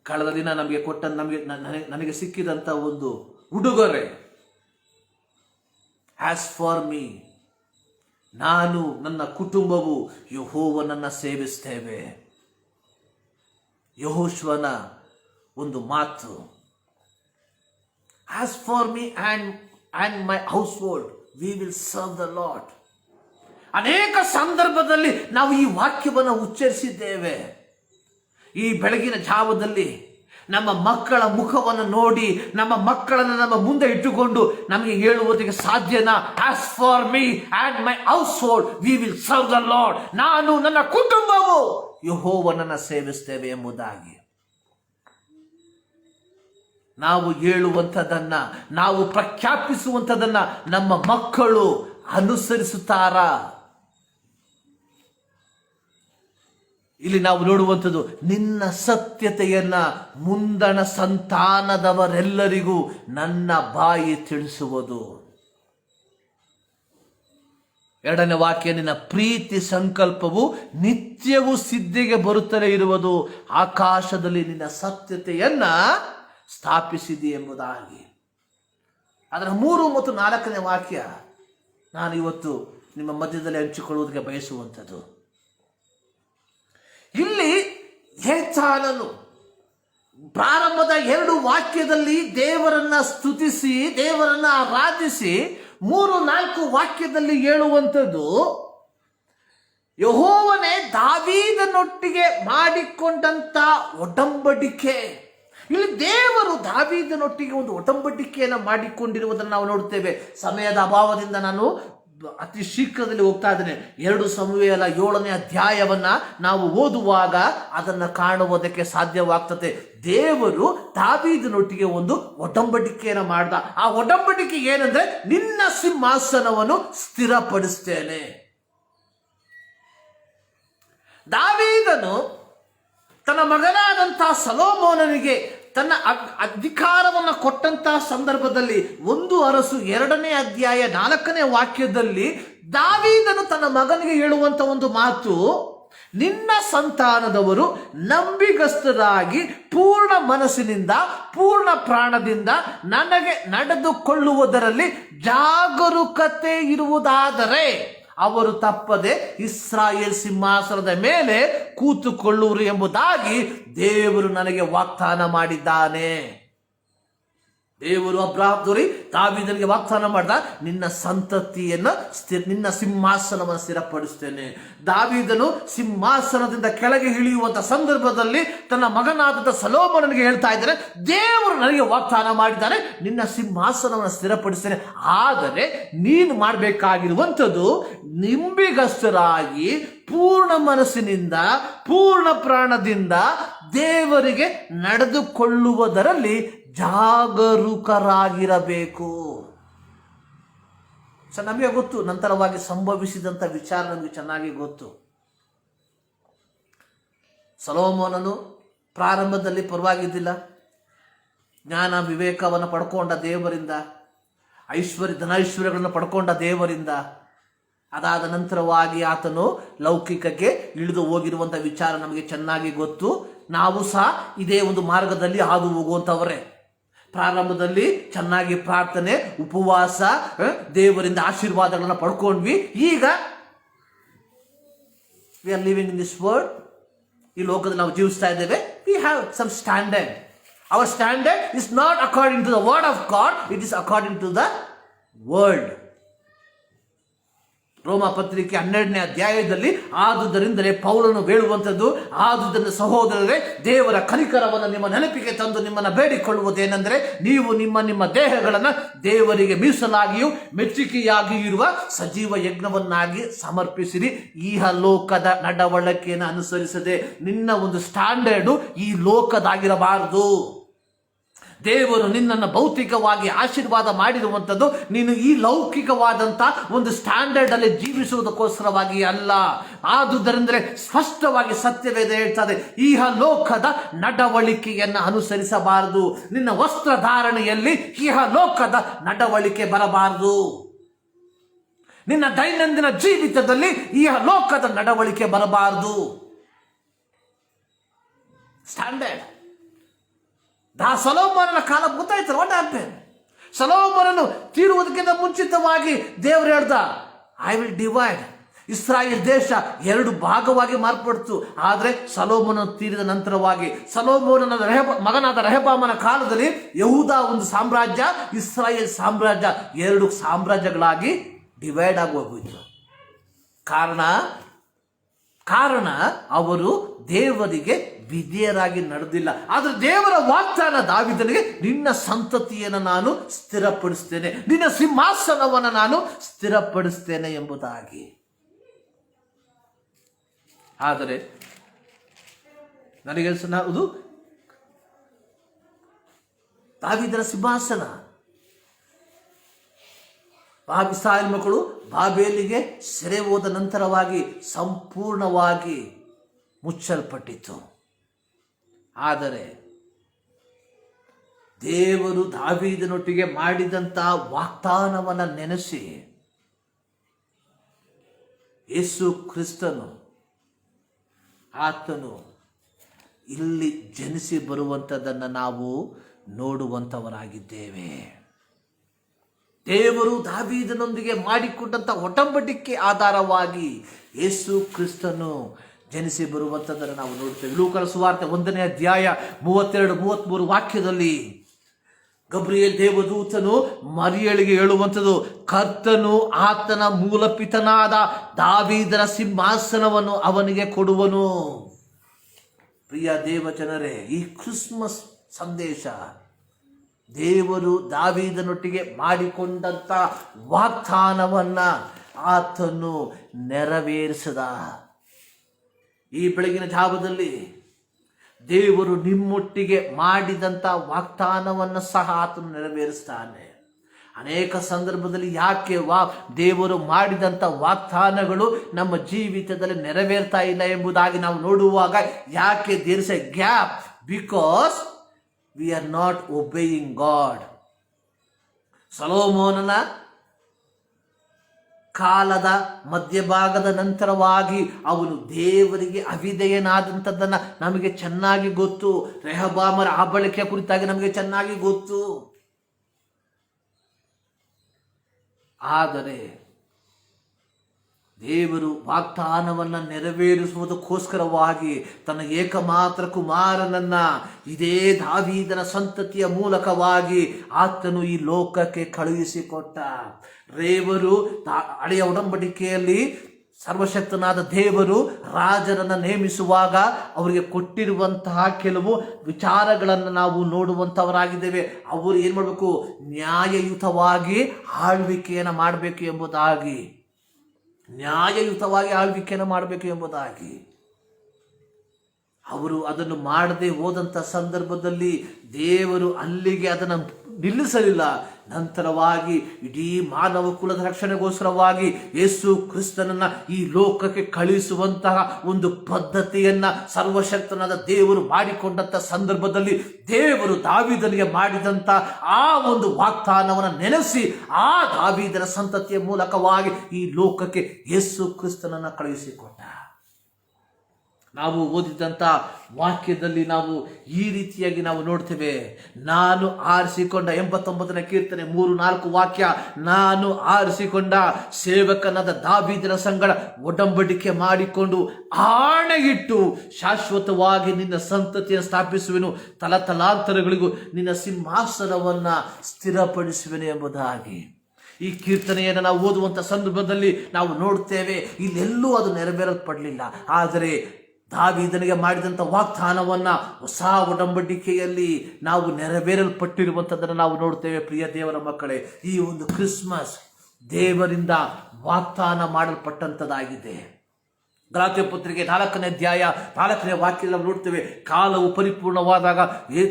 ಕಳೆದ ದಿನ ನನಗೆ ಸಿಕ್ಕಿದಂತ ಒಂದು ಉಡುಗೊರೆ, ಆಸ್ ಫಾರ್ ಮೀ, ನಾನು ನನ್ನ ಕುಟುಂಬವು ಯೆಹೋವನನ್ನ ಸೇವಿಸ್ತೇವೆ. ಯೆಹೋಶುವನ ಒಂದು ಮಾತು, as for me and my house hold we will serve the lord. ಅನೇಕ ಸಂದರ್ಭದಲ್ಲಿ ನಾವು ಈ ವಾಕ್ಯವನ್ನು ಉಚ್ಚರಿಸಿದ್ದೇವೆ. ಈ ಬೆಳಗಿನ ಜಾವದಲ್ಲಿ ನಮ್ಮ ಮಕ್ಕಳ ಮುಖವನ್ನು ನೋಡಿ, ನಮ್ಮ ಮಕ್ಕಳನ್ನು ನಮ್ಮ ಮುಂದೆ ಇಟ್ಟುಕೊಂಡು ನಮಗೆ ಹೇಳುವುದಕ್ಕೆ ಸಾಧ್ಯನಾ? As for me and my house hold we will serve the lord. ನಾನು, ನನ್ನ ಕುಟುಂಬವು ಯೆಹೋವನನ್ನ ಸೇವಿಸ್ತೇವೆ ಎಂಬುದಾಗಿ. ನಾವು ಹೇಳುವಂಥದ್ದನ್ನ, ನಾವು ಪ್ರಖ್ಯಾಪಿಸುವಂಥದ್ದನ್ನ ನಮ್ಮ ಮಕ್ಕಳು ಅನುಸರಿಸುತ್ತಾರಾ? ಇಲ್ಲಿ ನಾವು ನೋಡುವಂಥದ್ದು, ನಿನ್ನ ಸತ್ಯತೆಯನ್ನ ಮುಂದಣ ಸಂತಾನದವರೆಲ್ಲರಿಗೂ ನನ್ನ ಬಾಯಿ ತಿಳಿಸುವುದು. ಎರಡನೇ ವಾಕ್ಯ, ನಿನ್ನ ಪ್ರೀತಿ ಸಂಕಲ್ಪವು ನಿತ್ಯವೂ ಸಿದ್ಧಿಗೆ ಬರುತ್ತಲೇ ಇರುವುದು, ಆಕಾಶದಲ್ಲಿ ನಿನ್ನ ಸತ್ಯತೆಯನ್ನ ಸ್ಥಾಪಿಸಿದೆ ಎಂಬುದಾಗಿ. ಅದರ 3 ಮತ್ತು 4ನೇ ವಾಕ್ಯ ನಾನು ಇವತ್ತು ನಿಮ್ಮ ಮಧ್ಯದಲ್ಲಿ ಹಂಚಿಕೊಳ್ಳುವುದಕ್ಕೆ ಬಯಸುವಂಥದ್ದು. ಇಲ್ಲಿ ಯೇಚಾನನು ಪ್ರಾರಂಭದ 2 ವಾಕ್ಯದಲ್ಲಿ ದೇವರನ್ನ ಸ್ತುತಿಸಿ, ದೇವರನ್ನ ಆರಾಧಿಸಿ, 3-4 ವಾಕ್ಯದಲ್ಲಿ ಹೇಳುವಂಥದ್ದು, ಯೆಹೋವನೇ ದಾವೀದನೊಟ್ಟಿಗೆ ಮಾಡಿಕೊಂಡಂತ ಒಡಂಬಡಿಕೆ. ಇಲ್ಲಿ ದೇವರು ದಾವೀದನೊಟ್ಟಿಗೆ ಒಂದು ಒಡಂಬಡಿಕೆಯನ್ನು ಮಾಡಿಕೊಂಡಿರುವುದನ್ನು ನಾವು ನೋಡುತ್ತೇವೆ. ಸಮಯದ ಅಭಾವದಿಂದ ನಾನು ಅತಿ ಶೀಘ್ರದಲ್ಲಿ ಹೋಗ್ತಾ ಇದ್ದೇನೆ. 2 ಸಮುವೇಲ 7ನೇ ಅಧ್ಯಾಯವನ್ನ ನಾವು ಓದುವಾಗ ಅದನ್ನು ಕಾಣುವುದಕ್ಕೆ ಸಾಧ್ಯವಾಗ್ತದೆ. ದೇವರು ದಾವೀದನೊಟ್ಟಿಗೆ ಒಂದು ಒಡಂಬಡಿಕೆಯನ್ನು ಮಾಡ್ದ. ಆ ಒಡಂಬಡಿಕೆ ಏನಂದ್ರೆ, ನಿನ್ನ ಸಿಂಹಾಸನವನ್ನು ಸ್ಥಿರಪಡಿಸ್ತೇನೆ. ದಾವೀದನು ತನ್ನ ಮಗನಾದಂತಹ ಸೊಲೊಮೋನನಿಗೆ ತನ್ನ ಅಧಿಕಾರವನ್ನು ಕೊಟ್ಟಂತಹ ಸಂದರ್ಭದಲ್ಲಿ 1 ಅರಸು 2ನೇ ಅಧ್ಯಾಯ 4ನೇ ವಾಕ್ಯದಲ್ಲಿ ದಾವೀದನು ತನ್ನ ಮಗನಿಗೆ ಹೇಳುವಂತ ಒಂದು ಮಾತು, ನಿನ್ನ ಸಂತಾನದವರು ನಂಬಿಗಸ್ತರಾಗಿ ಪೂರ್ಣ ಮನಸ್ಸಿನಿಂದ ಪೂರ್ಣ ಪ್ರಾಣದಿಂದ ನನಗೆ ನಡೆದುಕೊಳ್ಳುವುದರಲ್ಲಿ ಜಾಗರೂಕತೆ ಇರುವುದಾದರೆ ಅವರು ತಪ್ಪದೆ ಇಸ್ರಾಯೇಲ್ ಸಿಂಹಾಸನದ ಮೇಲೆ ಕೂತುಕೊಳ್ಳುವರು ಎಂಬುದಾಗಿ ದೇವರು ನನಗೆ ವಾಗ್ದಾನ ಮಾಡಿದ್ದಾನೆ. ದೇವರು ಅಬ್ರಹಾಮದವರಿ ದಾವೀದನಿಗೆ ವಾಗ್ದಾನ ಮಾಡ್ದ, ನಿನ್ನ ಸಂತತಿಯನ್ನ ನಿನ್ನ ಸಿಂಹಾಸನವನ್ನು ಸ್ಥಿರಪಡಿಸ್ತೇನೆ. ದಾವೀದನು ಸಿಂಹಾಸನದಿಂದ ಕೆಳಗೆ ಇಳಿಯುವಂತ ಸಂದರ್ಭದಲ್ಲಿ ತನ್ನ ಮಗನಾದ ಸೊಲೊಮೋನನಿಗೆ ಹೇಳ್ತಾ ಇದ್ದಾನೆ, ದೇವರು ನನಗೆ ವಾಗ್ದಾನ ಮಾಡಿದ್ದಾನೆ, ನಿನ್ನ ಸಿಂಹಾಸನವನ್ನು ಸ್ಥಿರಪಡಿಸ್ತೇನೆ. ಆದರೆ ನೀನು ಮಾಡಬೇಕಾಗಿರುವಂಥದ್ದು ನಂಬಿಗಸ್ತರಾಗಿ ಪೂರ್ಣ ಮನಸ್ಸಿನಿಂದ ಪೂರ್ಣ ಪ್ರಾಣದಿಂದ ದೇವರಿಗೆ ನಡೆದುಕೊಳ್ಳುವುದರಲ್ಲಿ ಜಾಗರೂಕರಾಗಿರಬೇಕು. ನಮಗೆ ಗೊತ್ತು, ನಂತರವಾಗಿ ಸಂಭವಿಸಿದಂಥ ವಿಚಾರ ನಮಗೆ ಚೆನ್ನಾಗಿ ಗೊತ್ತು. ಸೊಲೊಮೋನನು ಪ್ರಾರಂಭದಲ್ಲಿ ಪರವಾಗಿದ್ದಿಲ್ಲ, ಜ್ಞಾನ ವಿವೇಕವನ್ನು ಪಡ್ಕೊಂಡ ದೇವರಿಂದ, ಧನೈಶ್ವರ್ಯಗಳನ್ನು ಪಡ್ಕೊಂಡ ದೇವರಿಂದ. ಅದಾದ ನಂತರವಾಗಿ ಆತನು ಲೌಕಿಕಕ್ಕೆ ಇಳಿದು ಹೋಗಿರುವಂಥ ವಿಚಾರ ನಮಗೆ ಚೆನ್ನಾಗಿ ಗೊತ್ತು. ನಾವು ಸಹ ಇದೇ ಒಂದು ಮಾರ್ಗದಲ್ಲಿ ಹಾದು ಹೋಗುವಂಥವರೇ. ಪ್ರಾರಂಭದಲ್ಲಿ ಚೆನ್ನಾಗಿ ಪ್ರಾರ್ಥನೆ, ಉಪವಾಸ, ದೇವರಿಂದ ಆಶೀರ್ವಾದಗಳನ್ನು ಪಡ್ಕೊಂಡ್ವಿ. ಈಗ we are living in this world, ಈ ಲೋಕದಲ್ಲಿ ನಾವು ಜೀವಿಸ್ತಾ ಇದ್ದೇವೆ. We have some standard. Our standard is not according to the word of God, it is according to the world. ರೋಮ ಪತ್ರಿಕೆ 12ನೇ ಅಧ್ಯಾಯದಲ್ಲಿ ಆದುದರಿಂದಲೇ ಪೌಲನು ಹೇಳುವಂಥದ್ದು, ಆದುದರಿಂದ ಸಹೋದರರೇ, ದೇವರ ಕನಿಕರವನ್ನು ನಿಮ್ಮ ನೆನಪಿಗೆ ತಂದು ನಿಮ್ಮನ್ನು ಬೇಡಿಕೊಳ್ಳುವುದೇನೆಂದರೆ, ನೀವು ನಿಮ್ಮ ದೇಹಗಳನ್ನು ದೇವರಿಗೆ ಮೀಸಲಾಗಿಯೂ ಮೆಚ್ಚುಗೆಯಾಗಿಯೂ ಇರುವ ಸಜೀವ ಯಜ್ಞವನ್ನಾಗಿ ಸಮರ್ಪಿಸಿರಿ. ಲೋಕದ ನಡವಳಿಕೆಯನ್ನು ಅನುಸರಿಸದೆ. ನಿನ್ನ ಒಂದು ಸ್ಟ್ಯಾಂಡರ್ಡು ಈ ಲೋಕದಾಗಿರಬಾರದು. ದೇವರು ನಿನ್ನನ್ನು ಭೌತಿಕವಾಗಿ ಆಶೀರ್ವಾದ ಮಾಡಿರುವಂಥದ್ದು ನೀನು ಈ ಲೌಕಿಕವಾದಂಥ ಒಂದು ಸ್ಟ್ಯಾಂಡರ್ಡ್ ಅಲ್ಲಿ ಜೀವಿಸುವುದಕ್ಕೋಸ್ಕರವಾಗಿ ಅಲ್ಲ. ಆದುದರಿಂದಲೇ ಸ್ಪಷ್ಟವಾಗಿ ಸತ್ಯವೇದ ಹೇಳ್ತದೆ, ಈ ಲೋಕದ ನಡವಳಿಕೆಯನ್ನು ಅನುಸರಿಸಬಾರದು. ನಿನ್ನ ವಸ್ತ್ರಧಾರಣೆಯಲ್ಲಿ ಈ ಲೋಕದ ನಡವಳಿಕೆ ಬರಬಾರದು. ನಿನ್ನ ದೈನಂದಿನ ಜೀವಿತದಲ್ಲಿ ಈ ಲೋಕದ ನಡವಳಿಕೆ ಬರಬಾರದು. ಸ್ಟ್ಯಾಂಡರ್ಡ್. ಸೊಲೊಮೋನನ ಕಾಲ ಗೊತ್ತಾಯ್ತಲ್ಲ, ವಾಟ್ ಹ್ಯಾಪನ್? ಸೊಲೊಮೋನನು ತೀರುವುದಕ್ಕಿಂತ ಮುಂಚಿತವಾಗಿ ದೇವರು ಹೇಳ್ದ, ಐ ವಿಲ್ ಡಿವೈಡ್. ಇಸ್ರಾಯೇಲ್ ದೇಶ 2 ಭಾಗವಾಗಿ ಮಾರ್ಪಡ್ತು. ಆದರೆ ಸೊಲೊಮೋನ ತೀರಿದ ನಂತರವಾಗಿ, ಸೊಲೊಮೋನನ ಮಗನಾದ ರೆಹಬ್ಬಾಮನ ಕಾಲದಲ್ಲಿ ಯಹೂದ ಒಂದು ಸಾಮ್ರಾಜ್ಯ, ಇಸ್ರಾಯೇಲ್ ಸಾಮ್ರಾಜ್ಯ 2 ಸಾಮ್ರಾಜ್ಯಗಳಾಗಿ ಡಿವೈಡ್ ಆಗಿ ಹೋಗಿತ್ತು. ಕಾರಣ ಅವರು ದೇವರಿಗೆ ವಿಧೇಯರಾಗಿ ನಡೆದಿಲ್ಲ. ಆದರೆ ದೇವರ ವಾಗ್ದಾನ ದಾವೀದನಿಗೆ, ನಿನ್ನ ಸಂತತಿಯನ್ನು ನಾನು ಸ್ಥಿರಪಡಿಸ್ತೇನೆ, ನಿನ್ನ ಸಿಂಹಾಸನವನ್ನು ನಾನು ಸ್ಥಿರಪಡಿಸ್ತೇನೆ ಎಂಬುದಾಗಿ. ಆದರೆ ನನಗೆ ಅದು ದಾವೀದನ ಸಿಂಹಾಸನ, ಇಸ್ರಾಯೇಲ್ ಮಕ್ಕಳು ಬಾಬೇಲಿಗೆ ಸೆರೆ ಹೋದ ನಂತರವಾಗಿ ಸಂಪೂರ್ಣವಾಗಿ ಮುಚ್ಚಲ್ಪಟ್ಟಿತು. ಆದರೆ ದೇವರು ದಾವೀದನೊಟ್ಟಿಗೆ ಮಾಡಿದಂತಹ ವಾಗ್ದಾನವನ್ನು ನೆನೆಸಿ, ಯೇಸು ಕ್ರಿಸ್ತನು ಆತನು ಇಲ್ಲಿ ಜನಿಸಿ ಬರುವಂಥದ್ದನ್ನು ನಾವು ನೋಡುವಂಥವರಾಗಿದ್ದೇವೆ. ದೇವರು ದಾವೀದನೊಂದಿಗೆ ಮಾಡಿಕೊಂಡಂಥ ಒಡಂಬಡಿಕೆ ಆಧಾರವಾಗಿ ಯೇಸು ಕ್ರಿಸ್ತನು ಜನಿಸಿ ಬರುವಂಥದ್ದನ್ನು ನಾವು ನೋಡ್ತೇವೆ. ಲೂಕನ ಸುವಾರ್ತೆ 1ನೇ ಅಧ್ಯಾಯ 32-33 ವಾಕ್ಯದಲ್ಲಿ ಗಬ್ರಿಯೇಲ್ ದೇವದೂತನು ಮರಿಯಳಿಗೆ ಹೇಳುವಂಥದ್ದು, ಕರ್ತನು ಆತನ ಮೂಲಪಿತನಾದ ದಾವೀದನ ಸಿಂಹಾಸನವನ್ನು ಅವನಿಗೆ ಕೊಡುವನು. ಪ್ರಿಯ ದೇವಜನರೇ, ಈ ಕ್ರಿಸ್ಮಸ್ ಸಂದೇಶ ದೇವರು ದಾವೀದನೊಟ್ಟಿಗೆ ಮಾಡಿಕೊಂಡಂಥ ವಾಗ್ದಾನವನ್ನ ಆತನು ನೆರವೇರಿಸಿದ. ಈ ಬೆಳಗಿನ ಜಾವದಲ್ಲಿ ದೇವರು ನಿಮ್ಮೊಟ್ಟಿಗೆ ಮಾಡಿದಂಥ ವಾಗ್ದಾನವನ್ನು ಸಹ ಆತನು ನೆರವೇರಿಸ್ತಾನೆ. ಅನೇಕ ಸಂದರ್ಭದಲ್ಲಿ ಯಾಕೆ ದೇವರು ಮಾಡಿದಂಥ ವಾಗ್ದಾನಗಳು ನಮ್ಮ ಜೀವಿತದಲ್ಲಿ ನೆರವೇರ್ತಾ ಇಲ್ಲ ಎಂಬುದಾಗಿ ನಾವು ನೋಡುವಾಗ, ಯಾಕೆ there is a gap? Because we are not obeying God. ಸೊಲೊಮೋನನ ಕಾಲದ ಮಧ್ಯಭಾಗದ ನಂತರವಾಗಿ ಅವನು ದೇವರಿಗೆ ಅವಿಧೇಯನಾದಂಥದ್ದನ್ನು ನಮಗೆ ಚೆನ್ನಾಗಿ ಗೊತ್ತು. ರೆಹಬ್ಬಾಮರ ಆಳ್ವಿಕೆಯ ಕುರಿತಾಗಿ ನಮಗೆ ಚೆನ್ನಾಗಿ ಗೊತ್ತು. ಆದರೆ ದೇವರು ವಾಗ್ದಾನವನ್ನು ನೆರವೇರಿಸುವುದಕ್ಕೋಸ್ಕರವಾಗಿ ತನ್ನ ಏಕಮಾತ್ರ ಕುಮಾರನನ್ನ ಇದೇ ದಾವೀದನ ಸಂತತಿಯ ಮೂಲಕವಾಗಿ ಆತನು ಈ ಲೋಕಕ್ಕೆ ಕಳುಹಿಸಿಕೊಟ್ಟ. ದೇವರು ಹಳೆಯ ಒಡಂಬಡಿಕೆಯಲ್ಲಿ ಸರ್ವಶಕ್ತನಾದ ದೇವರು ರಾಜರನ್ನು ನೇಮಿಸುವಾಗ ಅವರಿಗೆ ಕೊಟ್ಟಿರುವಂತಹ ಕೆಲವು ವಿಚಾರಗಳನ್ನು ನಾವು ನೋಡುವಂಥವರಾಗಿದ್ದೇವೆ. ಅವರು ಏನು ಮಾಡಬೇಕು? ನ್ಯಾಯಯುತವಾಗಿ ಆಳ್ವಿಕೆಯನ್ನು ಮಾಡಬೇಕು ಎಂಬುದಾಗಿ, ನ್ಯಾಯಯುತವಾಗಿ ಆಳ್ವಿಕೆಯನ್ನು ಮಾಡಬೇಕು ಎಂಬುದಾಗಿ. ಅವರು ಅದನ್ನು ಮಾಡದೆ ಹೋದಂಥ ಸಂದರ್ಭದಲ್ಲಿ ದೇವರು ಅಲ್ಲಿಗೆ ಅದನ್ನು ನಿಲ್ಲಿಸಲಿಲ್ಲ. ನಂತರವಾಗಿ ಇಡೀ ಮಾನವ ಕುಲದ ರಕ್ಷಣೆಗೋಸ್ಕರವಾಗಿ ಯೇಸು ಕ್ರಿಸ್ತನನ್ನ ಈ ಲೋಕಕ್ಕೆ ಕಳುಹಿಸುವಂತಹ ಒಂದು ಪದ್ಧತಿಯನ್ನ ಸರ್ವಶಕ್ತನಾದ ದೇವರು ಮಾಡಿಕೊಂಡಂತ ಸಂದರ್ಭದಲ್ಲಿ ದೇವರು ದಾವೀದನಿಗೆ ಮಾಡಿದಂತ ಆ ಒಂದು ವಾಗ್ದಾನವನ್ನು ನೆನೆಸಿ ಆ ದಾವೀದನ ಸಂತತಿಯ ಮೂಲಕವಾಗಿ ಈ ಲೋಕಕ್ಕೆ ಯೇಸು ಕ್ರಿಸ್ತನನ್ನ ಕಳುಹಿಸಿಕೊಟ್ಟ. ನಾವು ಓದಿದಂಥ ವಾಕ್ಯದಲ್ಲಿ ನಾವು ಈ ರೀತಿಯಾಗಿ ನಾವು ನೋಡ್ತೇವೆ. ನಾನು ಆರಿಸಿಕೊಂಡ 89ನೇ ಕೀರ್ತನೆ 3-4 ವಾಕ್ಯ, ನಾನು ಆರಿಸಿಕೊಂಡ ಸೇವಕನಾದ ದಾವೀದನ ಸಂಗಡ ಒಡಂಬಡಿಕೆ ಮಾಡಿಕೊಂಡು ಆಣೆಯಿಟ್ಟು ಶಾಶ್ವತವಾಗಿ ನಿನ್ನ ಸಂತತಿಯನ್ನು ಸ್ಥಾಪಿಸುವೆನು, ತಲತಲಾಂತರಗಳಿಗೂ ನಿನ್ನ ಸಿಂಹಾಸನವನ್ನ ಸ್ಥಿರಪಡಿಸುವೆನು ಎಂಬುದಾಗಿ. ಈ ಕೀರ್ತನೆಯನ್ನು ನಾವು ಓದುವಂಥ ಸಂದರ್ಭದಲ್ಲಿ ನಾವು ನೋಡ್ತೇವೆ, ಇಲ್ಲೆಲ್ಲೂ ಅದು ನೆರವೇರಲ್ಪಡಲಿಲ್ಲ. ಆದರೆ ದಾವೀದನಿಗೆ ಮಾಡಿದಂಥ ವಾಗ್ದಾನವನ್ನು ಹೊಸ ಒಡಂಬಡಿಕೆಯಲ್ಲಿ ನಾವು ನೆರವೇರಲ್ಪಟ್ಟಿರುವಂಥದ್ದನ್ನು ನಾವು ನೋಡ್ತೇವೆ. ಪ್ರಿಯ ದೇವರ ಮಕ್ಕಳೇ, ಈ ಒಂದು ಕ್ರಿಸ್ಮಸ್ ದೇವರಿಂದ ವಾಗ್ದಾನ ಮಾಡಲ್ಪಟ್ಟಂಥದ್ದಾಗಿದೆ. ಗಲಾತ್ಯ ಪತ್ರಿಕೆ 4ನೇ ಅಧ್ಯಾಯ 4ನೇ ವಾಕ್ಯದಲ್ಲಿ ನಾವು ನೋಡ್ತೇವೆ, ಕಾಲವು ಪರಿಪೂರ್ಣವಾದಾಗ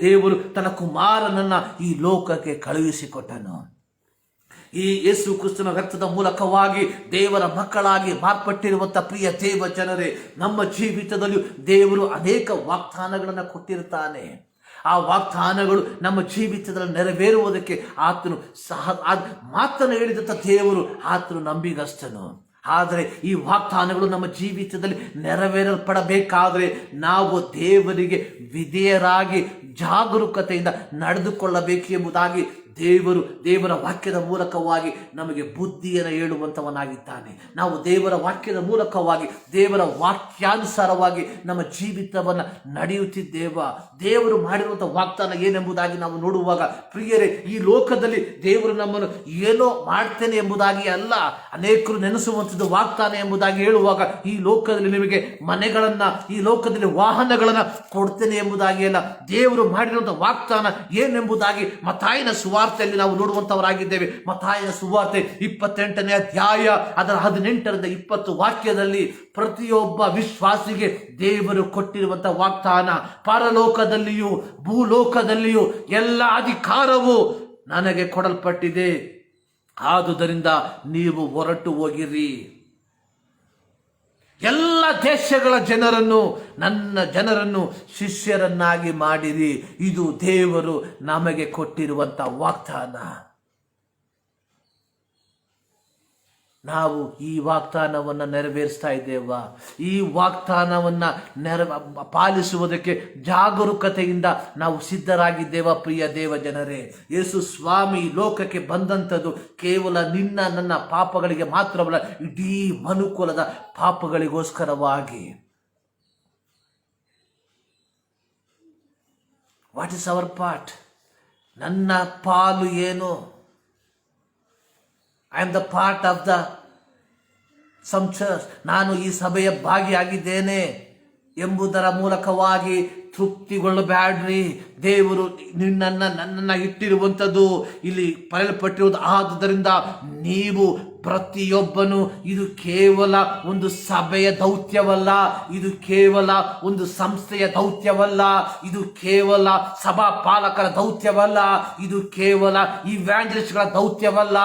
ದೇವರು ತನ್ನ ಕುಮಾರನನ್ನ ಈ ಲೋಕಕ್ಕೆ ಕಳುಹಿಸಿಕೊಟ್ಟನು. ಈ ಯೇಸು ಕ್ರಿಸ್ತನ ರಕ್ತದ ಮೂಲಕವಾಗಿ ದೇವರ ಮಕ್ಕಳಾಗಿ ಮಾರ್ಪಟ್ಟಿರುವಂಥ ಪ್ರಿಯ ದೇವ ಜನರೇ, ನಮ್ಮ ಜೀವಿತದಲ್ಲಿಯೂ ದೇವರು ಅನೇಕ ವಾಗ್ದಾನಗಳನ್ನು ಕೊಟ್ಟಿರ್ತಾನೆ. ಆ ವಾಗ್ದಾನಗಳು ನಮ್ಮ ಜೀವಿತದಲ್ಲಿ ನೆರವೇರುವುದಕ್ಕೆ ಆತನು ಮಾತನ್ನು ಹೇಳಿದಂಥ ದೇವರು ಆತನು ನಂಬಿಗಸ್ತನು. ಆದರೆ ಈ ವಾಗ್ದಾನಗಳು ನಮ್ಮ ಜೀವಿತದಲ್ಲಿ ನೆರವೇರಲ್ಪಡಬೇಕಾದರೆ ನಾವು ದೇವರಿಗೆ ವಿಧೇಯರಾಗಿ ಜಾಗರೂಕತೆಯಿಂದ ನಡೆದುಕೊಳ್ಳಬೇಕು ಎಂಬುದಾಗಿ ದೇವರ ವಾಕ್ಯದ ಮೂಲಕವಾಗಿ ನಮಗೆ ಬುದ್ಧಿಯನ್ನು ಹೇಳುವಂಥವನಾಗಿದ್ದಾನೆ. ನಾವು ದೇವರ ವಾಕ್ಯದ ಮೂಲಕವಾಗಿ ದೇವರ ವಾಕ್ಯಾನುಸಾರವಾಗಿ ನಮ್ಮ ಜೀವಿತವನ್ನು ನಡೆಯುತ್ತಿದ್ದೇವ. ದೇವರು ಮಾಡಿರುವಂಥ ವಾಗ್ದಾನ ಏನೆಂಬುದಾಗಿ ನಾವು ನೋಡುವಾಗ, ಪ್ರಿಯರೇ, ಈ ಲೋಕದಲ್ಲಿ ದೇವರು ನಮ್ಮನ್ನು ಏನೋ ಮಾಡ್ತೇನೆ ಎಂಬುದಾಗಿ ಅಲ್ಲ, ಅನೇಕರು ನೆನೆಸುವಂಥದ್ದು ವಾಗ್ದಾನ ಎಂಬುದಾಗಿ ಹೇಳುವಾಗ ಈ ಲೋಕದಲ್ಲಿ ನಿಮಗೆ ಮನೆಗಳನ್ನ, ಈ ಲೋಕದಲ್ಲಿ ವಾಹನಗಳನ್ನ ಕೊಡ್ತೇನೆ ಎಂಬುದಾಗಿ ಅಲ್ಲ. ದೇವರು ಮಾಡಿರುವಂಥ ವಾಗ್ದಾನ ಏನೆಂಬುದಾಗಿ ಮತ್ತಾಯನ ಸುವಾರ್ತೆಯಲ್ಲಿ ನಾವು ನೋಡುವಂತವರಾಗಿದ್ದೇವೆ. ಮತ್ತಾಯನ ಸುವಾರ್ತೆ 28ನೇ ಅಧ್ಯಾಯ ಅದರ 18ರಿಂದ 20 ವಾಕ್ಯದಲ್ಲಿ ಪ್ರತಿಯೊಬ್ಬ ವಿಶ್ವಾಸಿಗೆ ದೇವರು ಕೊಟ್ಟಿರುವಂತಹ ವಾಗ್ದಾನ, ಪರಲೋಕದಲ್ಲಿಯೂ ಭೂಲೋಕದಲ್ಲಿಯೂ ಎಲ್ಲ ಅಧಿಕಾರವು ನನಗೆ ಕೊಡಲ್ಪಟ್ಟಿದೆ, ಆದುದರಿಂದ ನೀವು ಹೊರಟು ಹೋಗಿರಿ, ಎಲ್ಲ ದೇಶಗಳ ಜನರನ್ನು ನನ್ನ ಜನರನ್ನು ಶಿಷ್ಯರನ್ನಾಗಿ ಮಾಡಿರಿ. ಇದು ದೇವರು ನಮಗೆ ಕೊಟ್ಟಿರುವಂಥ ವಾಗ್ದಾನ. ನಾವು ಈ ವಾಗ್ದಾನವನ್ನು ನೆರವೇರಿಸ್ತಾ ಇದ್ದೇವಾ? ಈ ವಾಗ್ದಾನವನ್ನು ಪಾಲಿಸುವುದಕ್ಕೆ ಜಾಗರೂಕತೆಯಿಂದ ನಾವು ಸಿದ್ಧರಾಗಿದ್ದೇವಾ? ಪ್ರಿಯ ದೇವ ಜನರೇ, ಯೇಸು ಸ್ವಾಮಿ ಲೋಕಕ್ಕೆ ಬಂದಂಥದ್ದು ಕೇವಲ ನಿನ್ನ ನನ್ನ ಪಾಪಗಳಿಗೆ ಮಾತ್ರವಲ್ಲ, ಇಡೀ ಮನುಕುಲದ ಪಾಪಗಳಿಗೋಸ್ಕರವಾಗಿ. What is our part? ನನ್ನ ಪಾಲು ಏನು? I am the part of the some church. ನಾನು ಈ ಸಭೆಯ ಭಾಗಿಯಾಗಿದ್ದೇನೆ ಎಂಬುದರ ಮೂಲಕವಾಗಿ ತೃಪ್ತಿಗೊಳ್ಳಬೇಡ್ರಿ. ದೇವರು ನನ್ನನ್ನು ಇಟ್ಟಿರುವಂಥದ್ದು ಇಲ್ಲಿ ಬರೆಯಲ್ಪಟ್ಟಿರುವುದು. ಆದುದರಿಂದ ನೀವು ಪ್ರತಿಯೊಬ್ಬನು, ಇದು ಕೇವಲ ಒಂದು ಸಭೆಯ ದೌತ್ಯವಲ್ಲ, ಇದು ಕೇವಲ ಒಂದು ಸಂಸ್ಥೆಯ ದೌತ್ಯವಲ್ಲ, ಇದು ಕೇವಲ ಸಭಾ ಪಾಲಕರ ದೌತ್ಯವಲ್ಲ, ಇದು ಕೇವಲ ಇವ್ಯಾಂಜಲಿಸ್ಟ್ಗಳ ದೌತ್ಯವಲ್ಲ,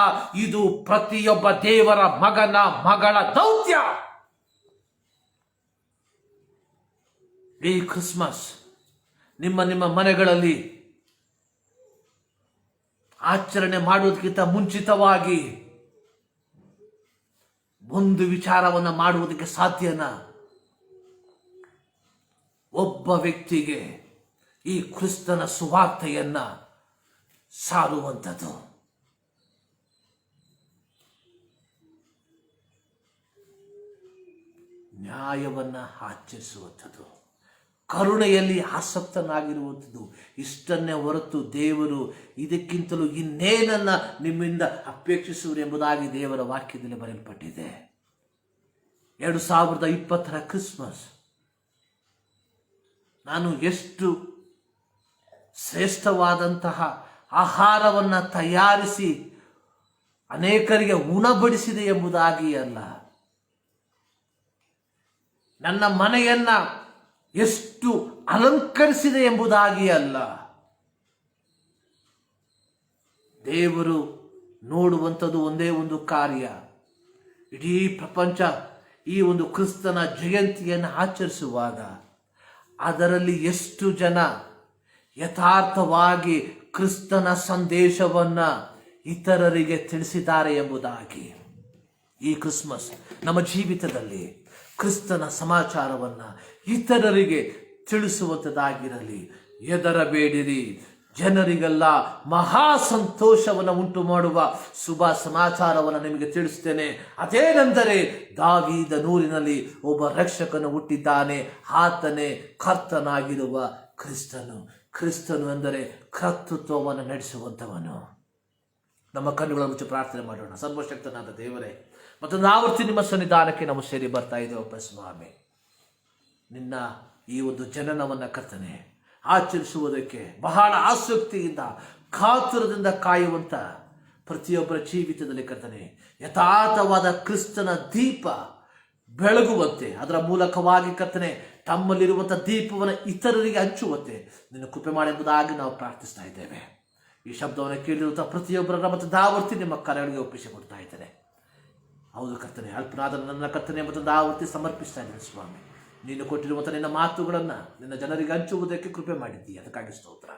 ಇದು ಪ್ರತಿಯೊಬ್ಬ ದೇವರ ಮಗನ ಮಗಳ ದೌತ್ಯ. ಈ ಕ್ರಿಸ್ಮಸ್ ನಿಮ್ಮ ಮನೆಗಳಲ್ಲಿ ಆಚರಣೆ ಮಾಡುವುದಕ್ಕಿಂತ ಮುಂಚಿತವಾಗಿ ಒಂದು ವಿಚಾರವನ್ನು ಮಾಡುವುದಕ್ಕೆ ಸಾಧ್ಯನಾ? ಒಬ್ಬ ವ್ಯಕ್ತಿಗೆ ಈ ಕ್ರಿಸ್ತನ ಸುವಾರ್ತೆಯನ್ನ ಸಾರುವಂಥದ್ದು. ನ್ಯಾಯವನ್ನು ಆಚರಿಸುವಂಥದ್ದು, ಕರುಣೆಯಲ್ಲಿ ಆಸಕ್ತನಾಗಿರುವಂಥದ್ದು. ಇಷ್ಟನ್ನೇ ಹೊರತು ದೇವರು ಇದಕ್ಕಿಂತಲೂ ಇನ್ನೇನನ್ನು ನಿಮ್ಮಿಂದ ಅಪೇಕ್ಷಿಸುವರು ಎಂಬುದಾಗಿ ದೇವರ ವಾಕ್ಯದಲ್ಲಿ ಬರೆಯಲ್ಪಟ್ಟಿದೆ. 2020 ಕ್ರಿಸ್ಮಸ್ ನಾನು ಎಷ್ಟು ಶ್ರೇಷ್ಠವಾದಂತಹ ಆಹಾರವನ್ನು ತಯಾರಿಸಿ ಅನೇಕರಿಗೆ ಉಣಬಡಿಸಿದೆ ಎಂಬುದಾಗಿ ಅಲ್ಲ, ನನ್ನ ಮನೆಯನ್ನು ಎಷ್ಟು ಅಲಂಕರಿಸಿದೆ ಎಂಬುದಾಗಿ ಅಲ್ಲ. ದೇವರು ನೋಡುವಂಥದ್ದು ಒಂದೇ ಒಂದು ಕಾರ್ಯ. ಇಡೀ ಪ್ರಪಂಚ ಈ ಒಂದು ಕ್ರಿಸ್ತನ ಜಯಂತಿಯನ್ನು ಆಚರಿಸುವಾಗ ಅದರಲ್ಲಿ ಎಷ್ಟು ಜನ ಯಥಾರ್ಥವಾಗಿ ಕ್ರಿಸ್ತನ ಸಂದೇಶವನ್ನು ಇತರರಿಗೆ ತಿಳಿಸಿದ್ದಾರೆ ಎಂಬುದಾಗಿ. ಈ ಕ್ರಿಸ್ಮಸ್ ನಮ್ಮ ಜೀವಿತದಲ್ಲಿ ಕ್ರಿಸ್ತನ ಸಮಾಚಾರವನ್ನು ಇತರರಿಗೆ ತಿಳಿಸುವಂಥದ್ದಾಗಿರಲಿ. ಹೆದರಬೇಡಿರಿ, ಜನರಿಗೆಲ್ಲ ಮಹಾ ಸಂತೋಷವನ್ನು ಉಂಟು ಮಾಡುವ ಶುಭ ಸಮಾಚಾರವನ್ನು ನಿಮಗೆ ತಿಳಿಸ್ತೇನೆ. ಅದೇನೆಂದರೆ, ದಾವೀದನೂರಿನಲ್ಲಿ ಒಬ್ಬ ರಕ್ಷಕನು ಹುಟ್ಟಿದ್ದಾನೆ, ಆತನೇ ಕರ್ತನಾಗಿರುವ ಕ್ರಿಸ್ತನು. ಕ್ರಿಸ್ತನು ಎಂದರೆ ಕರ್ತೃತ್ವವನ್ನು ನಡೆಸುವಂಥವನು. ನಮ್ಮ ಕಣ್ಣುಗಳ ಮುಚ್ಚಿ ಪ್ರಾರ್ಥನೆ ಮಾಡೋಣ. ಸರ್ವಶಕ್ತನಾದ ದೇವರೇ, ಮತ್ತೊಂದು ಆವರ್ತಿ ನಿಮ್ಮ ಸನ್ನಿಧಾನಕ್ಕೆ ನಾವು ಸೇರಿ ಬರ್ತಾ ಇದ್ದೇವಪ್ಪ ಸ್ವಾಮಿ. ನಿನ್ನ ಈ ಒಂದು ಜನನವನ್ನು ಕರ್ತನೆ ಆಚರಿಸುವುದಕ್ಕೆ ಬಹಳ ಆಸಕ್ತಿಯಿಂದ ಕಾತುರದಿಂದ ಕಾಯುವಂಥ ಪ್ರತಿಯೊಬ್ಬರ ಜೀವಿತದಲ್ಲಿ ಕರ್ತನೆ ಯಥಾರ್ಥವಾದ ಕ್ರಿಸ್ತನ ದೀಪ ಬೆಳಗುವಂತೆ, ಅದರ ಮೂಲಕವಾಗಿ ಕರ್ತನೆ ತಮ್ಮಲ್ಲಿರುವಂಥ ದೀಪವನ್ನು ಇತರರಿಗೆ ಹಂಚುವಂತೆ ನಿನ್ನ ಕೃಪೆ ಮಾಡೆಂಬುದಾಗಿ ನಾವು ಪ್ರಾರ್ಥಿಸ್ತಾ ಇದ್ದೇವೆ. ಈ ಶಬ್ದವನ್ನು ಕೇಳಿರುವಂಥ ಪ್ರತಿಯೊಬ್ಬರ ಮತ್ತು ದಾವರ್ತಿ ನಿಮ್ಮ ಕರೆಗಳಿಗೆ ಒಪ್ಪಿಸಿಕೊಡ್ತಾ ಇದ್ದೇನೆ. ಹೌದು ಕರ್ತನೆ, ಅಲ್ಪನಾದ ನನ್ನ ಕರ್ತನೆ ಮತ್ತು ದಾವರ್ತಿ ಸಮರ್ಪಿಸ್ತಾ ಇದ್ದೇನೆ ಸ್ವಾಮಿ. ನೀನು ಕೊಟ್ಟಿರುವಂಥ ನಿನ್ನ ಮಾತುಗಳನ್ನು ನಿನ್ನ ಜನರಿಗೆ ಹಂಚುವುದಕ್ಕೆ ಕೃಪೆ ಮಾಡಿದ್ದೀಯ, ಅದಕ್ಕಾಗಿ ಸ್ತೋತ್ರ.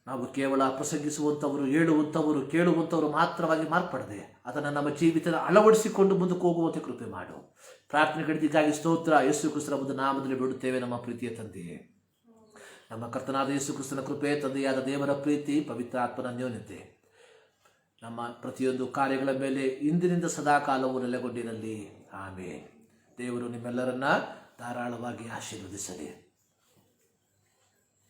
ನಾವು ಕೇವಲ ಪ್ರಸಂಗಿಸುವಂಥವರು, ಹೇಳುವಂಥವರು, ಕೇಳುವಂಥವರು ಮಾತ್ರವಾಗಿ ಮಾರ್ಪಡದೆ ಅದನ್ನು ನಮ್ಮ ಜೀವಿತದ ಅಳವಡಿಸಿಕೊಂಡು ಮುಂದಕ್ಕೆ ಹೋಗುವಂತೆ ಕೃಪೆ ಮಾಡು. ಪ್ರಾರ್ಥನೆ ಕಡಿದಿಗಾಗಿ ಸ್ತೋತ್ರ. ಯೇಸು ಕ್ರಿಸ್ತನ ಒಂದು ನಾಮದಲ್ಲಿ ಬಿಡುತ್ತೇವೆ ನಮ್ಮ ಪ್ರೀತಿಯ ತಂದೆಯೇ. ನಮ್ಮ ಕರ್ತನಾದ ಯೇಸು ಕ್ರಿಸ್ತನ ಕೃಪೆ, ತಂದೆಯಾದ ದೇವರ ಪ್ರೀತಿ, ಪವಿತ್ರ ಆತ್ಮನ ಅನ್ಯೋನ್ಯತೆ ನಮ್ಮ ಪ್ರತಿಯೊಂದು ಕಾರ್ಯಗಳ ಮೇಲೆ ಇಂದಿನಿಂದ ಸದಾಕಾಲವೂ ನೆಲೆಗೊಂಡಿರಲಿ. ಆಮೇಲೆ ದೇವರು ನಿಮ್ಮೆಲ್ಲರನ್ನ ಧಾರಾಳವಾಗಿ ಆಶೀರ್ವದಿಸಲಿ.